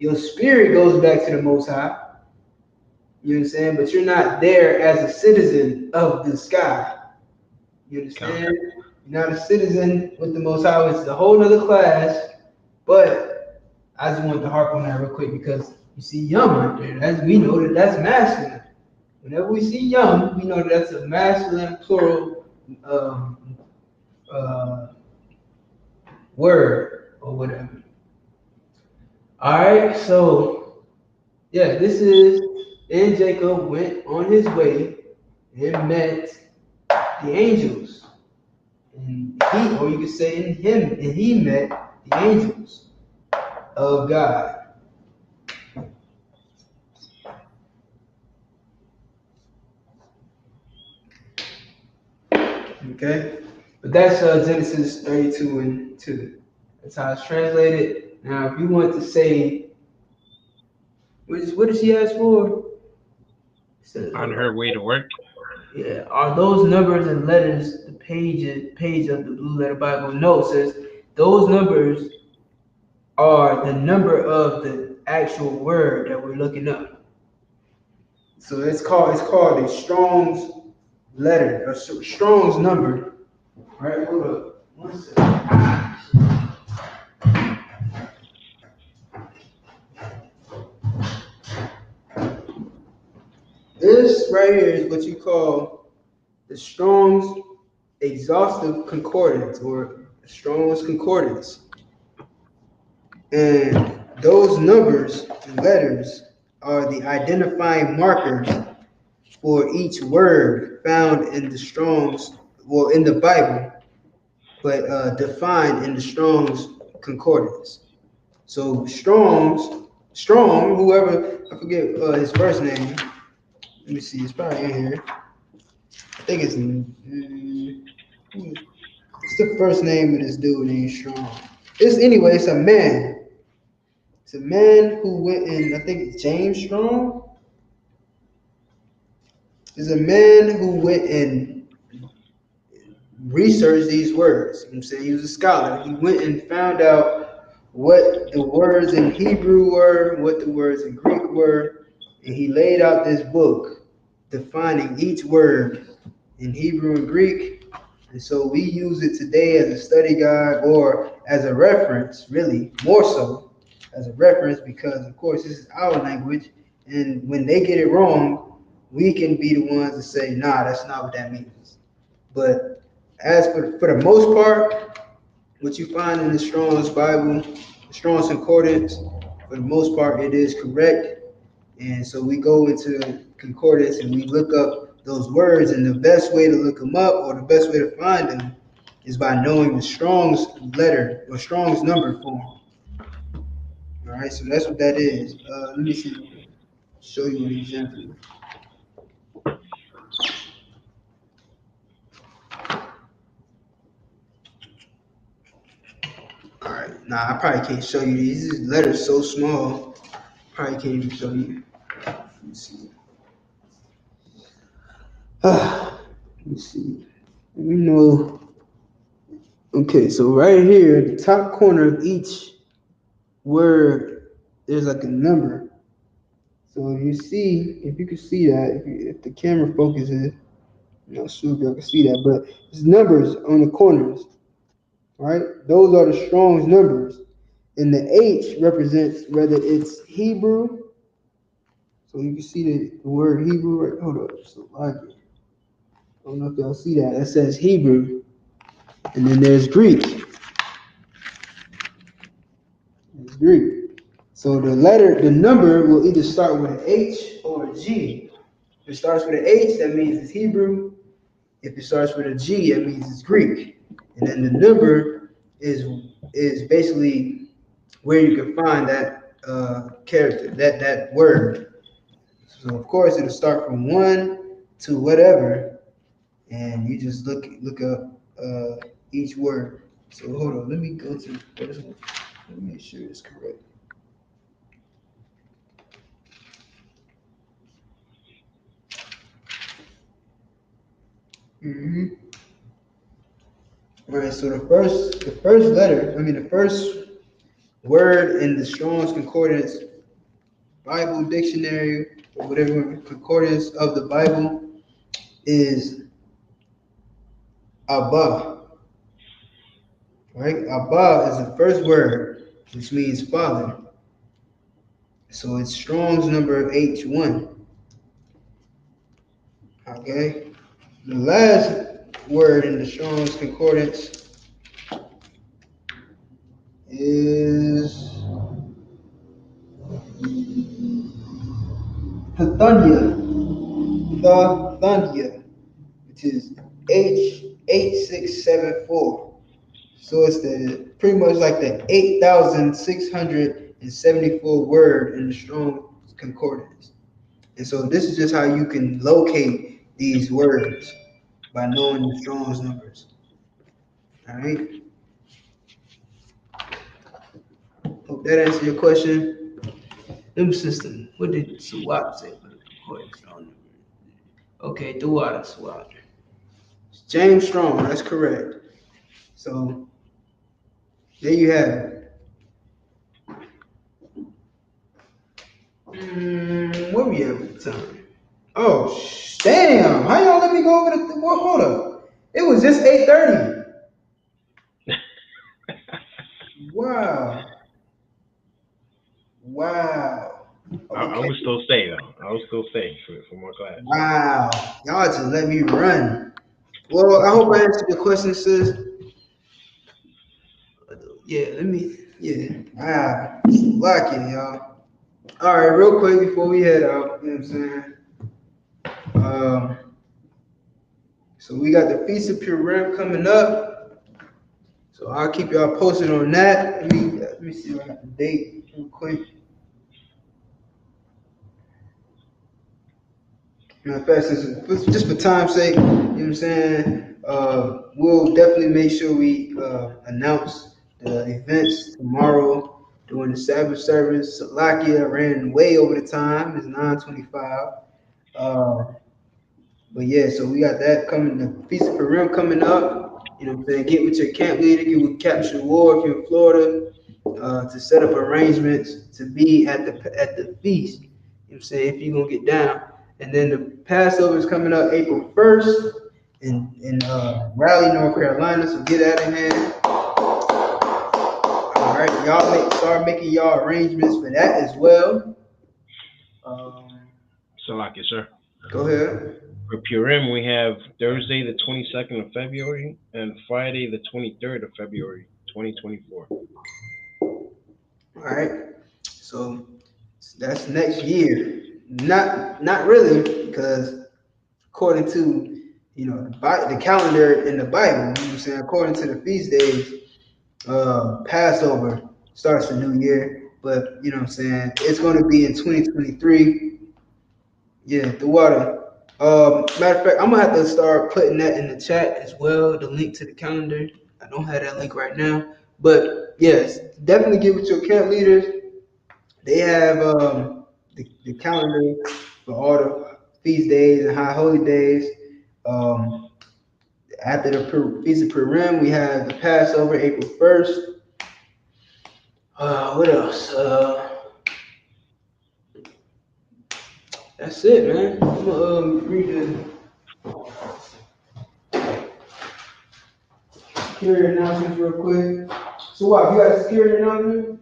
Your spirit goes back to the Most High. You know what I'm saying? But you're not there as a citizen of the sky. You understand? You're not a citizen with the Most High. It's a whole other class. But I just wanted to harp on that real quick because you see Yum right there. We know that that's masculine. Whenever we see Yum, we know that that's a masculine plural word or whatever. All right, so yeah, this is, and Jacob went on his way and met the angels. And he, or you could say in him, and he met the angels of God. Okay, but that's Genesis 32 and 2. That's how it's translated. Now, if you want to say, what did she ask for? On her way to work. Yeah, are those numbers and letters the page of the Blue Letter Bible? No, it says those numbers are the number of the actual word that we're looking up. So it's called a Strong's letter, or Strong's number. All right, hold up. 1 second. This right here is what you call the Strong's Exhaustive Concordance, or Strong's Concordance. And those numbers and letters are the identifying markers for each word found in the Strong's, well, in the Bible, but defined in the Strong's Concordance. So Strong, whoever, I forget his first name. Let me see, it's probably in here. I think it's the first name of this dude named Strong. It's a man. It's a man who went in, I think it's James Strong. It's a man who went and researched these words. You know what I'm saying? He was a scholar. He went and found out what the words in Hebrew were, what the words in Greek were, and he laid out this book defining each word in Hebrew and Greek. And so we use it today as a study guide or as a reference, really, more so as a reference, because of course this is our language, and when they get it wrong, we can be the ones to say, nah, that's not what that means. But as for the most part, what you find in the Strong's Bible, the Strong's Concordance, for the most part, it is correct. And so we go into concordance and we look up those words, and the best way to look them up, or the best way to find them, is by knowing the Strong's letter or Strong's number form. All right, so that's what that is. Let me see. Show you an example. All right, nah, I probably can't show you these. These letters so small, probably can't even show you. Let me see. Let me see. We know. Okay, so right here, the top corner of each word, there's like a number. So if you can see that, if the camera focuses, I'm not sure if y'all can see that, but there's numbers on the corners, right? Those are the Strong's numbers. And the H represents whether it's Hebrew. So you can see the word Hebrew, right? Hold up, so I don't know if y'all see that. That says Hebrew. And then there's Greek. There's Greek. So the number will either start with an H or a G. If it starts with an H, that means it's Hebrew. If it starts with a G, that means it's Greek. And then the number is basically where you can find that character, that word. So of course it'll start from 1 to whatever, and you just look up each word. So hold on, let me go to the first one. Let me make sure it's correct. All right, so the first letter, the first word in the Strong's Concordance Bible Dictionary, or whatever concordance of the Bible, is Abba. Right? Abba is the first word, which means father. So it's Strong's number H1. Okay. The last word in the Strong's Concordance is Thunya, which is H8674. So it's pretty much like the 8,674 word in the Strong's Concordance. And so this is just how you can locate these words, by knowing the Strong's numbers. All right. Hope that answered your question. System. What did SWAT say for the concordance Strong number? Okay, Duwada SWAT. James Strong, that's correct. So there you have it. Where we at with the time? Oh, damn. How y'all let me go over the well, hold up. It was just 8:30. Wow. Okay. I would still stay though. I would still stay for more class. Wow. Y'all just let me run. Well, I hope I answered your question, sis. Yeah, lock it, y'all. All right, real quick before we head out, you know what I'm saying? So we got the Feast of Purim coming up. So I'll keep y'all posted on that. Let me see if I got the date real quick. Matter of fact, just for time's sake, you know what I'm saying? We'll definitely make sure we announce the events tomorrow during the Sabbath service. Salakia ran way over the time. It's 9:25. But yeah, so we got that coming. The Feast of Purim coming up. You know what I'm saying? Get with your camp leader. Get with Capture War if you're in Florida to set up arrangements to be at the feast. You know what I'm saying? If you're gonna get down. And then the Passover is coming up April 1st in Raleigh, North Carolina. So get out of here. All right, y'all start making y'all arrangements for that as well. Salakia, sir. Go ahead. For Purim, we have Thursday the 22nd of February and Friday the 23rd of February, 2024. All right. So that's next year. Not really, because according to the calendar in the Bible, you know what I'm saying, according to the feast days, Passover starts the new year, but you know what I'm saying, it's going to be in 2023. Yeah, the water. Matter of fact, I'm gonna have to start putting that in the chat as well, the link to the calendar. I don't have that link right now, but yes, definitely get with your camp leaders. They have the calendar for all the feast days and high holy days. After the Feast of Purim, we have the Passover, April 1st. What else? That's it, man. I'm gonna read the security announcements real quick. So what, you got a security announcement?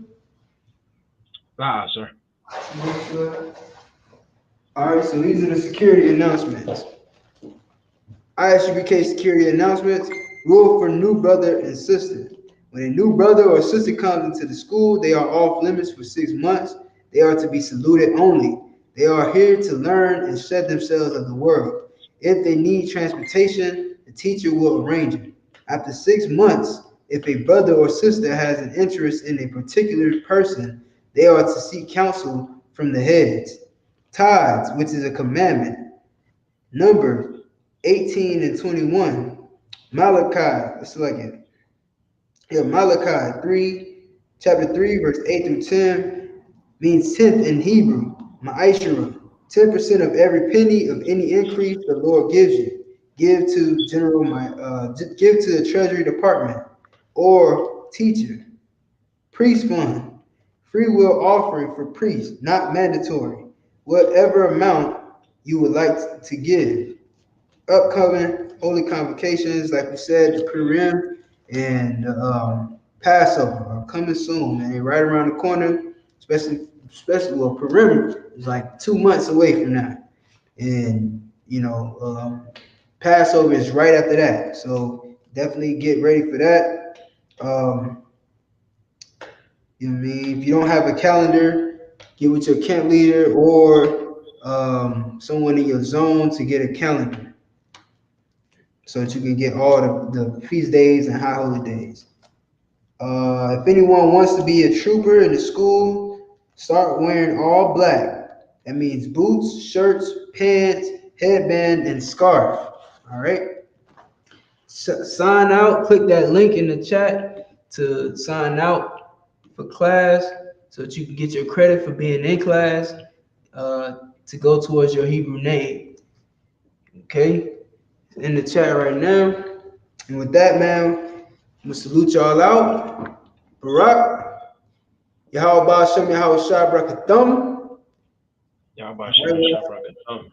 Sir. Sure. All right, so these are the security announcements. I.S.U.P.K security announcements. Rule for new brother and sister. When a new brother or sister comes into the school, they are off limits for 6 months. They are to be saluted only. They are here to learn and shed themselves of the world. If they need transportation, the teacher will arrange it. After 6 months, if a brother or sister has an interest in a particular person, they are to seek counsel from the heads. Tithes, which is a commandment. Numbers 18 and 21. Malachi, let's look at it. Yeah, Malachi 3, chapter 3, verse 8 through 10 means tenth in Hebrew. Ma'ashera, 10% of every penny of any increase the Lord gives you. Give to give to the Treasury Department or teacher. Priest fund, free will offering for priests, not mandatory. Whatever amount you would like to give. Upcoming holy convocations, like we said, the Purim and Passover are coming soon, man. They're right around the corner, especially well, Purim is like 2 months away from now, and Passover is right after that. So definitely get ready for that. You know what I mean? If you don't have a calendar, get with your camp leader or someone in your zone to get a calendar so that you can get all the feast days and high holy days. If anyone wants to be a trooper in the school, start wearing all black. That means boots, shirts, pants, headband, and scarf. All right. Sign out. Click that link in the chat to sign out for class so that you can get your credit for being in class to go towards your Hebrew name. Okay. In the chat right now. And with that, man, I'm gonna salute y'all out. Barak, Yahweh Shem Yahweh Shai Brakathum. Yahweh Shem Yahweh Brakathum.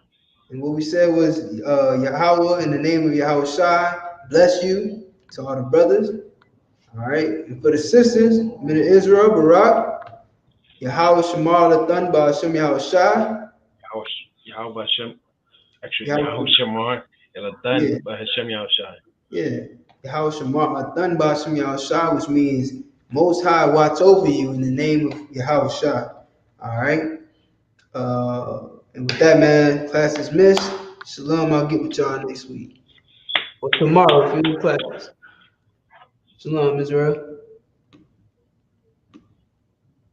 And what we said was Yahweh, in the name of Yahweh Shai, bless you to all the brothers. All right. And for the sisters, men of Israel, Barak, Yahweh Shemar Lathan Ba Shem Yahweh Shai. Yahweh Shem. Actually, Yahweh Shemar Lathan Ba Shem Yahweh Shai. Yeah. Yahweh Shemar Lathan Ba Shem Yahweh Shai, which means Most High watch over you in the name of Yahweh Shai. All right. And with that, man, class is missed. Shalom. I'll get with y'all next week or tomorrow if you're in class. Shalom, Israel.